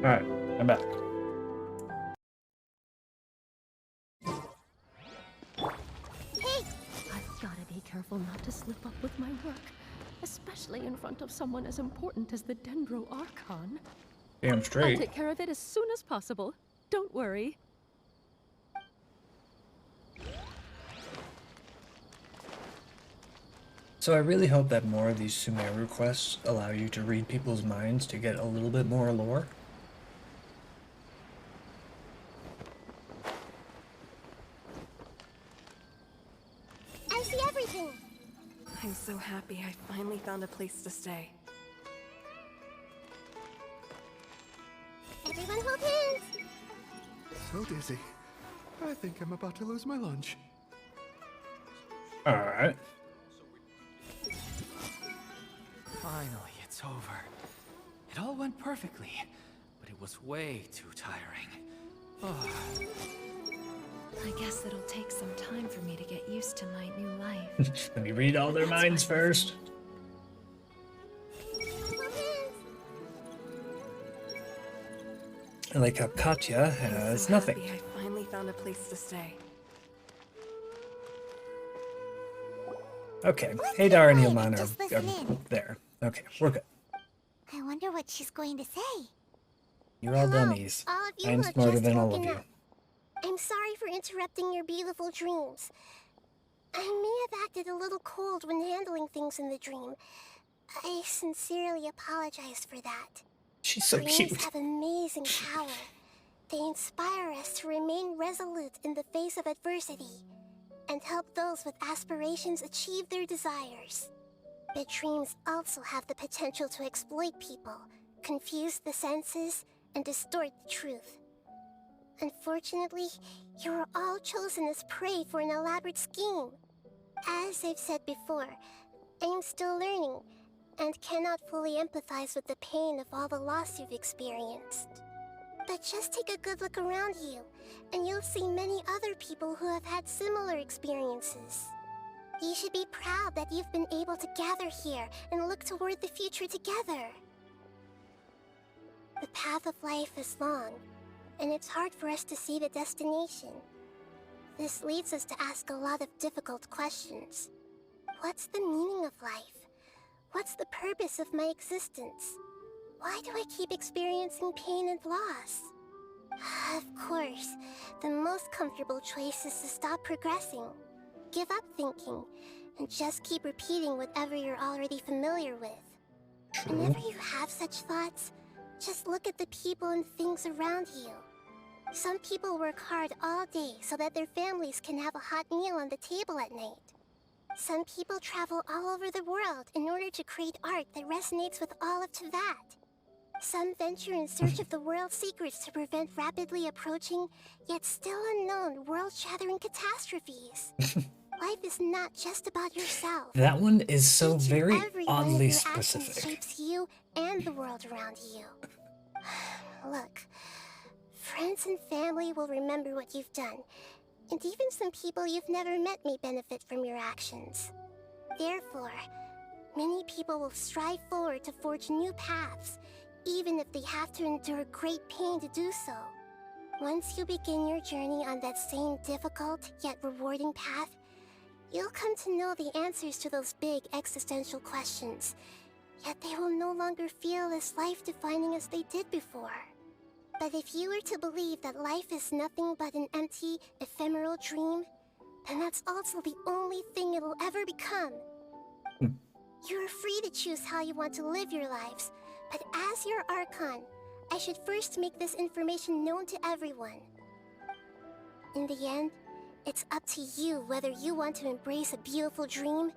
A: Alright, I'm back.
K: Hey! I've gotta be careful not to slip up with my work, especially in front of someone as important as the Dendro Archon.
A: Damn straight.
K: I'll take care of it as soon as possible. Don't worry.
A: So I really hope that more of these Sumeru quests allow you to read people's minds to get a little bit more lore.
C: I see everything.
L: I'm so happy I finally found a place to stay.
C: Everyone hold hands.
M: So dizzy. I think I'm about to lose my lunch.
A: Alright.
F: Finally, it's over. It all went perfectly, but it was way too tiring. Oh.
B: I guess it'll take some time for me to get used to my new life.
A: Let me read all their minds first. like how Katya has nothing.
L: Happy I finally found a place to stay.
A: Okay, Hadar and Ilman
I: just
A: are
I: listen in.
A: there. Okay, we're good.
I: I wonder what she's going to say.
A: You're all dummies.
C: All of you
A: I'm
C: who have
A: smarter
C: just
A: than all of
C: woken
A: you.
C: up. I'm sorry for interrupting your beautiful dreams. I may have acted a little cold when handling things in the dream. I sincerely apologize for that.
A: She's so
C: Dreams
A: cute.
C: have amazing power. They inspire us to remain resolute in the face of adversity and help those with aspirations achieve their desires. But dreams also have the potential to exploit people, confuse the senses, and distort the truth. Unfortunately, you were all chosen as prey for an elaborate scheme. As I've said before, I'm still learning, and cannot fully empathize with the pain of all the loss you've experienced. But just take a good look around you, and you'll see many other people who have had similar experiences. You should be proud that you've been able to gather here and look toward the future together. The path of life is long, and it's hard for us to see the destination. This leads us to ask a lot of difficult questions. What's the meaning of life? What's the purpose of my existence? Why do I keep experiencing pain and loss? Of course, the most comfortable choice is to stop progressing. Give up thinking, and just keep repeating whatever you're already familiar with. Whenever you have such thoughts, just look at the people and things around you. Some people work hard all day so that their families can have a hot meal on the table at night. Some people travel all over the world in order to create art that resonates with all of Teyvat. Some venture in search of the world's secrets to prevent rapidly approaching, yet still unknown, world-shattering catastrophes. Life is not just about yourself.
A: That one is so very
C: Every one of
A: oddly
C: your actions
A: specific.
C: shapes you and the world around you. Look, friends and family will remember what you've done, and even some people you've never met may benefit from your actions. Therefore, many people will strive forward to forge new paths, even if they have to endure great pain to do so. Once you begin your journey on that same difficult yet rewarding path, you'll come to know the answers to those big existential questions, yet they will no longer feel as life-defining as they did before. But if you were to believe that life is nothing but an empty, ephemeral dream, then that's also the only thing it'll ever become. You're free to choose how you want to live your lives, but as your Archon, I should first make this information known to everyone. In the end, it's up to you whether you want to embrace a beautiful dream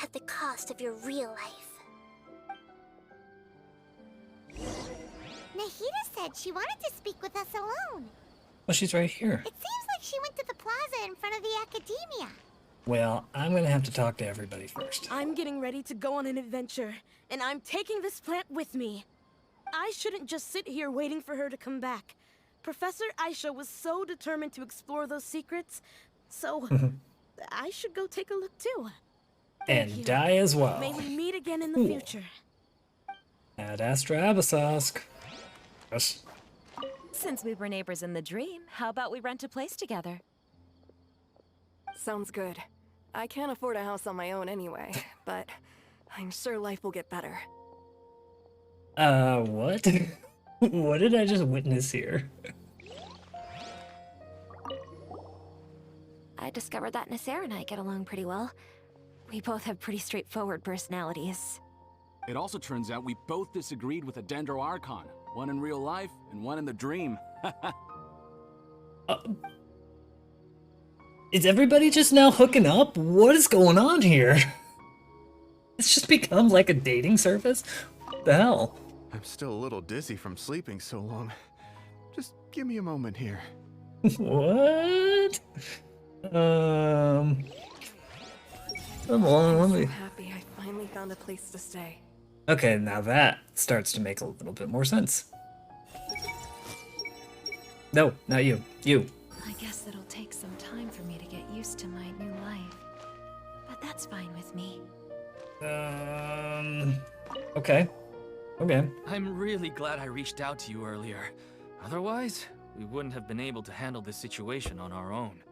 C: at the cost of your real life.
I: Nahida said she wanted to speak with us alone.
A: Well, she's right here.
I: It seems like she went to the plaza in front of the academia.
A: Well, I'm gonna have to talk to everybody first.
J: I'm getting ready to go on an adventure, and I'm taking this plant with me. I shouldn't just sit here waiting for her to come back. Professor Aisha was so determined to explore those secrets, so I should go take a look too.
A: And die as well.
J: May we meet again in the future.
A: Ad Astra Abyssosque. Yes.
D: Since we were neighbors in the dream, how about we rent a place together?
L: Sounds good. I can't afford a house on my own anyway, but I'm sure life will get better.
A: What? What did I just witness here?
D: I discovered that Nasser and I get along pretty well. We both have pretty straightforward personalities.
E: It also turns out we both disagreed with a Dendro Archon. One in real life, and one in the dream.
A: Is everybody just now hooking up? What is going on here? It's just become like a dating service? What the hell?
M: I'm still a little dizzy from sleeping so long. Just give me a moment here.
A: What? Come on, let me...
L: I'm so happy I finally found a place to stay.
A: Okay, now that starts to make a little bit more sense. No, not you. You.
B: I guess it'll take some time for me to get used to my new life. But that's fine with me.
A: Okay. Okay.
F: I'm really glad I reached out to you earlier. Otherwise, we wouldn't have been able to handle this situation on our own.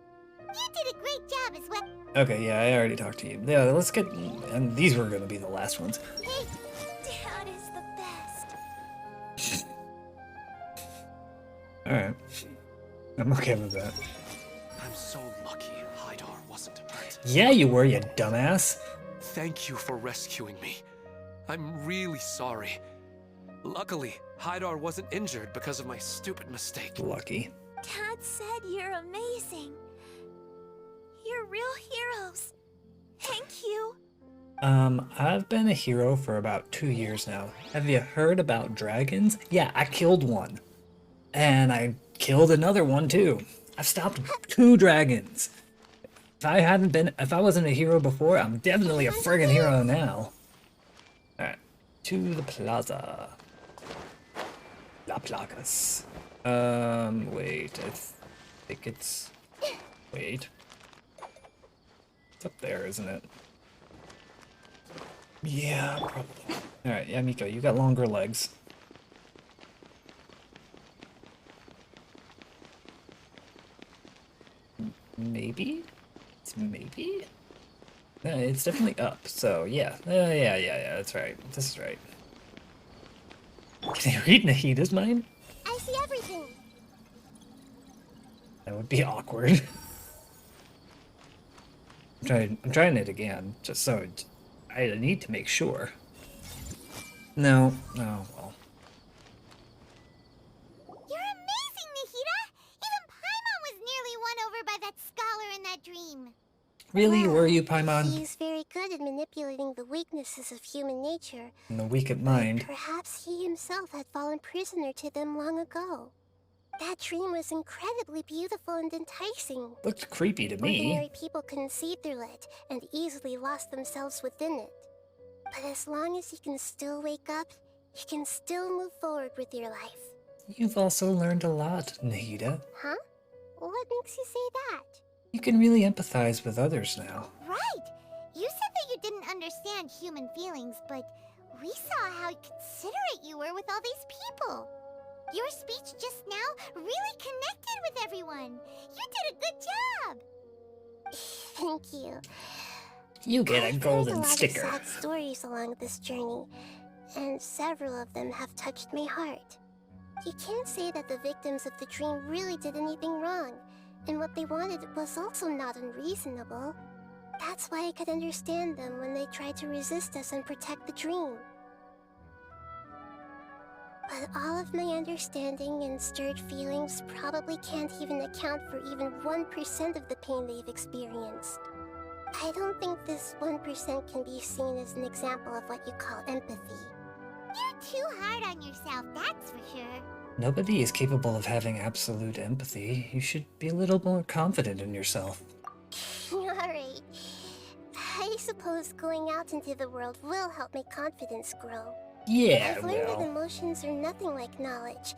I: You did a great job as well.
A: Okay, yeah, I already talked to you. Yeah, let's get... And these were going to be the last ones.
Q: Hey, Dad is the best.
A: Alright. I'm okay with that.
H: I'm so lucky Haidar wasn't hurt.
A: Yeah, you were, you dumbass.
H: Thank you for rescuing me. I'm really sorry. Luckily, Haidar wasn't injured because of my stupid mistake.
A: Lucky.
Q: Dad said you're amazing. You're real heroes. Thank you.
A: I've been a hero for about 2 years now. Have you heard about dragons? Yeah, I killed one. And I killed another one too. I've stopped 2 dragons. If I wasn't a hero before, I'm definitely a friggin' hero now. Alright, to the plaza. La Placas. Wait, I think it's... Wait. It's up there, isn't it? Yeah, probably. Alright, yeah, Miko, you got longer legs. Maybe? It's maybe? It's definitely up, so yeah. Yeah, that's right. This is right. Can you read Nahida's mind?
C: I see everything.
A: That would be awkward. I'm trying it again, just so I need to make sure. No, well.
I: You're amazing, Nahida! Even Paimon was nearly won over by that scholar in that dream.
A: Really, were you, Paimon?
C: He's very good at manipulating the weaknesses of human nature.
A: And the weak at mind.
C: Perhaps he himself had fallen prisoner to them long ago. That dream was incredibly beautiful and enticing.
A: Looked creepy to me.
C: Ordinary people couldn't see through it and easily lost themselves within it. But as long as you can still wake up, you can still move forward with your life.
A: You've also learned a lot, Nahida.
C: Huh? What makes you say that?
A: You can really empathize with others now.
I: Right! You said that you didn't understand human feelings, but we saw how considerate you were with all these people. Your speech just now really connected with everyone. You did a good job.
C: Thank you.
A: You get a golden sticker.
C: I've heard a lot of sad stories along this journey, and several of them have touched my heart. You can't say that the victims of the dream really did anything wrong, and what they wanted was also not unreasonable. That's why I could understand them when they tried to resist us and protect the dream. But all of my understanding and stirred feelings probably can't even account for even 1% of the pain they've experienced. I don't think this 1% can be seen as an example of what you call empathy.
I: You're too hard on yourself, that's for sure.
A: Nobody is capable of having absolute empathy. You should be a little more confident in yourself.
C: Alright. I suppose going out into the world will help my confidence grow.
A: Yeah,
C: I've learned that emotions are nothing like knowledge,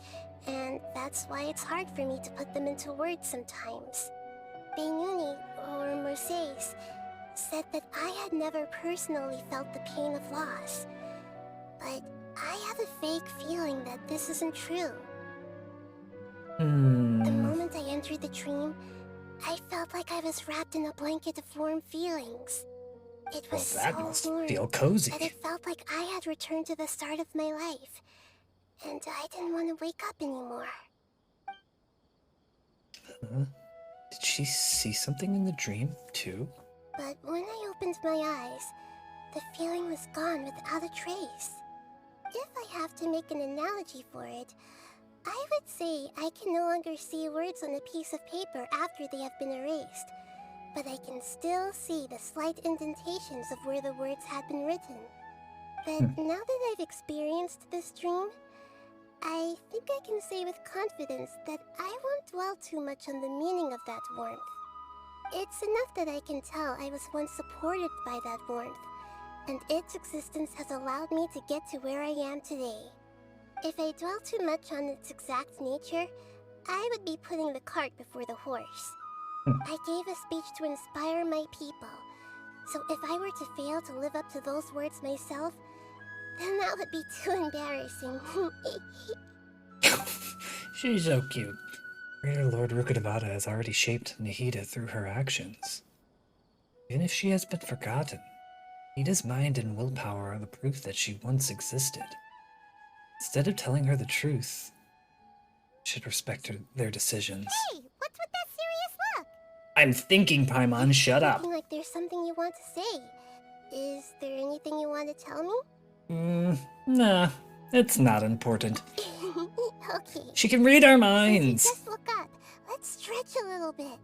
C: and that's why it's hard for me to put them into words sometimes. Benuni, or Mercedes, said that I had never personally felt the pain of loss. But I have a vague feeling that this isn't true. The moment I entered the dream, I felt like I was wrapped in a blanket of warm feelings. It was
A: that
C: so
A: must
C: warm
A: feel cozy.
C: that it felt like I had returned to the start of my life, and I didn't want to wake up anymore.
A: Did she see something in the dream, too?
C: But when I opened my eyes, the feeling was gone without a trace. If I have to make an analogy for it, I would say I can no longer see words on a piece of paper after they have been erased, but I can still see the slight indentations of where the words had been written. But now that I've experienced this dream, I think I can say with confidence that I won't dwell too much on the meaning of that warmth. It's enough that I can tell I was once supported by that warmth, and its existence has allowed me to get to where I am today. If I dwell too much on its exact nature, I would be putting the cart before the horse. I gave a speech to inspire my people, so if I were to fail to live up to those words myself, then that would be too embarrassing.
A: She's so cute. Greater Lord Rukkhadevata has already shaped Nahida through her actions. Even if she has been forgotten, Nahida's mind and willpower are the proof that she once existed. Instead of telling her the truth, you should respect their decisions.
C: Hey, what's with that serious look?
A: I'm thinking, Paimon, shut up.
C: Looking like there's something you want to say. Is there anything you want to tell me?
A: Nah, it's not important.
C: Okay.
A: She can read our
C: Since
A: minds.
C: you just look up, let's stretch a little bit.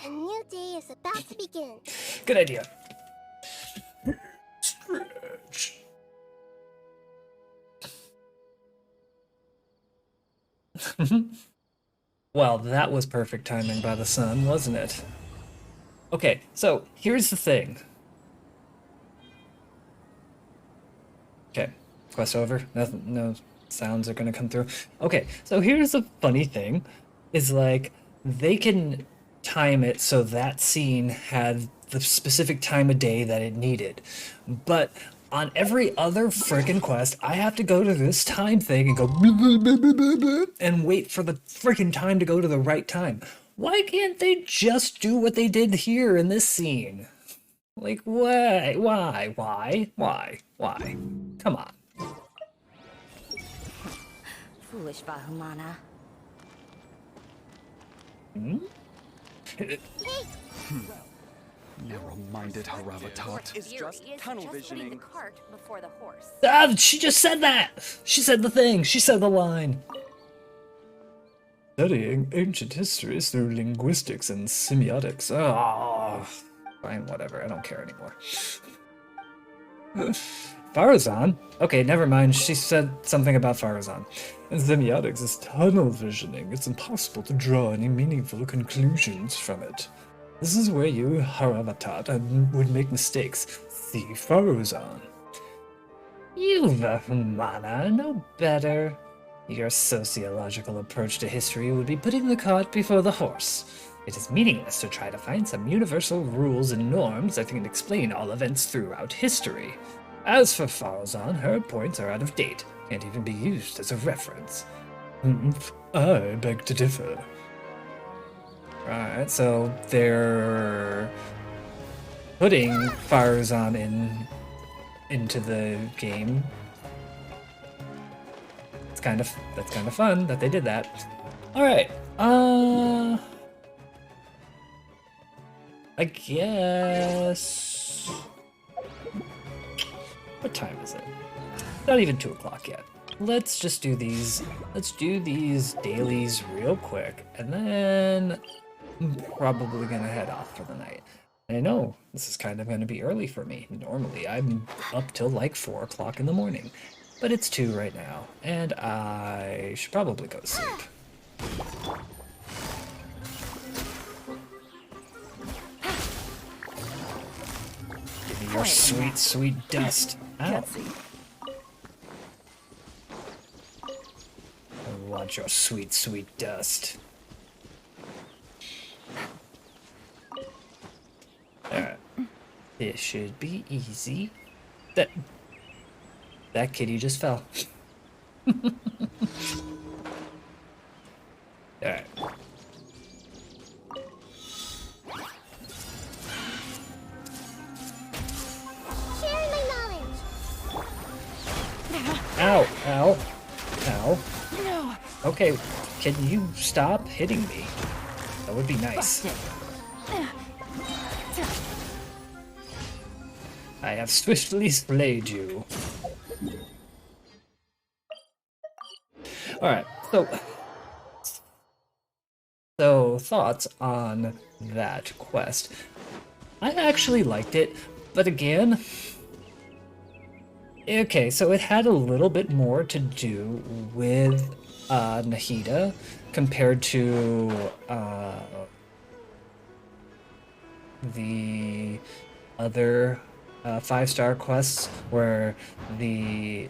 C: A new day is about to begin.
A: Good idea. Stretch. Well, that was perfect timing by the sun, wasn't it? Okay, so here's the thing. Okay, quest over. Nothing, no sounds are gonna come through. Okay, so here's the funny thing, is like they can time it so that scene had the specific time of day that it needed, but on every other freaking quest, I have to go to this time thing and go blah, blah, blah, blah, blah, blah, and wait for the freaking time to go to the right time. Why can't they just do what they did here in this scene? Like, why? Come on.
J: Foolish Bahumana.
A: Hmm?
E: Narrow-minded Haravatat.
D: It's just tunnel visioning. The cart before the horse.
A: Ah, she just said that! She said the thing. She said the line. Studying ancient histories through linguistics and semiotics. Oh, fine, whatever. I don't care anymore. Farazan? Okay, never mind. She said something about Farazan. And semiotics is tunnel visioning. It's impossible to draw any meaningful conclusions from it. This is where you, Haravatat, would make mistakes. See Farazan. You, Vahumana, know better. Your sociological approach to history would be putting the cart before the horse. It is meaningless to try to find some universal rules and norms that can explain all events throughout history. As for Farazan, her points are out of date, can't even be used as a reference. I beg to differ. Right, so they're putting Farazan into the game. That's kind of fun that they did that. All right. I guess. What time is it? Not even 2 o'clock yet. Let's just do these. Let's do these dailies real quick, and then I'm probably gonna head off for the night. I know this is kind of gonna be early for me. Normally I'm up till like 4 o'clock in the morning. But it's 2 right now, and I should probably go to sleep. Give me your sweet, sweet dust. Ow. I want your sweet, sweet dust. Alright. This should be easy. That kitty just fell. Alright.
C: Sharing my knowledge.
A: Ow, ow, ow. No. Okay, can you stop hitting me? That would be nice. I have swiftly slayed you. Alright, so thoughts on that quest. I actually liked it, but again, okay, so it had a little bit more to do with Nahida compared to the other 5-star quests, where the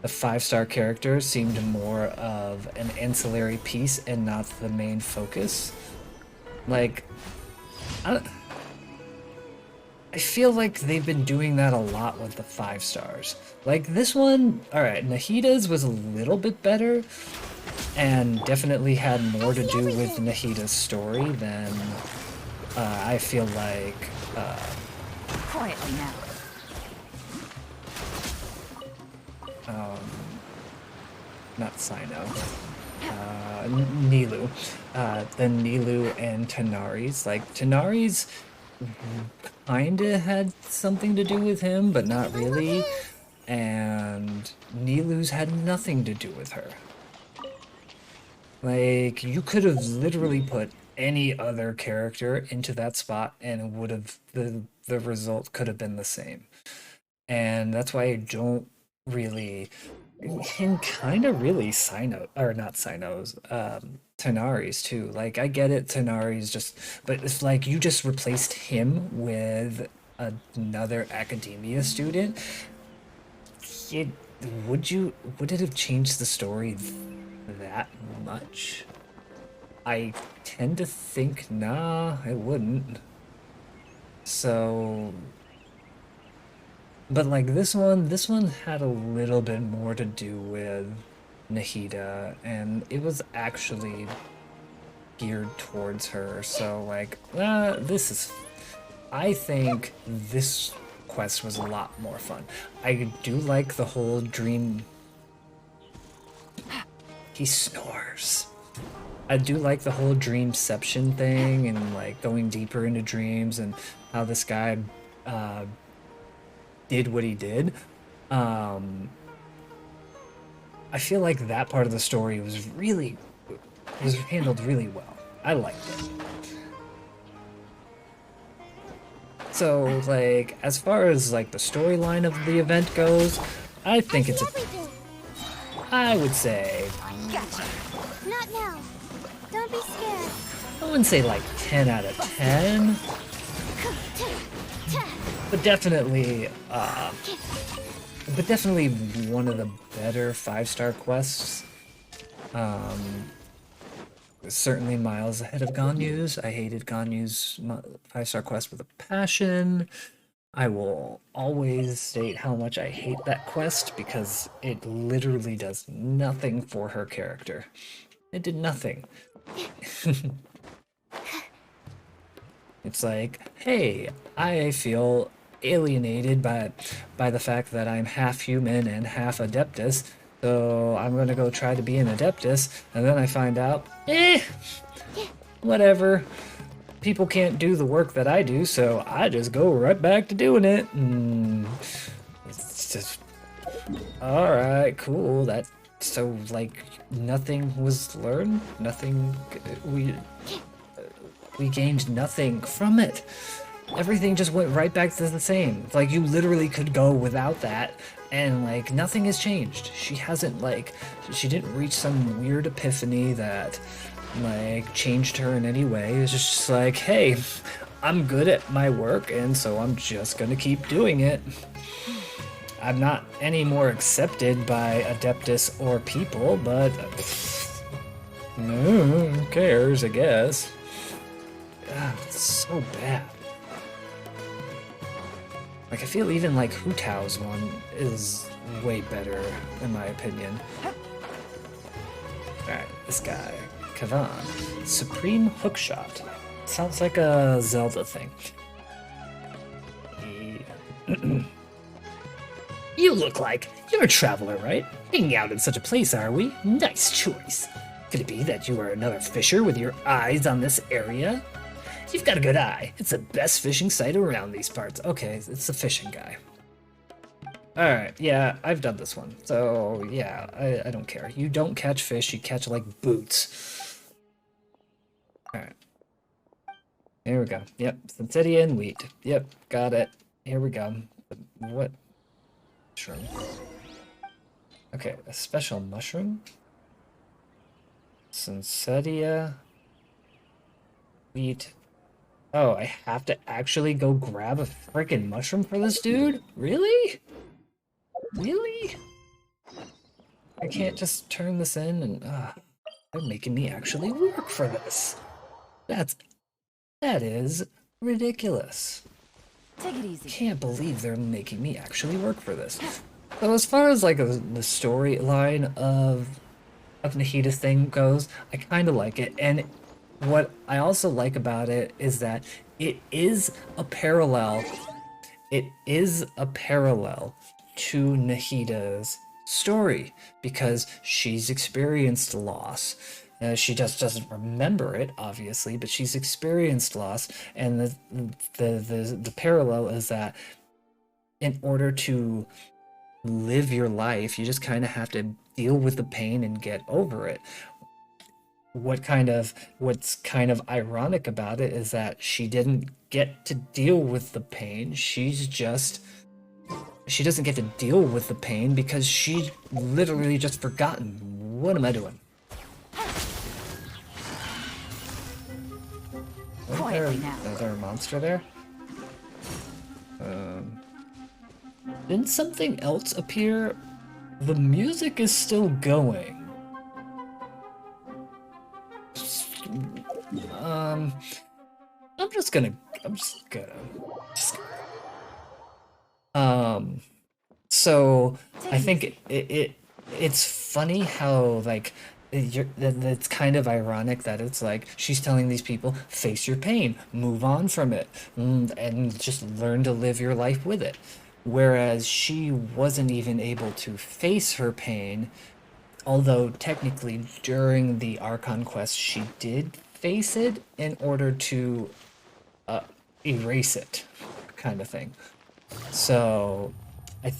A: 5-star characters seemed more of an ancillary piece and not the main focus. Like, I feel like they've been doing that a lot with the 5 stars. Like this one, alright, Nahida's was a little bit better, and definitely had more to do with Nahida's story than I feel like.
R: Quietly now.
A: Not Sino. Nilu. Than Nilu and Tanari's. Like, Tanari's kinda had something to do with him, but not really. And Nilu's had nothing to do with her. Like, you could have literally put any other character into that spot and it would have, the result could have been the same. And that's why I don't really, and kind of really Sino, or not Sinos, Tanari's too. Like, I get it, Tanari's just, but it's like you just replaced him with another academia student. Would it have changed the story that much? I tend to think, nah, it wouldn't. So, but like this one had a little bit more to do with Nahida, and it was actually geared towards her. So like, I think this quest was a lot more fun. I do like the whole dream. He snores. I do like the whole dreamception thing and like going deeper into dreams and how this guy did what he did. I feel like that part of the story was handled really well. I liked it. So like, as far as like the storyline of the event goes, I think it's I would say,
I: Gotcha. Not now. Don't be scared.
A: I wouldn't say like 10 out of 10, but definitely one of the better 5-star quests. Certainly miles ahead of Ganyu's. I hated Ganyu's 5-star quest with a passion. I will always state how much I hate that quest because it literally does nothing for her character. It did nothing. It's like, hey, I feel alienated by the fact that I'm half human and half Adeptus, so I'm gonna go try to be an Adeptus, and then I find out, whatever. People can't do the work that I do, so I just go right back to doing it. It's just, alright, cool. So, like, nothing was learned? Nothing, we gained nothing from it. Everything just went right back to the same. Like, you literally could go without that, and, like, nothing has changed. She hasn't, like, she didn't reach some weird epiphany that, like, changed her in any way. It's just like, hey, I'm good at my work, and so I'm just gonna keep doing it. I'm not any more accepted by Adeptus or people, but who cares, I guess. God, it's so bad. Like, I feel even like Hu Tao's one is way better, in my opinion. Alright, this guy. Kavan. Supreme Hookshot. Sounds like a Zelda thing. You look like you're a traveler, right? Hanging out in such a place, are we? Nice choice. Could it be that you are another fisher with your eyes on this area? You've got a good eye. It's the best fishing site around these parts. Okay, it's the fishing guy. Alright, yeah, I've done this one. So, yeah, I don't care. You don't catch fish, you catch, like, boots. Alright. Here we go. Yep, Synthetia and wheat. Yep, got it. Here we go. What? Mushroom. Okay, a special mushroom? Synthetia. Wheat. Oh, I have to actually go grab a freaking mushroom for this dude? Really? Really? I can't just turn this in and, they're making me actually work for this. That is ridiculous.
R: Take it easy.
A: Can't believe they're making me actually work for this. So as far as like the storyline of of Nahida's thing goes, I kind of like it. And what I also like about it is that it is a parallel. It is a parallel to Nahida's story because she's experienced loss. She just doesn't remember it, obviously, but she's experienced loss, and the parallel is that in order to live your life, you just kind of have to deal with the pain and get over it. What's kind of ironic about it is that she didn't get to deal with the pain. She doesn't get to deal with the pain because she literally just forgotten. What am I doing?
R: Quietly now.
A: Is there a monster there? Didn't something else appear? The music is still going. I'm just gonna. So I think it's funny how like it's kind of ironic that it's like she's telling these people, face your pain, move on from it, and just learn to live your life with it. Whereas she wasn't even able to face her pain, although technically during the Archon quest she did face it in order to erase it, kind of thing. So I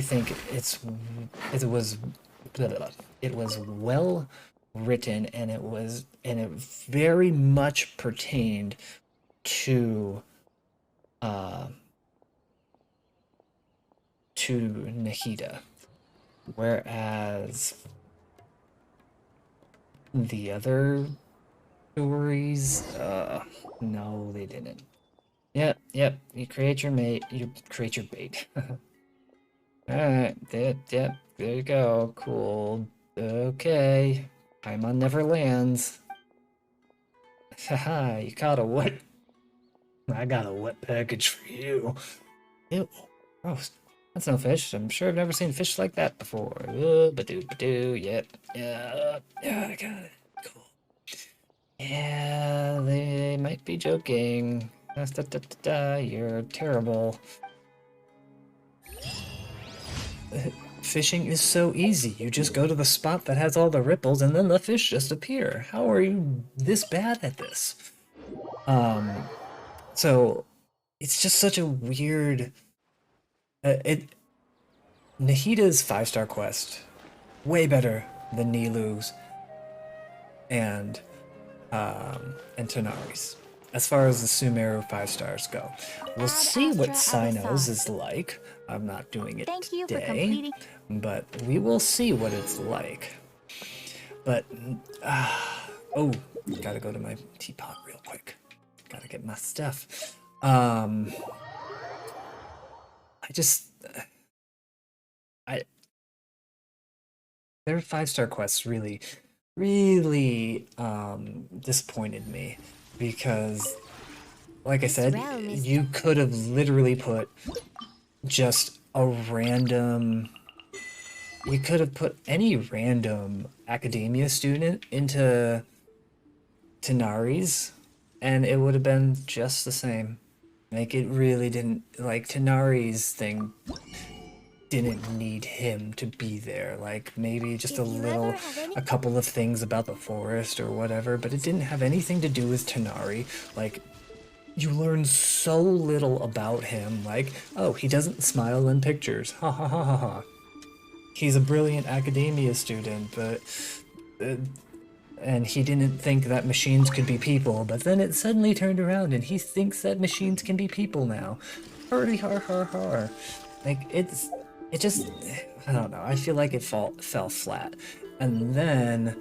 A: think it was well written, and it very much pertained to Nahida, whereas the other stories, no, they didn't. Yep, you create your mate, you create your bait. Alright, yep, there you go, cool. Okay, I'm on Neverlands. Haha, you caught a what? I got a wet package for you. Ew, gross. That's no fish. I'm sure I've never seen fish like that before. Ba-doo, yep. Yeah, I got it. Cool. Yeah, they might be joking. You're terrible. Fishing is so easy. You just go to the spot that has all the ripples and then the fish just appear. How are you this bad at this? So it's just such a weird... Nahida's 5-star quest, way better than Nilu's and Tanari's. As far as the Sumeru 5 stars go. We'll see what Sino's is like. I'm not doing it today, but we will see what it's like. But, oh, gotta go to my teapot real quick. Gotta get my stuff. Their 5-star quests really disappointed me because, like I said, you could have literally put just a random... You could have put any random academia student into Tanari's, and it would have been just the same. Like, it really didn't... Like, Tanari's thing didn't need him to be there. Like, maybe just a couple of things about the forest or whatever, but it didn't have anything to do with Tanari. Like, you learn so little about him. Like, oh, he doesn't smile in pictures. Ha ha ha ha ha. He's a brilliant academia student, but... and he didn't think that machines could be people, but then it suddenly turned around and he thinks that machines can be people now. Hardy har har har. Like, it just... I don't know, I feel like it fell flat. And then...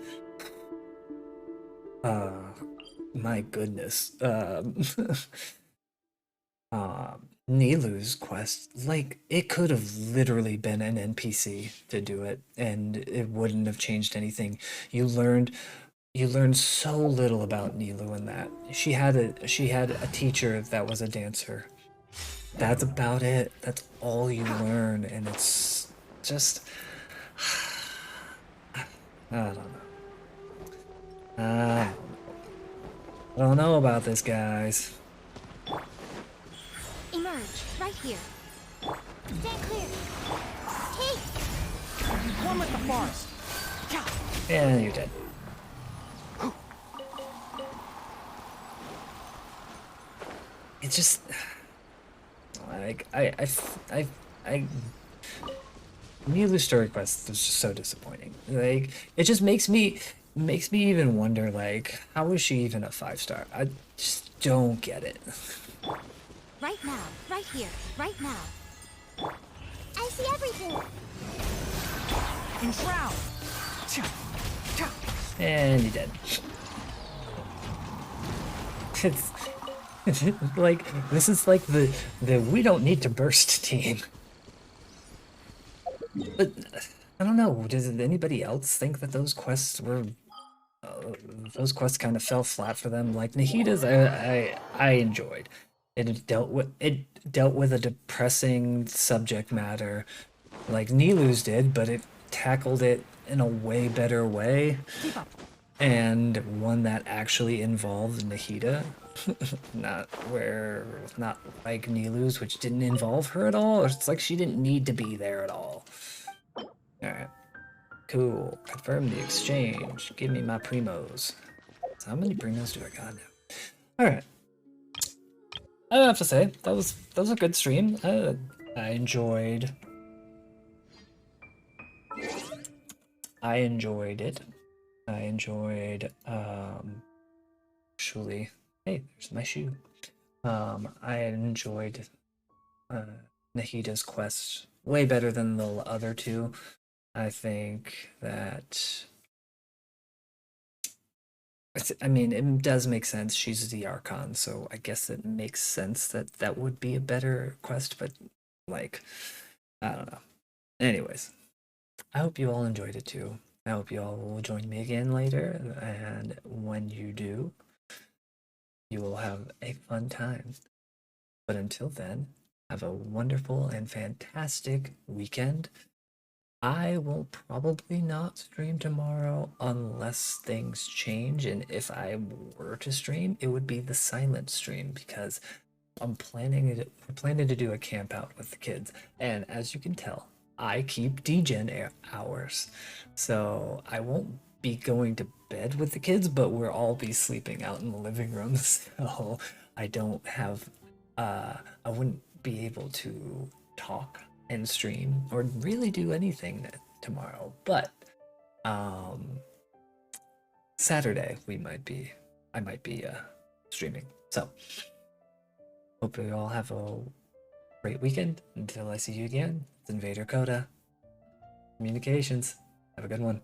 A: my goodness. Nilu's quest, like, it could have literally been an NPC to do it, and it wouldn't have changed anything. You learned so little about Nilu in that. She had a teacher that was a dancer. That's about it. That's all you learn, and it's just... I don't know. I don't know about this, guys.
I: Emerge, right here. Stand clear. Hey!
S: One with the forest.
A: Yeah, you're dead. It's just like Milu's story quest was just so disappointing. Like it just makes me even wonder like how is she even a 5-star? I just don't get it.
I: Right now, right here, right now. I see everything.
S: Enshroud.
A: And you're dead. It's like this is like the we don't need to burst team. But I don't know. Does anybody else think that those quests were those quests kind of fell flat for them? Like Nahida's, I enjoyed. It dealt with a depressing subject matter, like Nilu's did, but it tackled it in a way better way, and one that actually involved Nahida. not like Nilu's, which didn't involve her at all. It's like she didn't need to be there at all. Alright. Cool. Confirm the exchange. Give me my primos. So how many primos do I got now? Alright. I have to say, that was a good stream. I enjoyed it. I enjoyed actually, hey, there's my shoe. I enjoyed Nahida's quest way better than the other two. I think that I mean, it does make sense. She's the Archon, so I guess it makes sense that that would be a better quest, but like, I don't know. Anyways, I hope you all enjoyed it too. I hope you all will join me again later, and when you do, you will have a fun time. But until then, have a wonderful and fantastic weekend. I will probably not stream tomorrow unless things change, and if I were to stream, it would be the silent stream because we're planning to do a camp out with the kids, and as you can tell, I keep degen hours, so I won't be going to bed with the kids, but we'll all be sleeping out in the living room, so I don't have, I wouldn't be able to talk and stream or really do anything tomorrow, but Saturday I might be streaming. So hope you all have a great weekend. Until I see you again, it's InvaderKota Communications. Have a good one.